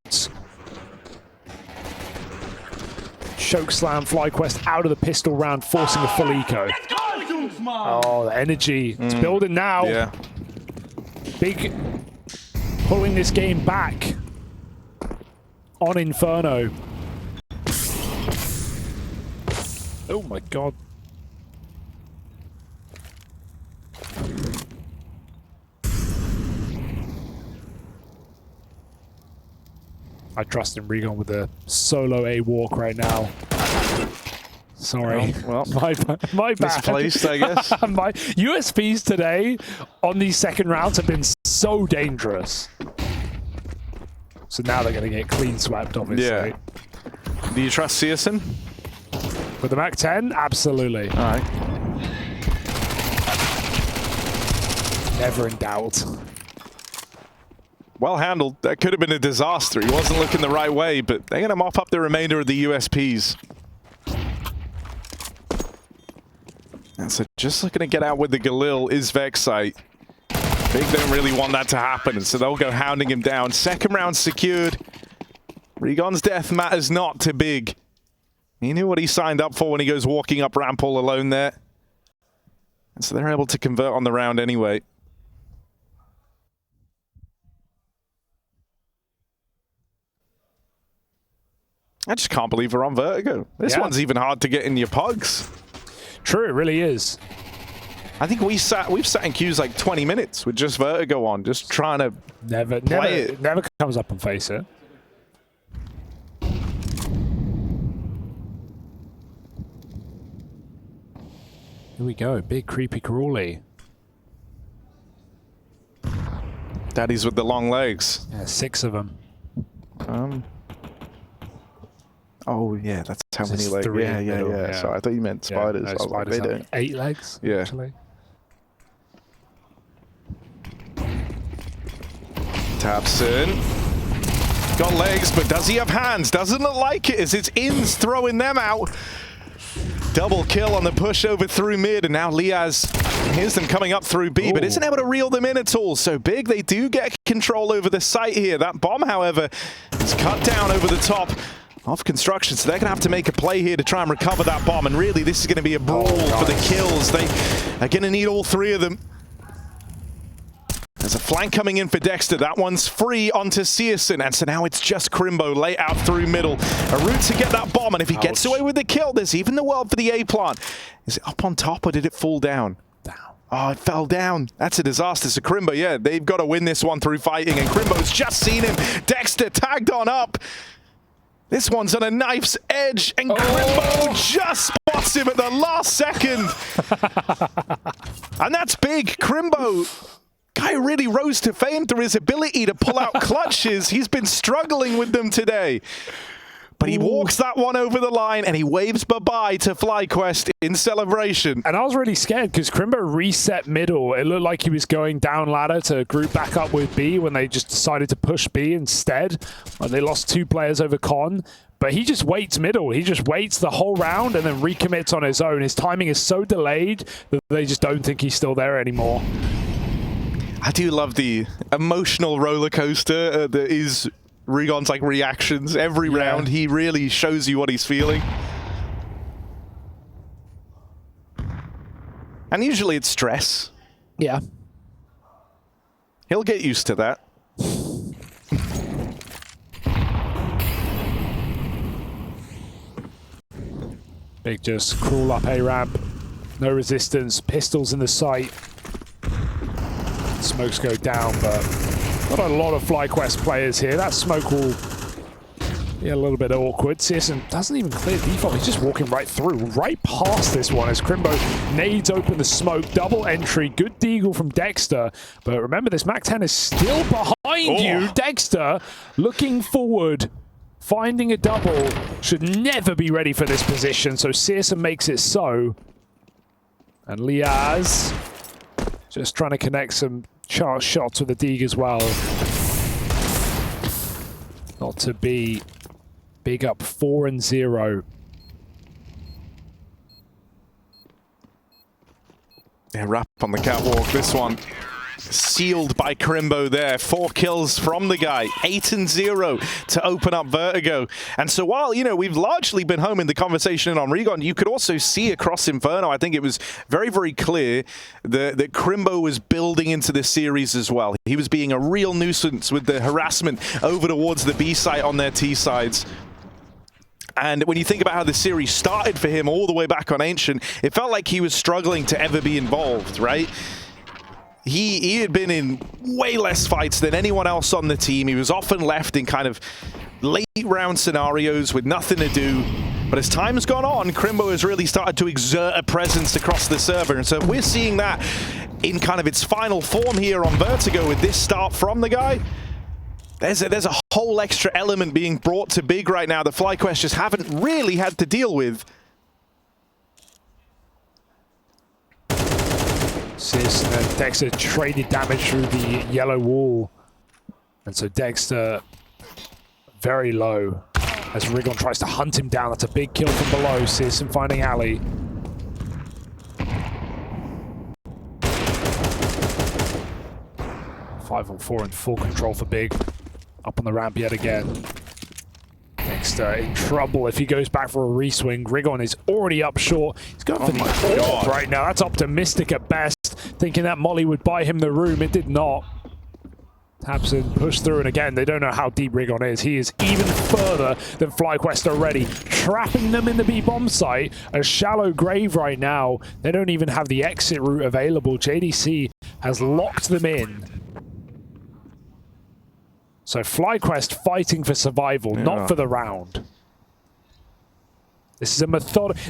Choke slam FlyQuest out of the pistol round, forcing a full eco. Oh, the energy. It's building now. Yeah. Big pulling this game back on Inferno. Oh my god. I trust in Regon with a solo A walk right now. Sorry. Well, my bad. Misplaced, I guess. My USPs today on these second rounds have been so dangerous. So now they're going to get clean swept, obviously. Yeah. Do you trust Searson? With the Mac 10? Absolutely. All right. Never in doubt. Well handled. That could have been a disaster. He wasn't looking the right way, but they're going to mop up the remainder of the USPs. And so just looking to get out with the Galil is Vexite. Big don't really want that to happen, and so they'll go hounding him down. Second round secured. Regon's death matters not to Big. He knew what he signed up for when he goes walking up ramp all alone there. So they're able to convert on the round anyway. I just can't believe we're on Vertigo. This one's even hard to get in your pugs. True, it really is. I think we've sat in queues like 20 minutes with just Vertigo on, just trying to play it. Never comes up and face it. Here we go, big creepy crawly. Daddies with the long legs. Yeah, 6 of them. Oh yeah, that's how many Just legs. 3 Yeah. yeah. So I thought you meant spiders. No, I was like, spiders they have don't. 8 legs. Yeah. Actually. Tapson. Got legs, but does he have hands? Doesn't look like it as it's Ins throwing them out. Double kill on the push over through mid, and now Liaz hears them coming up through B, but isn't able to reel them in at all. So Big, they do get control over the site here. That bomb, however, is cut down over the top of construction, so they're going to have to make a play here to try and recover that bomb, and really this is going to be a brawl for the kills. They are going to need all 3 of them. There's a flank coming in for Dexter. That one's free onto Searson. And so now it's just Crimbo late out through middle. A route to get that bomb. And if he gets away with the kill, there's even the world for the A plant. Is it up on top or did it fall down? Down. Oh, it fell down. That's a disaster. So Crimbo, yeah, they've got to win this one through fighting. And Crimbo's just seen him. Dexter tagged on up. This one's on a knife's edge. And Crimbo just spots him at the last second. And that's big. Crimbo. Guy really rose to fame through his ability to pull out clutches. He's been struggling with them today. But he walks that one over the line and he waves bye-bye to FlyQuest in celebration. And I was really scared because Crimbo reset middle. It looked like he was going down ladder to group back up with B when they just decided to push B instead. And they lost 2 players over Con. But he just waits middle. He just waits the whole round and then recommits on his own. His timing is so delayed that they just don't think he's still there anymore. I do love the emotional roller coaster that is Rigon's like reactions. Every round, he really shows you what he's feeling. And usually it's stress. Yeah. He'll get used to that. Big just crawl up A ramp. No resistance. Pistols in the sight. Smokes go down, but not a lot of FlyQuest players here. That smoke will be a little bit awkward. Searson doesn't even clear default. He's just walking right through, right past this one as Crimbo nades open the smoke. Double entry. Good deagle from Dexter. But remember, this MAC-10 is still behind you. Dexter looking forward. Finding a double. Should never be ready for this position. So Searson makes it so. And Liaz just trying to connect some shots with the Deeg as well. Not to be big up 4-0. Yeah, wrap on the catwalk. This one sealed by Crimbo there. 4 kills from the guy. 8-0 to open up Vertigo. And so while, you know, we've largely been home in the conversation on Rigon, you could also see across Inferno, I think it was very, very clear that Crimbo was building into this series as well. He was being a real nuisance with the harassment over towards the B site on their T sides. And when you think about how the series started for him all the way back on Ancient, it felt like he was struggling to ever be involved, right? He had been in way less fights than anyone else on the team. He was often left in kind of late round scenarios with nothing to do. But as time's gone on, Crimbo has really started to exert a presence across the server. And so we're seeing that in kind of its final form here on Vertigo with this start from the guy. There's a whole extra element being brought to Big right now that FlyQuest just haven't really had to deal with. Searson and Dexter traded damage through the yellow wall. And so Dexter very low as Rigon tries to hunt him down. That's a big kill from below. Searson finding Ali. Five on 4 and full control for Big. Up on the ramp yet again. Getting Dexter in trouble if he goes back for a reswing. Rigon is already up short. He's going for the AWP right now. That's optimistic at best, thinking that Molly would buy him the room. It did not. tabseN pushed through, and again, they don't know how deep Rigon is. He is even further than FlyQuest already, trapping them in the B-bomb site. A shallow grave right now. They don't even have the exit route available. JDC has locked them in. So FlyQuest fighting for survival, not for the round. This is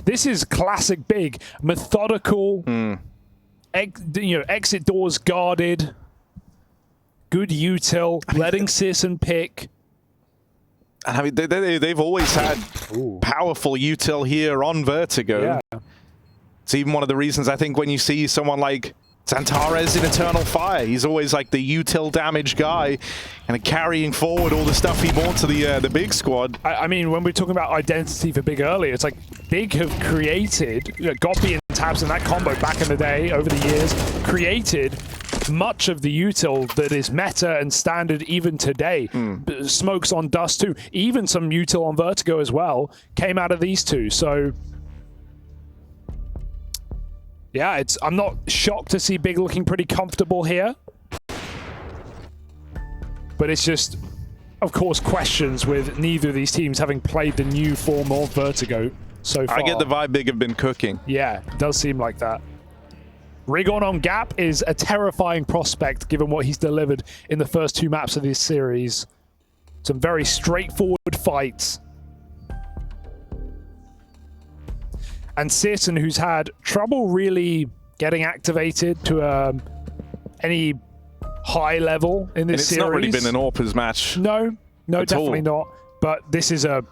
this is classic big, methodical. Exit doors guarded. Good util, letting FlyQuest pick. I mean, they've always had powerful util here on Vertigo. Yeah. It's even one of the reasons I think when you see someone like Xantares in Eternal Fire, he's always like the util damage guy and carrying forward all the stuff he brought to the big squad. I mean, when we're talking about identity for Big earlier, it's like Big have created, Goppy and tabseN, that combo back in the day, over the years, created much of the util that is meta and standard even today. Smokes on Dust too. Even some util on Vertigo as well came out of these two. So yeah, I'm not shocked to see Big looking pretty comfortable here. But it's just, of course, questions with neither of these teams having played the new form of Vertigo so far. I get the vibe Big have been cooking. Yeah, it does seem like that. Rigon on Gap is a terrifying prospect given what he's delivered in the first two maps of this series. Some very straightforward fights. And FlyQuest, who's had trouble really getting activated to any high level in this series. It's not really been an AWPers match. No, definitely not. But this is a,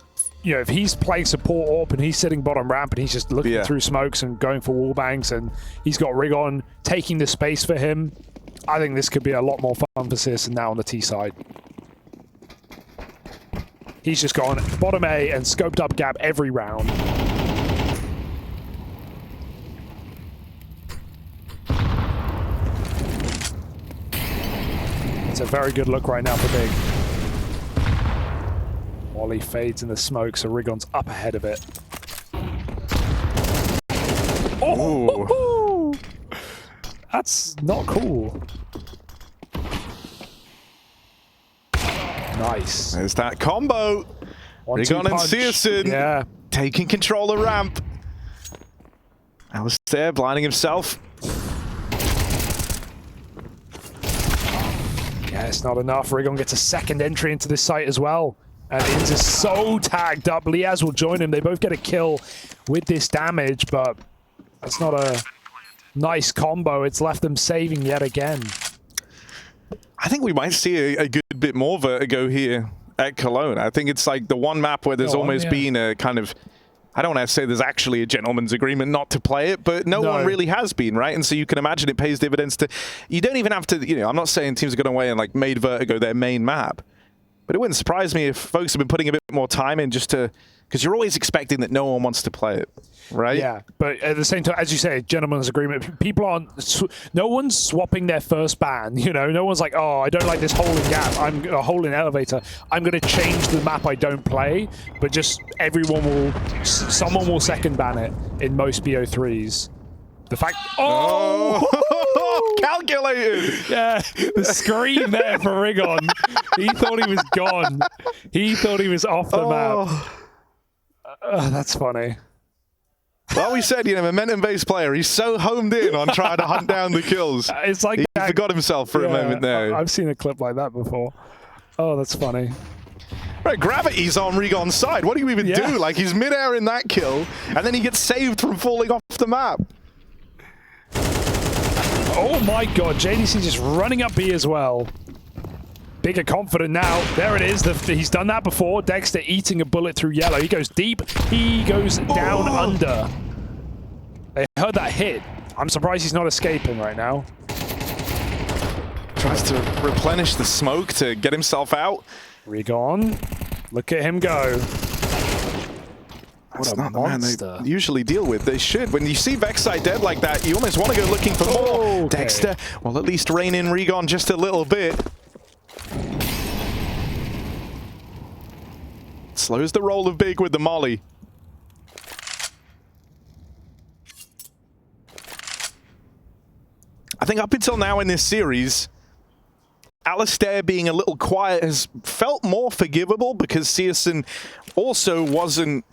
if he's playing support AWP and he's sitting bottom ramp and he's just looking through smokes and going for wall bangs and he's got Rigon taking the space for him, I think this could be a lot more fun for FlyQuest now on the T side. He's just gone bottom A and scoped up Gap every round. It's a very good look right now for Big. Wally fades in the smoke, so Rigon's up ahead of it. Oh! That's not cool. Nice. There's that combo. Rigon and FlyQuest taking control of ramp. Alistair blinding himself. Yeah, it's not enough. Rigon gets a second entry into this site as well. And Inz is so tagged up. Liaz will join him. They both get a kill with this damage, but that's not a nice combo. It's left them saving yet again. I think we might see a good bit more Vertigo here at Cologne. I think it's like the one map where there's almost been a kind of, I don't want to say there's actually a gentleman's agreement not to play it, but no one really has been, right? And so you can imagine it pays dividends to, you don't even have to, I'm not saying teams have gone away and like made Vertigo their main map, but it wouldn't surprise me if folks have been putting a bit more time in just to, because you're always expecting that no one wants to play it, right? Yeah, but at the same time, as you say, gentleman's agreement, people aren't, no one's swapping their first ban, no one's like, oh, I don't like this hole in Gap, I'm a hole in Elevator, I'm going to change the map I don't play, but just someone will second ban it in most BO3s. The fact, calculated! Yeah, the scream there for Rigon. He thought he was gone. He thought he was off the map. That's funny. Well, we said, momentum-based player. He's so homed in on trying to hunt down the kills. It's like he forgot himself for a moment there. I've seen a clip like that before. Oh, that's funny. Right, gravity's on Rigon's side. What do you even do? Like, he's midair in that kill, and then he gets saved from falling off the map. Oh my god, JDC just running up B as well. Bigger confident now. There it is. He's done that before. Dexter eating a bullet through yellow. He goes deep. He goes down under. They heard that hit. I'm surprised he's not escaping right now. Tries to replenish the smoke to get himself out. Rigon. Look at him go. That's not the man they usually deal with. They should. When you see Vexite dead like that, you almost want to go looking for more. Okay. Dexter, well, at least rein in Rigon just a little bit. Slows the roll of Big with the molly. I think up until now in this series, Alistair being a little quiet has felt more forgivable because Searson also wasn't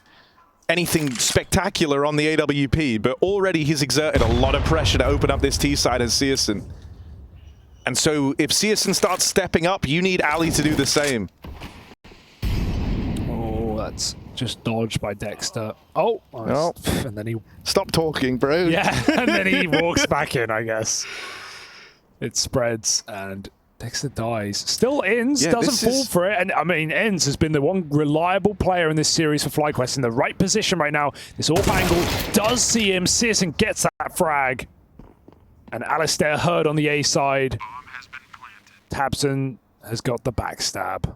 anything spectacular on the AWP, but already he's exerted a lot of pressure to open up this T side as Searson. And so if Searson starts stepping up, you need Ali to do the same. Oh, that's just dodged by Dexter. Oh, Oh. and then he... Stop talking, bro. Yeah, and then he walks back in, I guess. It spreads, and Dexter dies. Still, Inns doesn't fall for it. And, I mean, Inns has been the one reliable player in this series for FlyQuest in the right position right now. This AWP angle does see him. Searson gets that frag. And Alistair Hurd on the A side. Bomb has been planted. Tabson has got the backstab.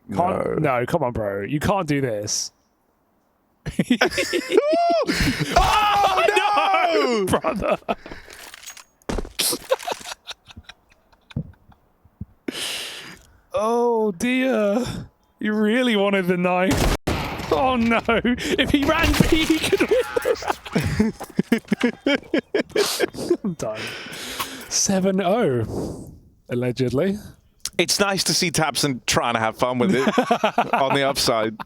No, come on, bro. You can't do this. Oh, no! Brother. Oh, dear. You really wanted the knife. Oh, no. If he ran B, he could win the round. I'm done. 7-0, allegedly. It's nice to see Tabson trying to have fun with it on the upside.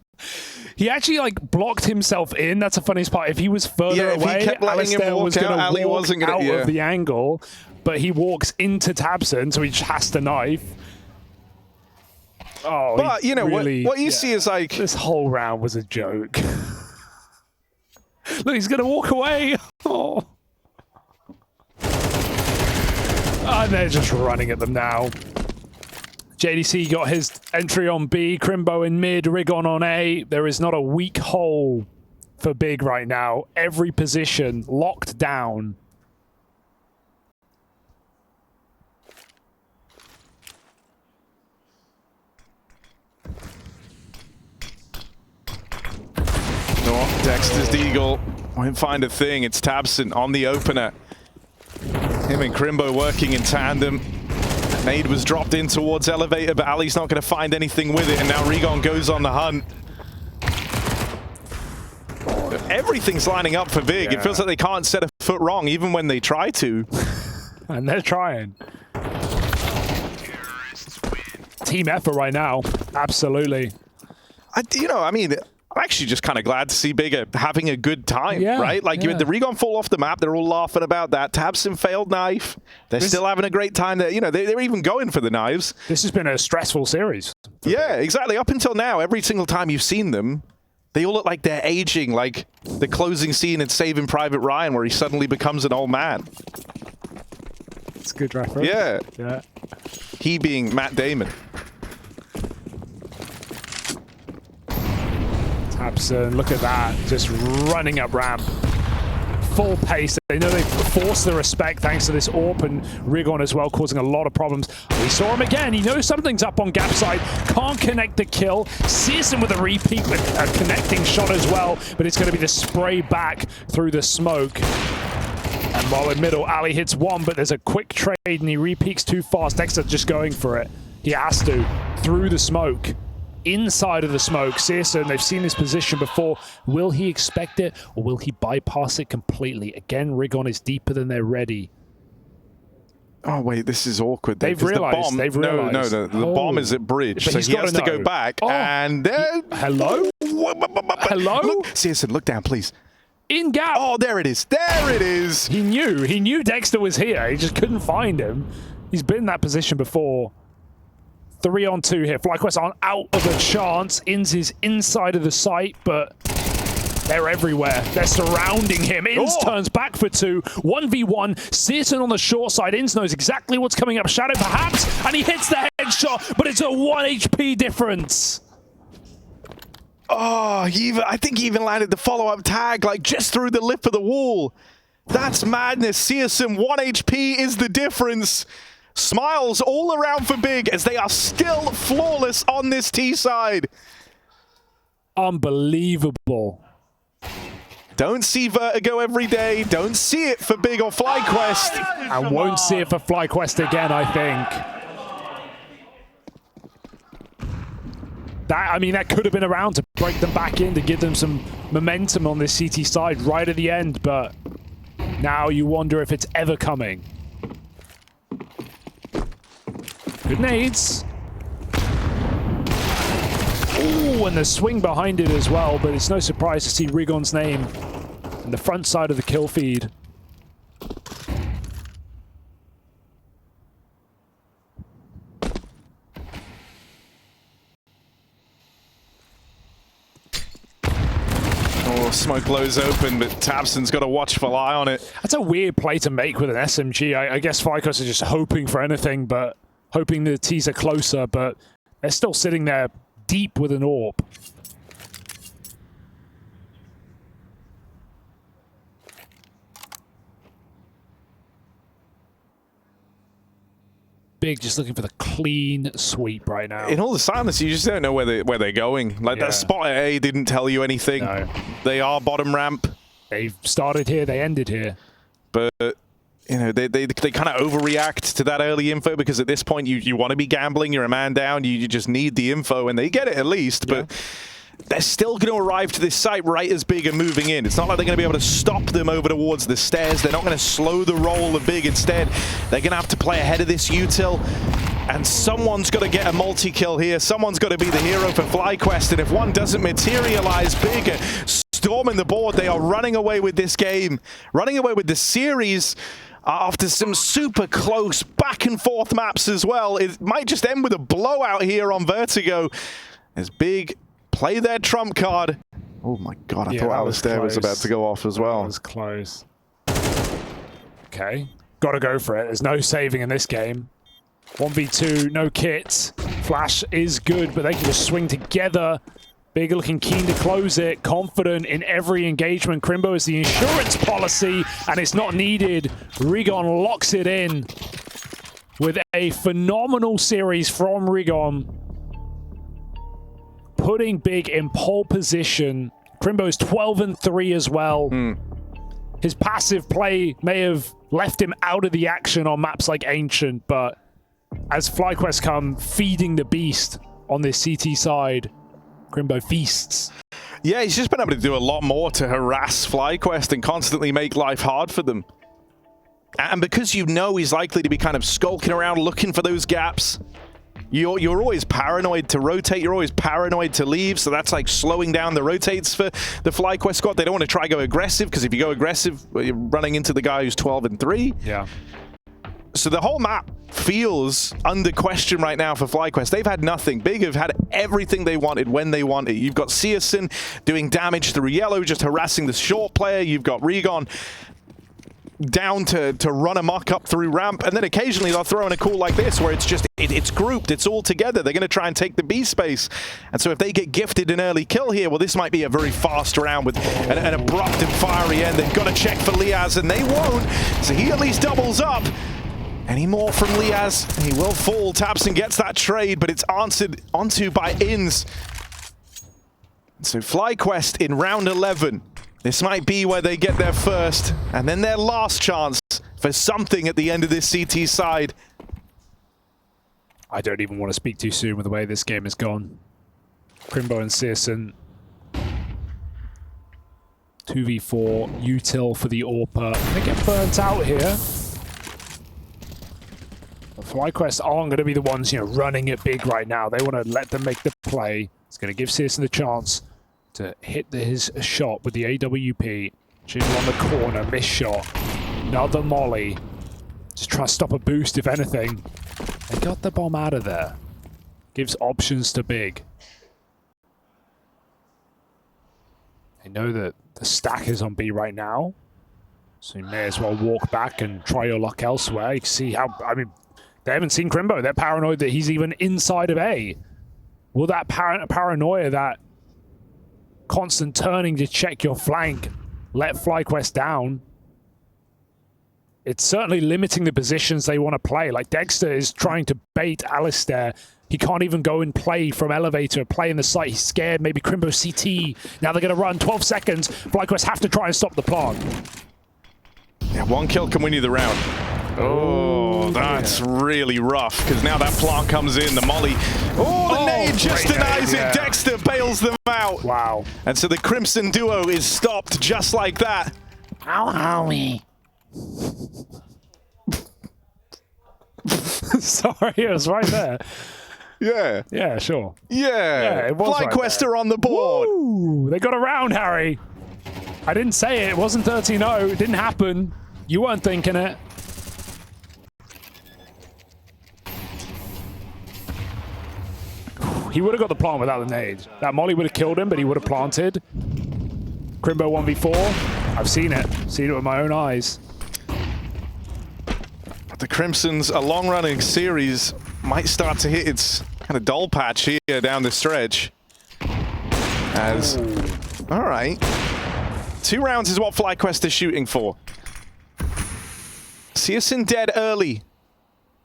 He actually like blocked himself in. That's the funniest part. If he was further if he away, kept letting him Alistair walk was out, going Ali to walk wasn't gonna- out yeah. of the angle, but he walks into Tabson, so he just has to knife. Oh, But, he you know, really, what you see is like... this whole round was a joke. Look, he's going to walk away. Oh. And they're just running at them now. JDC got his entry on B, Crimbo in mid, Rigon on A. There is not a weak hole for Big right now. Every position locked down. Oh, Dexter's Deagle won't find a thing. It's Tabson on the opener. Him and Crimbo working in tandem. Nade was dropped in towards Elevator, but Ali's not going to find anything with it, and now Rigon goes on the hunt. Everything's lining up for Big. Yeah. It feels like they can't set a foot wrong, even when they try to. And they're trying. Terrorists win. Team effort right now. Absolutely. I'm actually just kind of glad to see Big having a good time, Yeah, right? Like, you had the Rigon fall off the map. They're all laughing about that. Tabson failed knife. They're still having a great time. They're even going for the knives. This has been a stressful series. Yeah, exactly. Up until now, every single time you've seen them, they all look like they're aging, like the closing scene in Saving Private Ryan where he suddenly becomes an old man. It's a good reference. Yeah. Yeah. He being Matt Damon. Tabson, look at that. Just running up ramp. Full pace. They know they've forced the respect thanks to this AWP and Rigon as well, causing a lot of problems. We saw him again. He knows something's up on gap side. Can't connect the kill. Searson with a repeat with a connecting shot as well, but it's going to be the spray back through the smoke. And while in middle, Ali hits one, but there's a quick trade and he repeats too fast. Dexter just going for it. He has to. Through the smoke. Inside of the smoke. Searson, they've seen this position before. Will he expect it or will he bypass it completely? Again, Rigon is deeper than they're ready. Oh, wait, this is awkward. They've realized. No, the bomb is at bridge, But so he's he has to gotta go know. back. Oh. And then... Hello? Hello? Look, Searson, look down, please. In gap. Oh, there it is. There it is. He knew Dexter was here. He just couldn't find him. He's been in that position before. 3-on-2 here. FlyQuest aren't out of a chance. Inns is inside of the site, but they're everywhere. They're surrounding him. Inns turns back for 2. 1v1. Searson on the short side. Inns knows exactly what's coming up. Shadow perhaps, and he hits the headshot, but it's a 1 HP difference. Oh, I think he even landed the follow-up tag, like, just through the lip of the wall. That's madness. Searson, 1 HP is the difference. Smiles all around for Big as they are still flawless on this T side. Unbelievable. Don't see Vertigo every day. Don't see it for Big or FlyQuest. And won't see it for FlyQuest again, I think. That, I mean, that could have been around to break them back in, to give them some momentum on this CT side right at the end, but now you wonder if it's ever coming. Good nades. Ooh, and the swing behind it as well, but it's no surprise to see Rigon's name in the front side of the kill feed. Oh, smoke blows open, but Tabson's got a watchful eye on it. That's a weird play to make with an SMG. I guess FlyQuest are just hoping for anything, but hoping the T's are closer, but they're still sitting there deep with an AWP. Big just looking for the clean sweep right now. In all the silence, you just don't know where they're going. Like, that spot at A didn't tell you anything. No. They are bottom ramp. They've started here, they ended here. But, you know, they kind of overreact to that early info, because at this point you want to be gambling, you're a man down, you just need the info, and they get it at least. But they're still going to arrive to this site right as Big are moving in. It's not like they're going to be able to stop them over towards the stairs. They're not going to slow the roll of Big. Instead, they're going to have to play ahead of this util. And someone's got to get a multi-kill here. Someone's got to be the hero for FlyQuest. And if one doesn't materialize, Big are storming the board. They are running away with this game, running away with the series. After some super close back and forth maps as well. It might just end with a blowout here on Vertigo as Big play their trump card. Oh my god, I thought Alistair was about to go off as well. That was close. Okay, gotta go for it. There's no saving in this game. 1v2, no kits. Flash is good, but they can just swing together. Big looking keen to close it, confident in every engagement. Crimbo is the insurance policy, and it's not needed. Rigon locks it in with a phenomenal series from Rigon, putting Big in pole position. Crimbo is 12-3 as well. His passive play may have left him out of the action on maps like Ancient, but as FlyQuest come feeding the beast on this CT side, Crimbo feasts. Yeah, he's just been able to do a lot more to harass FlyQuest and constantly make life hard for them. And because you know he's likely to be kind of skulking around looking for those gaps, you're always paranoid to rotate, you're always paranoid to leave, so that's like slowing down the rotates for the FlyQuest squad. They don't want to try go aggressive, because if you go aggressive, you're running into the guy who's 12-3. Yeah. So the whole map feels under question right now for FlyQuest. They've had nothing. Big have had everything they wanted when they wanted. You've got Searson doing damage through yellow, just harassing the short player. You've got Rigon down to run amok up through ramp, and then occasionally they'll throw in a call like this where it's just it's grouped, it's all together. They're going to try and take the B space, and so if they get gifted an early kill here, well, this might be a very fast round with an abrupt and fiery end. They've got to check for Liaz, and they won't, so he at least doubles up. Any more from Liaz, he will fall. Tabson gets that trade, but it's answered onto by Inns. So FlyQuest in round 11. This might be where they get their first and then their last chance for something at the end of this CT side. I don't even want to speak too soon with the way this game has gone. Crimbo and Searson. 2v4, util for the AWPer. They get burnt out here. FlyQuest aren't going to be the ones, you know, running it big right now. They want to let them make the play. It's going to give Searson the chance to hit his shot with the AWP. Jingle on the corner, missed shot. Another molly. Just try to stop a boost, if anything. They got the bomb out of there. Gives options to Big. They know that the stack is on B right now, so you may as well walk back and try your luck elsewhere. You can see how, I mean, they haven't seen Crimbo. They're paranoid that he's even inside of A. Will that paranoia, that constant turning to check your flank, let FlyQuest down? It's certainly limiting the positions they want to play. Like, Dexter is trying to bait Alistair. He can't even go and play from elevator, play in the site. He's scared. Maybe Crimbo CT. Now they're going to run 12 seconds. FlyQuest have to try and stop the plant. Yeah, one kill can win you the round. Oh, that's really rough, because now that plant comes in, the molly. Oh, the nade just denies it. Dexter bails them out. Wow. And so the Crimson duo is stopped just like that. Ow, Howie. Sorry, it was right there. Yeah. Yeah, sure. Yeah. it was right FlyQuest there. are on the board. Ooh, they got a round, Harry. I didn't say it. It wasn't 13-0. It didn't happen. You weren't thinking it. He would have got the plant without the nade. That molly would have killed him, but he would have planted. Crimbo 1v4. I've seen it. Seen it with my own eyes. The Crimsons, a long-running series, might start to hit its kind of dull patch here down the stretch. As, all right. 2 rounds is what FlyQuest is shooting for. Searson dead early.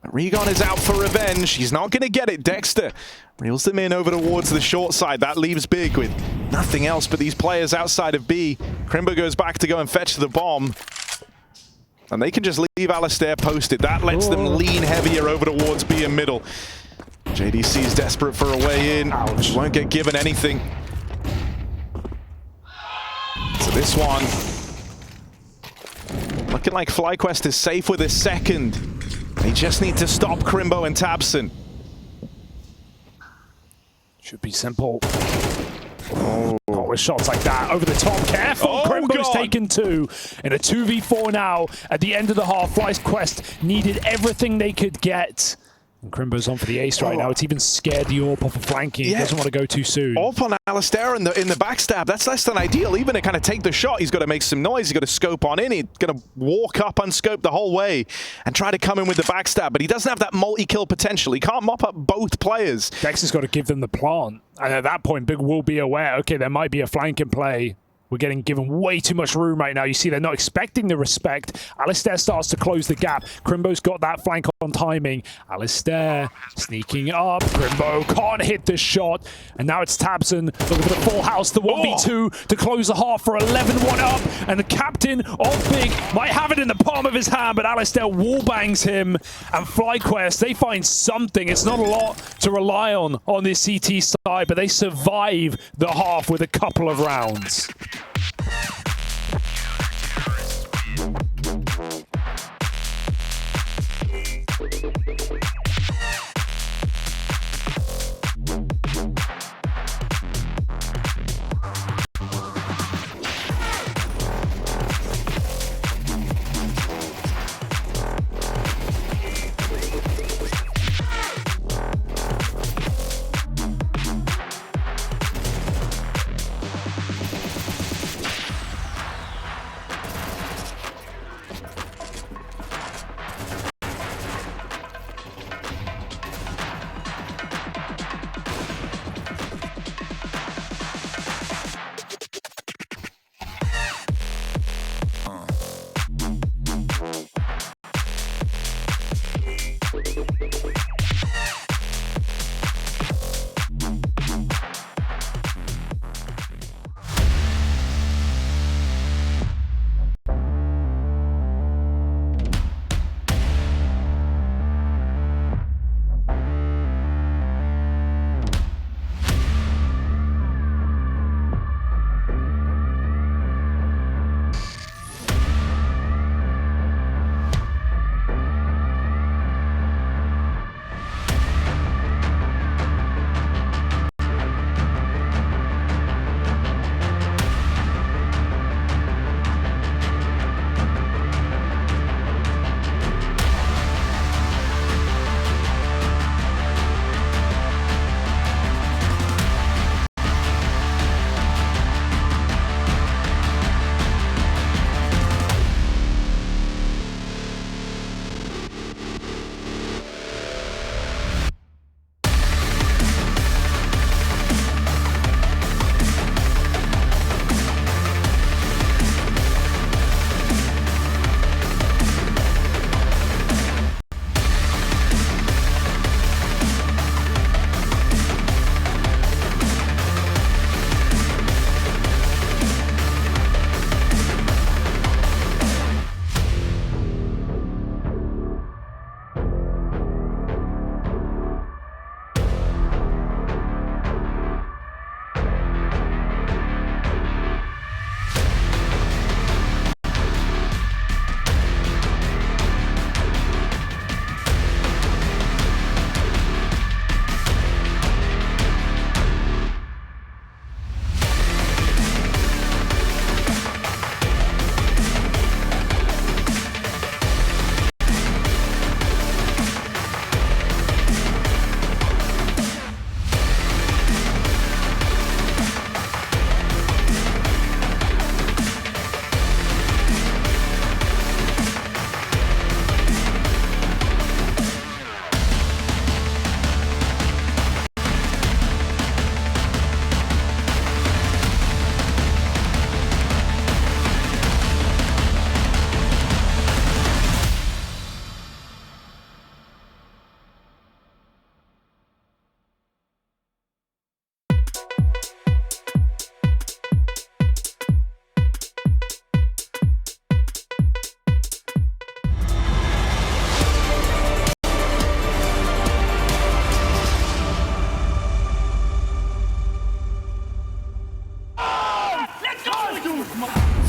Regon is out for revenge. He's not going to get it. Dexter reels them in over towards the short side. That leaves Big with nothing else but these players outside of B. Crimbo goes back to go and fetch the bomb. And they can just leave Alistair posted. That lets them lean heavier over towards B and middle. JDC is desperate for a way in. Ouch. Won't get given anything. So this one, looking like FlyQuest is safe with his second. They just need to stop Crimbo and Tabson. Should be simple. Not with shots like that. Over the top. Careful. Oh, Crimbo's God. taken 2. In a 2v4 now. At the end of the half, FlyQuest needed everything they could get. And Crimbo's on for the ace right now. It's even scared the AWP off of flanking. He doesn't want to go too soon. Off on Alistair in the backstab. That's less than ideal. Even to kind of take the shot, he's got to make some noise. He's got to scope on in. He's going to walk up unscoped the whole way and try to come in with the backstab. But he doesn't have that multi-kill potential. He can't mop up both players. Dexter's got to give them the plant. And at that point, Big will be aware, okay, there might be a flank in play. We're getting given way too much room right now. You see, they're not expecting the respect. Alistair starts to close the gap. Crimbo's got that flank on timing. Alistair sneaking up. Crimbo can't hit the shot. And now it's Tabson looking for the full house, the 1v2 to close the half for 11-1 up. And the captain of Big might have it in the palm of his hand, but Alistair wallbangs him. And FlyQuest, they find something. It's not a lot to rely on this CT side, but they survive the half with a couple of rounds.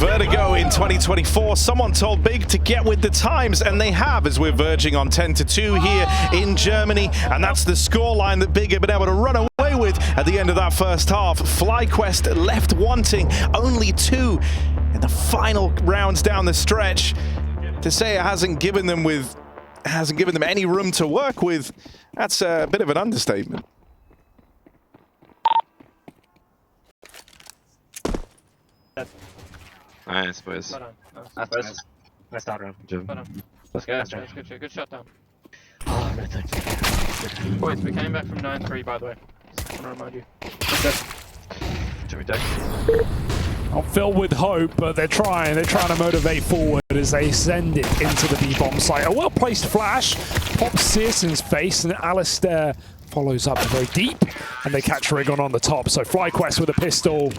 Vertigo in 2024. Someone told Big to get with the times, and they have, as we're verging on 10-2 here in Germany. And that's the scoreline that Big have been able to run away with at the end of that first half. FlyQuest left wanting only 2 in the final rounds down the stretch. To say it hasn't given them any room to work with, that's a bit of an understatement. Nice, boys. Well done. Nice. Nice start round. Good. Well done. Let's go. That's good shot. Good shot down. Oh, no, thanks. Boys, we came back from 9-3, by the way. I want to remind you. Should we take? Not filled with hope, but they're trying to motivate forward as they send it into the B-bomb site. A well-placed flash pops Searson's face, and Alistair follows up very deep, and they catch Rigon on the top. So FlyQuest with a pistol.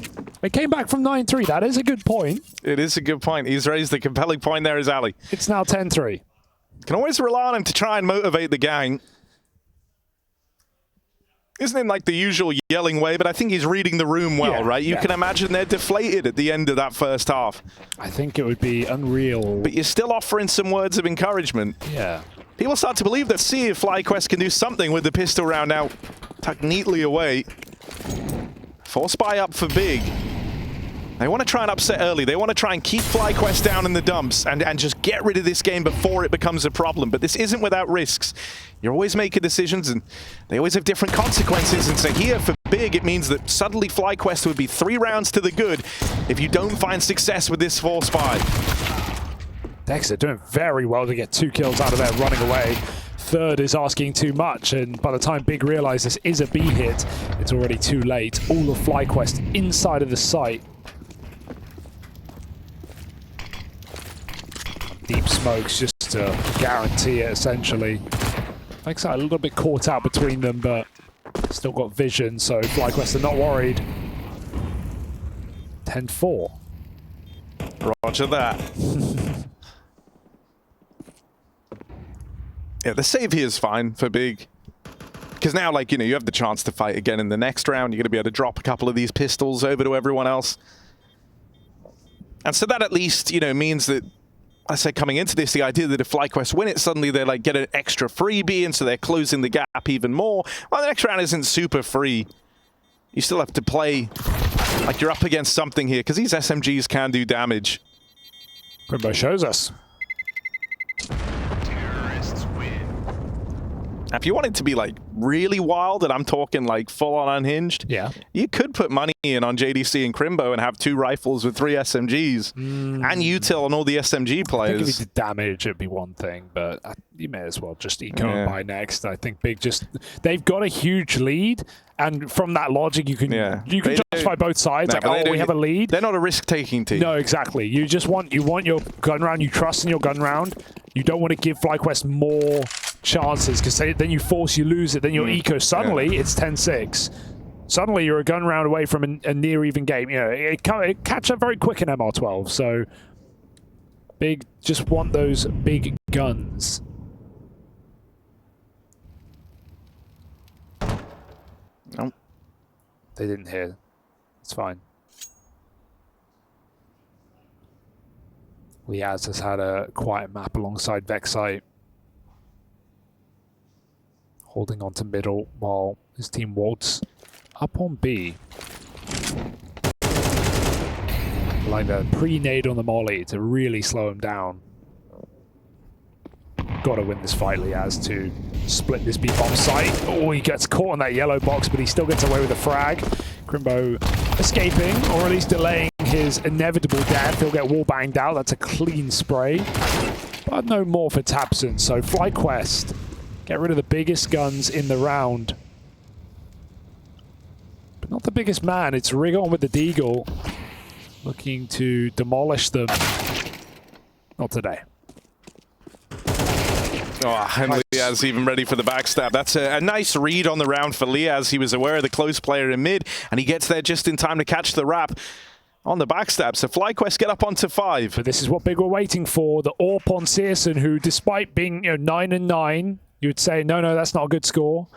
They came back from 9-3. That is a good point. It is a good point. He's raised a compelling point there, is Ali. It's now 10-3. Can always rely on him to try and motivate the gang. Isn't in like the usual yelling way, but I think he's reading the room well, right? You can imagine they're deflated at the end of that first half. I think it would be unreal. But you're still offering some words of encouragement. Yeah. People start to believe that see if FlyQuest can do something with the pistol round now tucked neatly away. 4 spy up for Big. They want to try and upset early. They want to try and keep FlyQuest down in the dumps and just get rid of this game before it becomes a problem. But this isn't without risks. You're always making decisions, and they always have different consequences. And so here for Big, it means that suddenly FlyQuest would be 3 rounds to the good if you don't find success with this 4 spy. Dexter doing very well to get 2 kills out of there, running away. Third is asking too much, and by the time Big realizes this is a B hit, it's already too late. All of FlyQuest inside of the site. Deep smokes just to guarantee it, essentially. Like I said, a little bit caught out between them, but still got vision, so FlyQuest are not worried. 10-4. Roger that. Yeah, the save here is fine for Big. Because now, like, you have the chance to fight again in the next round. You're going to be able to drop a couple of these pistols over to everyone else. And so that at least, means that, I say coming into this, the idea that if FlyQuest win it, suddenly they like get an extra freebie, and so they're closing the gap even more. Well, the next round isn't super free. You still have to play like you're up against something here, because these SMGs can do damage. Grimbo shows us. If you want it to be like really wild, and I'm talking like full on unhinged, you could put money in on JDC and Crimbo and have 2 rifles with 3 SMGs and util on all the SMG players. I think if he did damage, it'd be one thing, but you may as well just eco and buy next. I think Big they've got a huge lead, and from that logic, you can justify both sides. We have a lead. They're not a risk-taking team. No, exactly. You want your gun round. You trust in your gun round. You don't want to give FlyQuest more chances, because then you lose it, then your eco suddenly it's 10-6. Suddenly you're a gun round away from a near even game. It catch up very quick in MR12, so Big just want those big guns. Nope. They didn't hear. It's fine. Liaz has had a quiet map alongside Vexite, holding on to middle while his team waltz up on B. Like a pre-nade on the molly to really slow him down. Gotta win this fight, Liaz, to split this B-bomb site. Oh, he gets caught on that yellow box, but he still gets away with a frag. Crimbo escaping, or at least delaying his inevitable death. He'll get wall banged out. That's a clean spray. But no more for Tapson. So FlyQuest get rid of the biggest guns in the round. But not the biggest man. It's Rigon with the Deagle, looking to demolish them. Not today. Oh, and Liaz even ready for the backstab. That's a nice read on the round for Liaz. He was aware of the close player in mid, and he gets there just in time to catch the wrap on the backstab. So FlyQuest get up onto 5. But this is what Big were waiting for. The AWP on Searson, who, despite being 9-9, you would say, no, that's not a good score.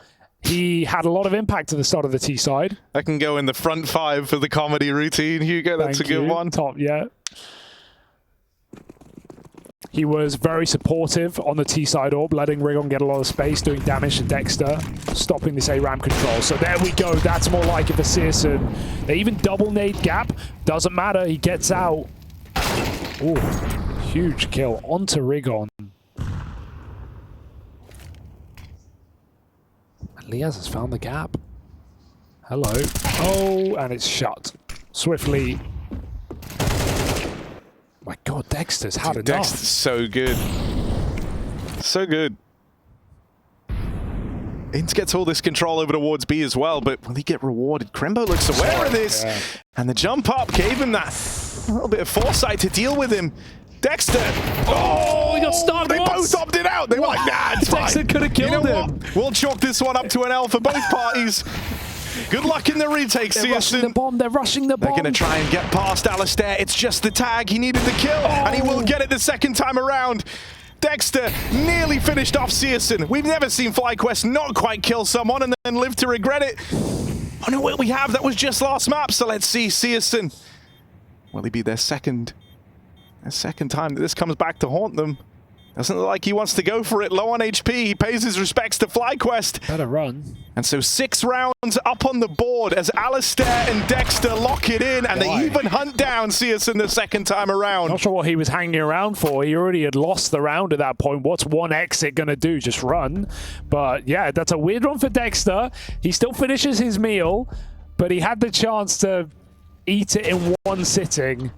He had a lot of impact at the start of the T side. That can go in the front 5 for the comedy routine, Hugo. That's Thank a good you. one. Top, yeah. He was very supportive on the T side orb, letting Rigon get a lot of space, doing damage to Dexter, stopping this A-Ram control. So there we go. That's more like it for Searson. They even double nade gap. Doesn't matter. He gets out. Ooh, huge kill onto Rigon. And Liaz has found the gap. Hello. Oh, and it's shut. Swiftly. My God, Dexter's had enough. Dexter's so good. So good. Int gets all this control over towards B as well, but will he get rewarded? Crimbo looks aware of this, and the jump up gave him that little bit of foresight to deal with him. Dexter. Oh, he got stunned. They both opted out. They were like, nah, it's Dexter fine. could have killed him. What? We'll chalk this one up to an L for both parties. Good luck in the retake, They're rushing the Searson. bomb. They're rushing the bomb. They're going to try and get past Alistair. It's just the tag. He needed the kill, and he will get it the second time around. Dexter nearly finished off Searson. We've never seen FlyQuest not quite kill someone and then live to regret it. Oh no, what we have, that was just last map, so let's see Searson. Will he be their second time that this comes back to haunt them? Doesn't look like he wants to go for it. Low on HP. He pays his respects to FlyQuest. Better run. And so 6 rounds up on the board as Alistair and Dexter lock it in, and they even hunt down Searson the second time around. Not sure what he was hanging around for. He already had lost the round at that point. What's one exit going to do? Just run. But yeah, that's a weird one for Dexter. He still finishes his meal, but he had the chance to eat it in one sitting.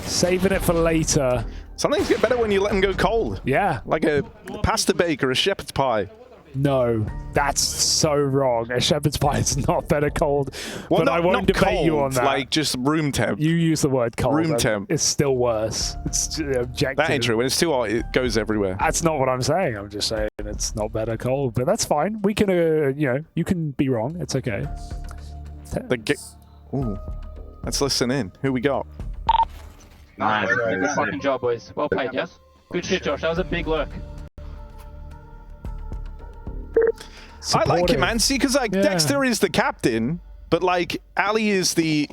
Saving it for later. Some things get better when you let them go cold. Yeah. Like a pasta bake or a shepherd's pie. No, that's so wrong. A shepherd's pie is not better cold. Well, but I won't debate cold, you on that. Like just room temp. You use the word cold. Room temp. It's still worse. It's objective. That ain't true. When it's too hot, it goes everywhere. That's not what I'm saying. I'm just saying it's not better cold. But that's fine. We can, you can be wrong. It's okay. Ooh. Let's listen in. Who we got? Nice. Good fucking job, boys. Well played, yes? Good shit, Josh. That was a big lurk. I like it, man. See, because like Dexter is the captain, but like Ali is the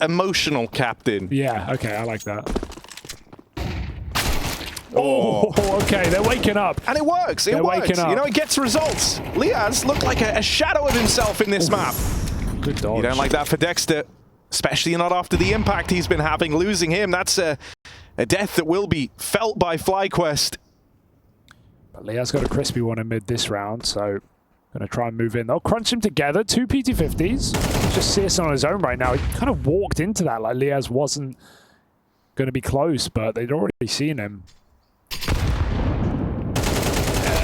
emotional captain. Yeah, okay, I like that. Oh, okay, they're waking up. And it works. It They're works. waking up. You know, it gets results. Liaz looked like a shadow of himself in this map. Good dodge. You don't like that for Dexter, especially not after the impact he's been having. Losing him, that's a death that will be felt by FlyQuest. But Leah's got a crispy one in mid this round, so gonna try and move in. They'll crunch him together. 2 PT50s. Just Searson on his own right now. He kind of walked into that like Leah's wasn't going to be close, but they'd already seen him. Yeah,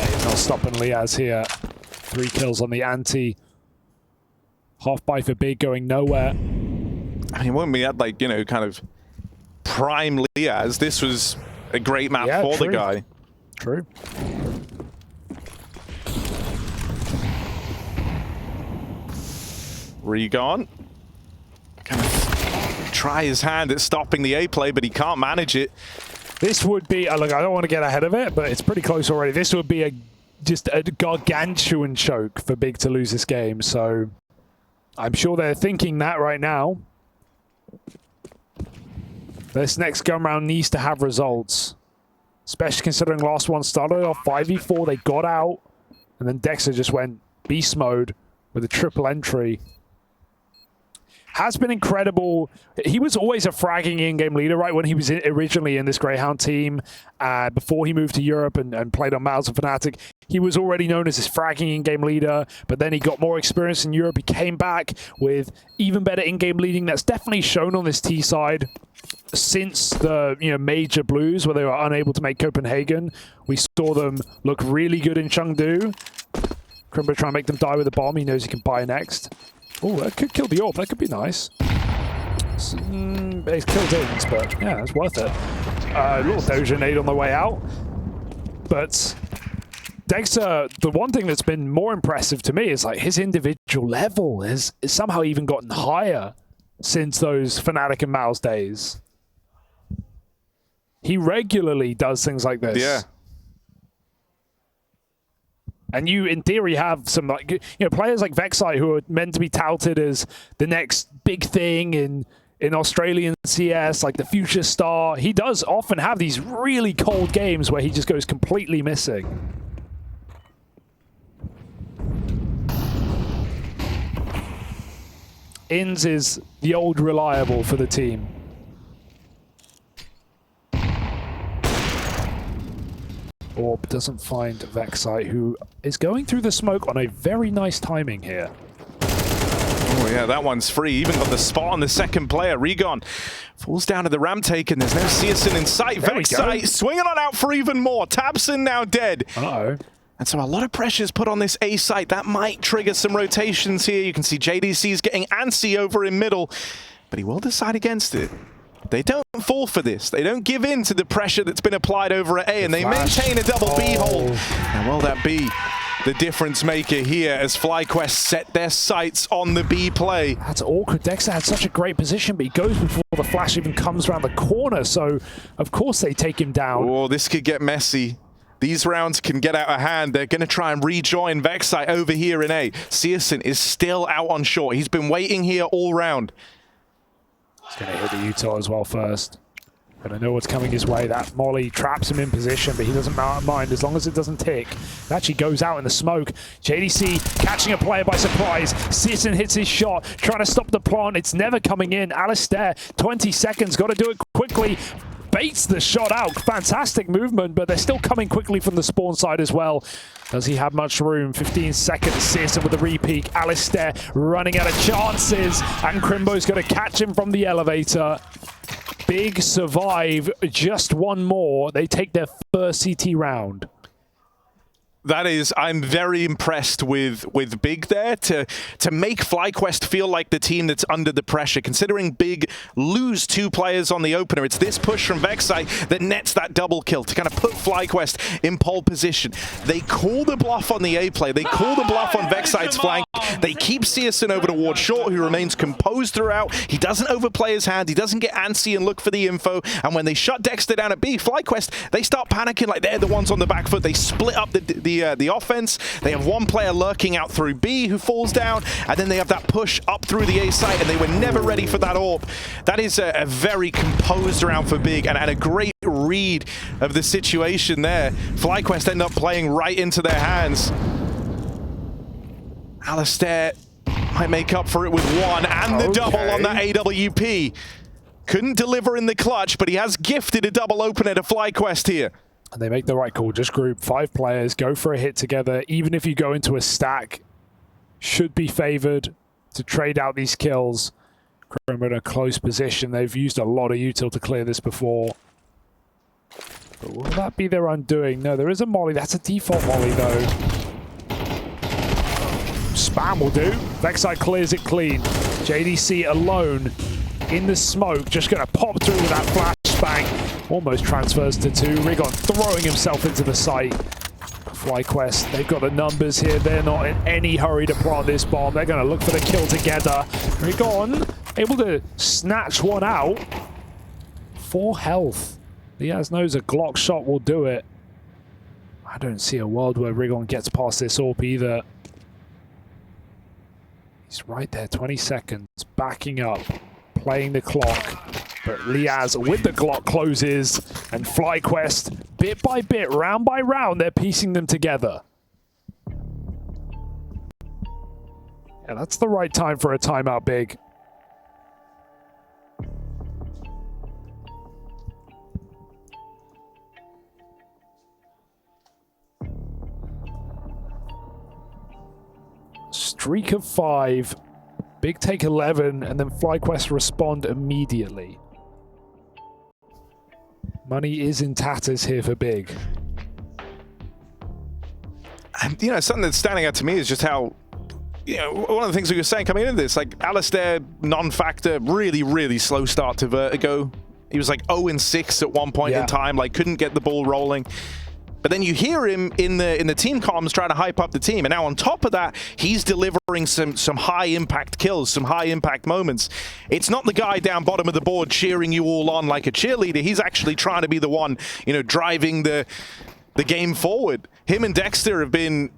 he's not stopping Leah's here. 3 kills on the ante. Half buy for big going nowhere. I mean, when we had like, you know, kind of prime Liaz, this was a great map for the guy. True. Regon. Kind of try his hand at stopping the A play, but he can't manage it. This would be, look, I don't want to get ahead of it, but it's pretty close already. This would be just a gargantuan choke for Big to lose this game, so I'm sure they're thinking that right now. This next gun round needs to have results, especially considering last one started off 5v4, they got out, and then Dexter just went beast mode with a triple entry. Has been incredible. He was always a fragging in-game leader, right? When he was originally in this Greyhound team, before he moved to Europe and played on Mouse and Fnatic, he was already known as this fragging in-game leader, but then he got more experience in Europe. He came back with even better in-game leading. That's definitely shown on this T side since the major blues, where they were unable to make Copenhagen. We saw them look really good in Chengdu. Crimbo trying to make them die with a bomb. He knows he can buy next. Oh, that could kill the orb. That could be nice. It's killed Ins, but yeah, it's worth it. Little Doja nade on the way out. But Dexter, the one thing that's been more impressive to me is like his individual level has somehow even gotten higher since those Fnatic and Mouse days. He regularly does things like this. Yeah. And you, in theory, have some players like Vexite who are meant to be touted as the next big thing in Australian CS, like the future star. He does often have these really cold games where he just goes completely missing. Inns is the old reliable for the team. Orb doesn't find Vexite, who is going through the smoke on a very nice timing here. Oh yeah, that one's free. Even got the spot on the second player. Regon falls down to the ramp taken. There's no Searson in sight. Vexite swinging on out for even more. Tabson now dead. Uh-oh. And so a lot of pressure's put on this A site. That might trigger some rotations here. You can see JDC's getting antsy over in middle, but he will decide against it. They don't fall for this. They don't give in to the pressure that's been applied over at A, and they maintain a double B hold. And will that be the difference maker here as FlyQuest set their sights on the B play? That's awkward. Dexter had such a great position, but he goes before the flash even comes around the corner, so of course they take him down. Oh, this could get messy. These rounds can get out of hand. They're going to try and rejoin Vexite over here in A. Searson is still out on short. He's been waiting here all round. He's going to hit the Utah as well first. But I know what's coming his way. That Molly traps him in position, but he doesn't mind as long as it doesn't tick. It actually goes out in the smoke. JDC catching a player by surprise. Searson hits his shot, trying to stop the plant. It's never coming in. Alistair, 20 seconds, got to do it quickly. Baits the shot out. Fantastic movement, but they're still coming quickly from the spawn side as well. Does he have much room? 15 seconds. Searson with the repeat. Alistair running out of chances, and Crimbo's going to catch him from the elevator. Big survive. Just one more. They take their first CT round. That is, I'm very impressed with Big there to make FlyQuest feel like the team that's under the pressure. Considering Big lose 2 players on the opener, it's this push from Vexite that nets that double kill to kind of put FlyQuest in pole position. They call the bluff on the A play. They call the bluff on Vexite's flank. They keep Searson over towards short, who remains composed throughout. He doesn't overplay his hand. He doesn't get antsy and look for the info. And when they shut Dexter down at B, FlyQuest, they start panicking like they're the ones on the back foot. They split up the offense. They have one player lurking out through B who falls down, and then they have that push up through the A site, and they were never ready for that AWP. That is a very composed round for Big, and a great read of the situation there. FlyQuest end up playing right into their hands. Alistair might make up for it with one, and the double on that AWP. Couldn't deliver in the clutch, but he has gifted a double opener to FlyQuest here. And they make the right call. Just group 5 players, go for a hit together. Even if you go into a stack, should be favored to trade out these kills. Chrome in a close position. They've used a lot of util to clear this before. But will that be their undoing? No, there is a molly. That's a default molly, though. Spam will do. Vexite clears it clean. JDC alone in the smoke. Just going to pop through with that flashbang. Almost transfers to 2. Rigon throwing himself into the site. FlyQuest, they've got the numbers here. They're not in any hurry to plant this bomb. They're going to look for the kill together. Rigon able to snatch one out. 4 health. Diaz knows a Glock shot will do it. I don't see a world where Rigon gets past this AWP either. He's right there, 20 seconds, backing up, playing the clock. But Liaz with the Glock closes, and FlyQuest, bit by bit, round by round, they're piecing them together. Yeah, that's the right time for a timeout, Big. Streak of 5. Big take 11, and then FlyQuest respond immediately. Money is in tatters here for Big. And, you know, something that's standing out to me is just how, you know, one of the things we were saying coming into this, like, Alistair, non-factor, really, really slow start to Vertigo. He was like 0-6 at one point in time, like, couldn't get the ball rolling. But then you hear him in the team comms trying to hype up the team. And now on top of that, he's delivering some high-impact kills, some high-impact moments. It's not the guy down bottom of the board cheering you all on like a cheerleader. He's actually trying to be the one, you know, driving the game forward. Him and Dexter have been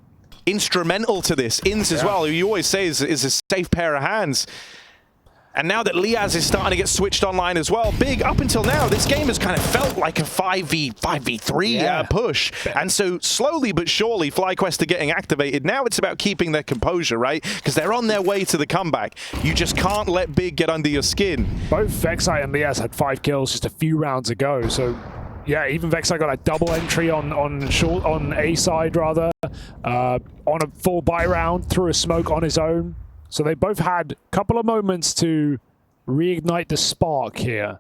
instrumental to this. Inns as well, who you always say is a safe pair of hands. And now that Liaz is starting to get switched online as well, Big, up until now, this game has kind of felt like a 5v3 push. And so slowly but surely, FlyQuest are getting activated. Now it's about keeping their composure, right? Because they're on their way to the comeback. You just can't let Big get under your skin. Both Vexite and Liaz had 5 kills just a few rounds ago, so yeah, even Vexite got a double entry on A side rather, on a full buy round through a smoke on his own. So they both had a couple of moments to reignite the spark here.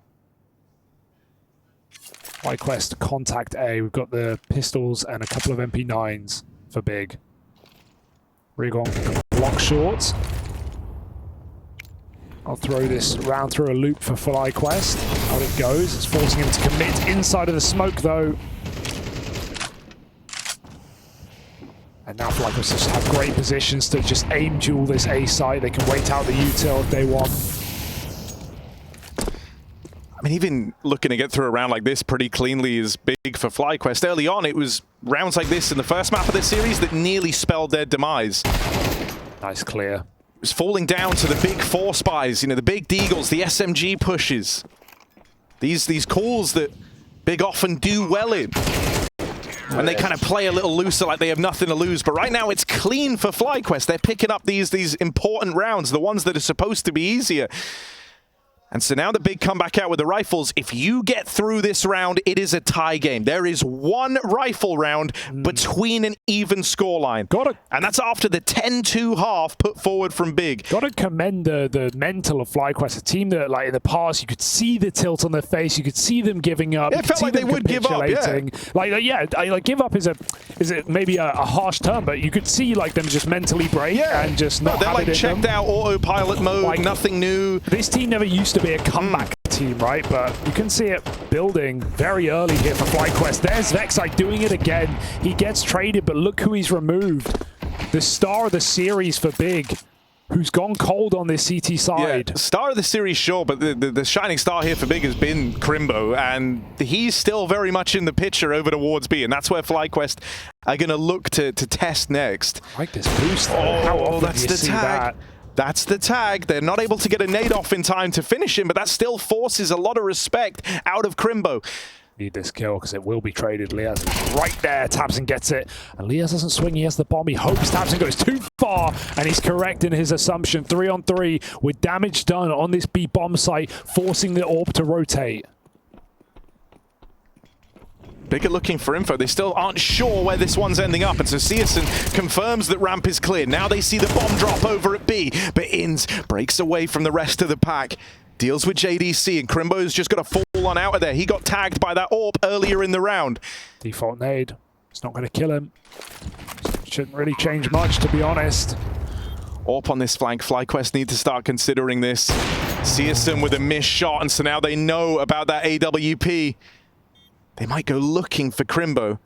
FlyQuest contact A. We've got the pistols and a couple of MP9s for Big. Rigon block short. I'll throw this round through a loop for FlyQuest. Out it goes. It's forcing him to commit inside of the smoke though. And now FlyQuest just have great positions to just aim duel this A site. They can wait out the util if they want. I mean, even looking to get through a round like this pretty cleanly is big for FlyQuest. Early on, it was rounds like this in the first map of this series that nearly spelled their demise. Nice clear. It was falling down to the big 4 spies, you know, the big deagles, the SMG pushes. These calls that Big often do well in. And they kind of play a little looser, like they have nothing to lose. But right now, it's clean for FlyQuest. They're picking up these important rounds, the ones that are supposed to be easier. And so now the Big come back out with the rifles. If you get through this round, it is a tie game. There is one rifle round between an even scoreline. And that's after the 10-2 half put forward from Big. Gotta commend the mental of FlyQuest, a team that, like, in the past, you could see the tilt on their face, you could see them giving up. It felt like they would give up, yeah. Like give up is it maybe a harsh term, but you could see, like, them just mentally break and just not they're have like it in checked them. out autopilot mode, Like, nothing new. This team never used to be a comeback team, right? But you can see it building very early here for FlyQuest. There's Vexite doing it again. He gets traded, but look who he's removed. The star of the series for Big, who's gone cold on this CT side. Yeah, star of the series, sure, but the shining star here for Big has been Crimbo, and he's still very much in the picture over towards B, and that's where FlyQuest are going to look to test next. I like this boost, though. How often that's do you the see tag. that? That's the tag. They're not able to get a nade off in time to finish him, but that still forces a lot of respect out of Crimbo. Need this kill because it will be traded. Liaz is right there. Tabson gets it. And Liaz doesn't swing. He has the bomb. He hopes Tabson goes too far. And he's correct in his assumption. 3-on-3 with damage done on this B bomb site, forcing the AWP to rotate. Big are looking for info. They still aren't sure where this one's ending up. And so Searson confirms that ramp is clear. Now they see the bomb drop over at B. But Inns breaks away from the rest of the pack. Deals with JDC. And Crimbo's just got to fall on out of there. He got tagged by that AWP earlier in the round. Default nade. It's not going to kill him. Shouldn't really change much, to be honest. AWP on this flank. FlyQuest need to start considering this. Searson with a missed shot. And so now they know about that AWP. They might go looking for Crimbo.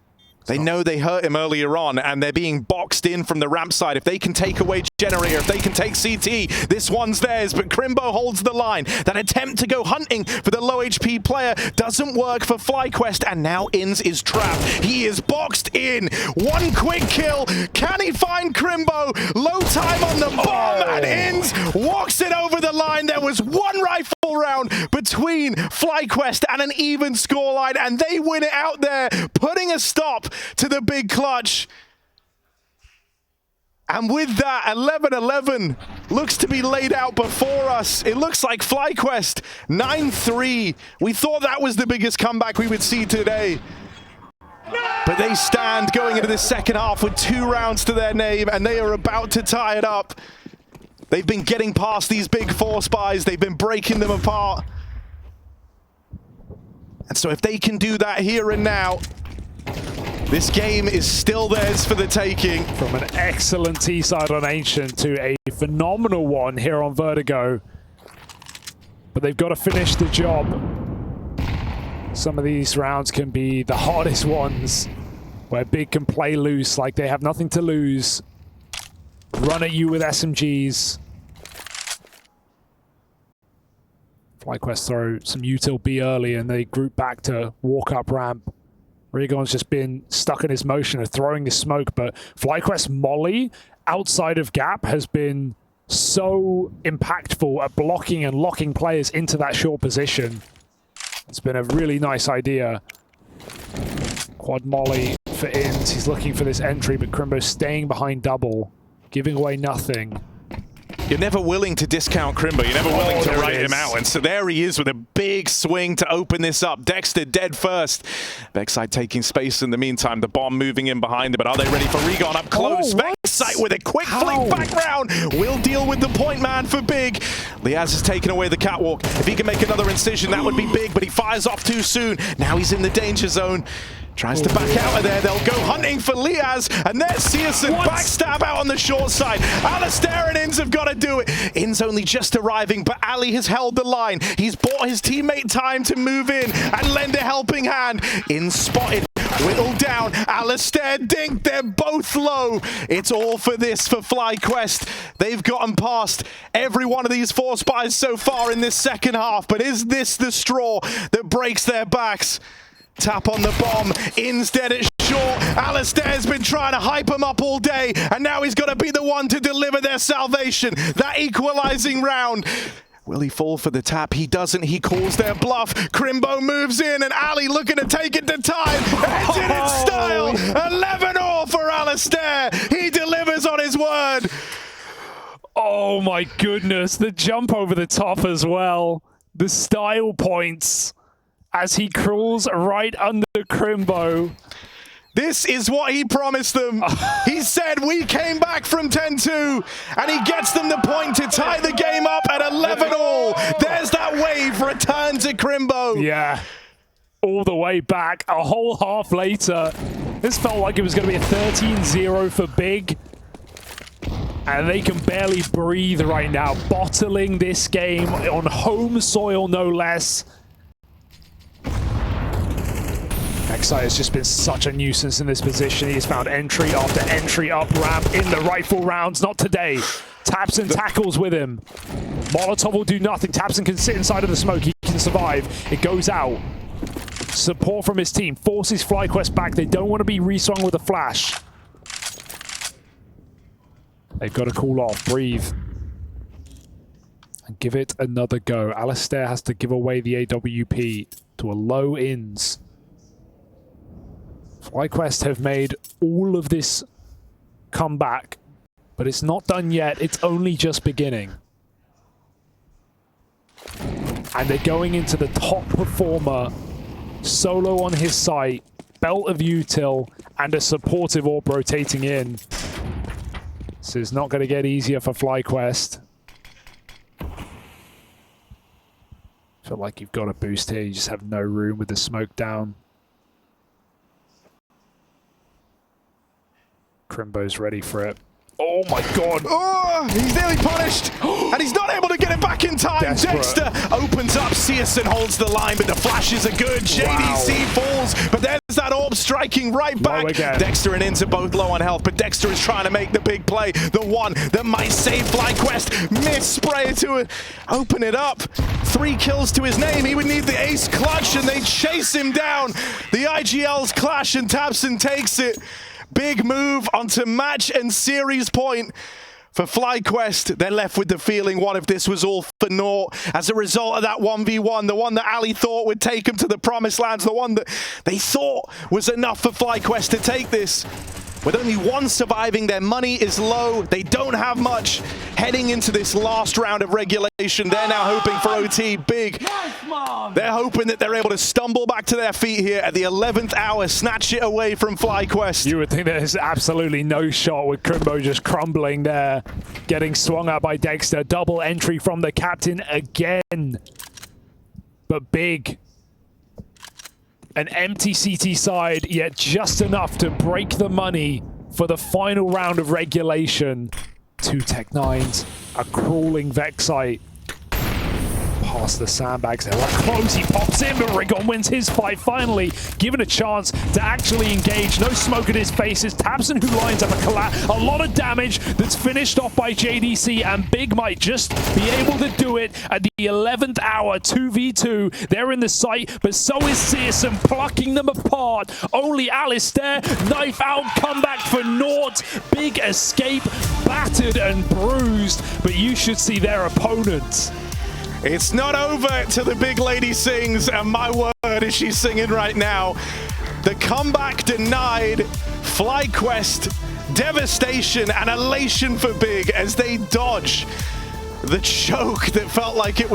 They know they hurt him earlier on, and they're being boxed in from the ramp side. If they can take away Generator, if they can take CT, this one's theirs, but Crimbo holds the line. That attempt to go hunting for the low HP player doesn't work for FlyQuest, and now Inns is trapped. He is boxed in. One quick kill. Can he find Crimbo? Low time on the bomb, and Inns walks it over the line. There was one rifle round between FlyQuest and an even scoreline, and they win it out there, putting a stop to the big clutch. And with that, 11-11 looks to be laid out before us. It looks like FlyQuest 9-3. We thought that was the biggest comeback we would see today. But they stand going into the second half with 2 rounds to their name, and they are about to tie it up. They've been getting past these big 4 spies. They've been breaking them apart. And so if they can do that here and now, this game is still theirs for the taking. From an excellent T-side on Ancient to a phenomenal one here on Vertigo. But they've got to finish the job. Some of these rounds can be the hardest ones, where Big can play loose like they have nothing to lose. Run at you with SMGs. FlyQuest throw some util B early and they group back to walk up ramp. Regon's just been stuck in his motion of throwing his smoke, but FlyQuest Molly outside of Gap has been so impactful at blocking and locking players into that short position. It's been a really nice idea. Quad Molly for Ins. He's looking for this entry, but Crimbo's staying behind double, giving away nothing. You're never willing to discount Crimbo. You're never willing to write him out. And so there he is with a big swing to open this up. Dexter dead first. Vexite taking space in the meantime. The bomb moving in behind him. But are they ready for Regon up close? Vexite with a quick flick back round. Will deal with the point man for Big. Liaz has taken away the catwalk. If he can make another incision, that would be big. But he fires off too soon. Now he's in the danger zone. Tries to back out of there. They'll go hunting for Liaz. And there's Searson. Backstab out on the short side. Alistair and Inns have got to do it. Inns only just arriving, but Ali has held the line. He's bought his teammate time to move in and lend a helping hand. Inns spotted. Whittled down. Alistair Dink. They're both low. It's all for this for FlyQuest. They've gotten past every one of these 4 spies so far in this second half. But is this the straw that breaks their backs? Tap on the bomb. Inns dead at short. Alistair's been trying to hype him up all day, and now he's got to be the one to deliver their salvation. That equalizing round. Will he fall for the tap? He doesn't. He calls their bluff. Crimbo moves in, and Ali looking to take it to time. Ends it in style. 11-all for Alistair. He delivers on his word. Oh my goodness. The jump over the top as well. The style points as he crawls right under Crimbo. This is what he promised them. He said, we came back from 10-2, and he gets them the point to tie the game up at 11-all. There's that wave return to Crimbo. Yeah, all the way back, a whole half later. This felt like it was going to be a 13-0 for Big. And they can barely breathe right now, bottling this game on home soil, no less. Vexite has just been such a nuisance in this position. He's found entry after entry up ramp in the rifle rounds. Not today. Tapson tackles with him. Molotov will do nothing. Tapson can sit inside of the smoke. He can survive. It goes out. Support from his team forces FlyQuest back. They don't want to be reswung with a flash. They've got to cool off, breathe, and give it another go. Alistair has to give away the AWP to a low Inns. FlyQuest have made all of this comeback, but it's not done yet. It's only just beginning. And they're going into the top performer, solo on his site, belt of util, and a supportive orb rotating in. This is not going to get easier for FlyQuest. Feel like you've got a boost here. You just have no room with the smoke down. Crimbo's ready for it. Oh my god! Oh, he's nearly punished, and he's not able to get it back in time. Desperate. Dexter opens up. Searson holds the line, but the flashes are good. JDC falls, but there's that orb striking right back. Dexter and Inns are both low on health, but Dexter is trying to make the big play. The one that might save FlyQuest. Miss spray to open it up. 3 kills to his name. He would need the ace clutch, and they chase him down. The IGLs clash, and Tapson takes it. Big move onto match and series point for FlyQuest. They're left with the feeling, what if this was all for naught? As a result of that 1v1, the one that Ali thought would take him to the promised lands, the one that they thought was enough for FlyQuest to take this. With only 1 surviving, their money is low. They don't have much. Heading into this last round of regulation, they're now hoping for OT. Big. They're hoping that they're able to stumble back to their feet here at the 11th hour, snatch it away from FlyQuest. You would think there's absolutely no shot with Crimbo just crumbling there. Getting swung out by Dexter. Double entry from the captain again. But Big. An empty CT side, yet just enough to break the money for the final round of regulation. 2 Tech-9s, a crawling Vexite. past the sandbags. They're close. He pops in, but Rigon wins his fight finally, given a chance to actually engage. No smoke at his face. It's Tabson who lines up a lot of damage that's finished off by JDC, and Big might just be able to do it at the 11th hour. 2v2. They're in the site, but so is Searson, plucking them apart. Only Alistair, knife out, comeback for naught. Big escape, battered and bruised, but you should see their opponents. It's not over till the big lady sings, and my word is she singing right now. The comeback denied. FlyQuest, devastation and elation for Big as they dodge the choke that felt like it was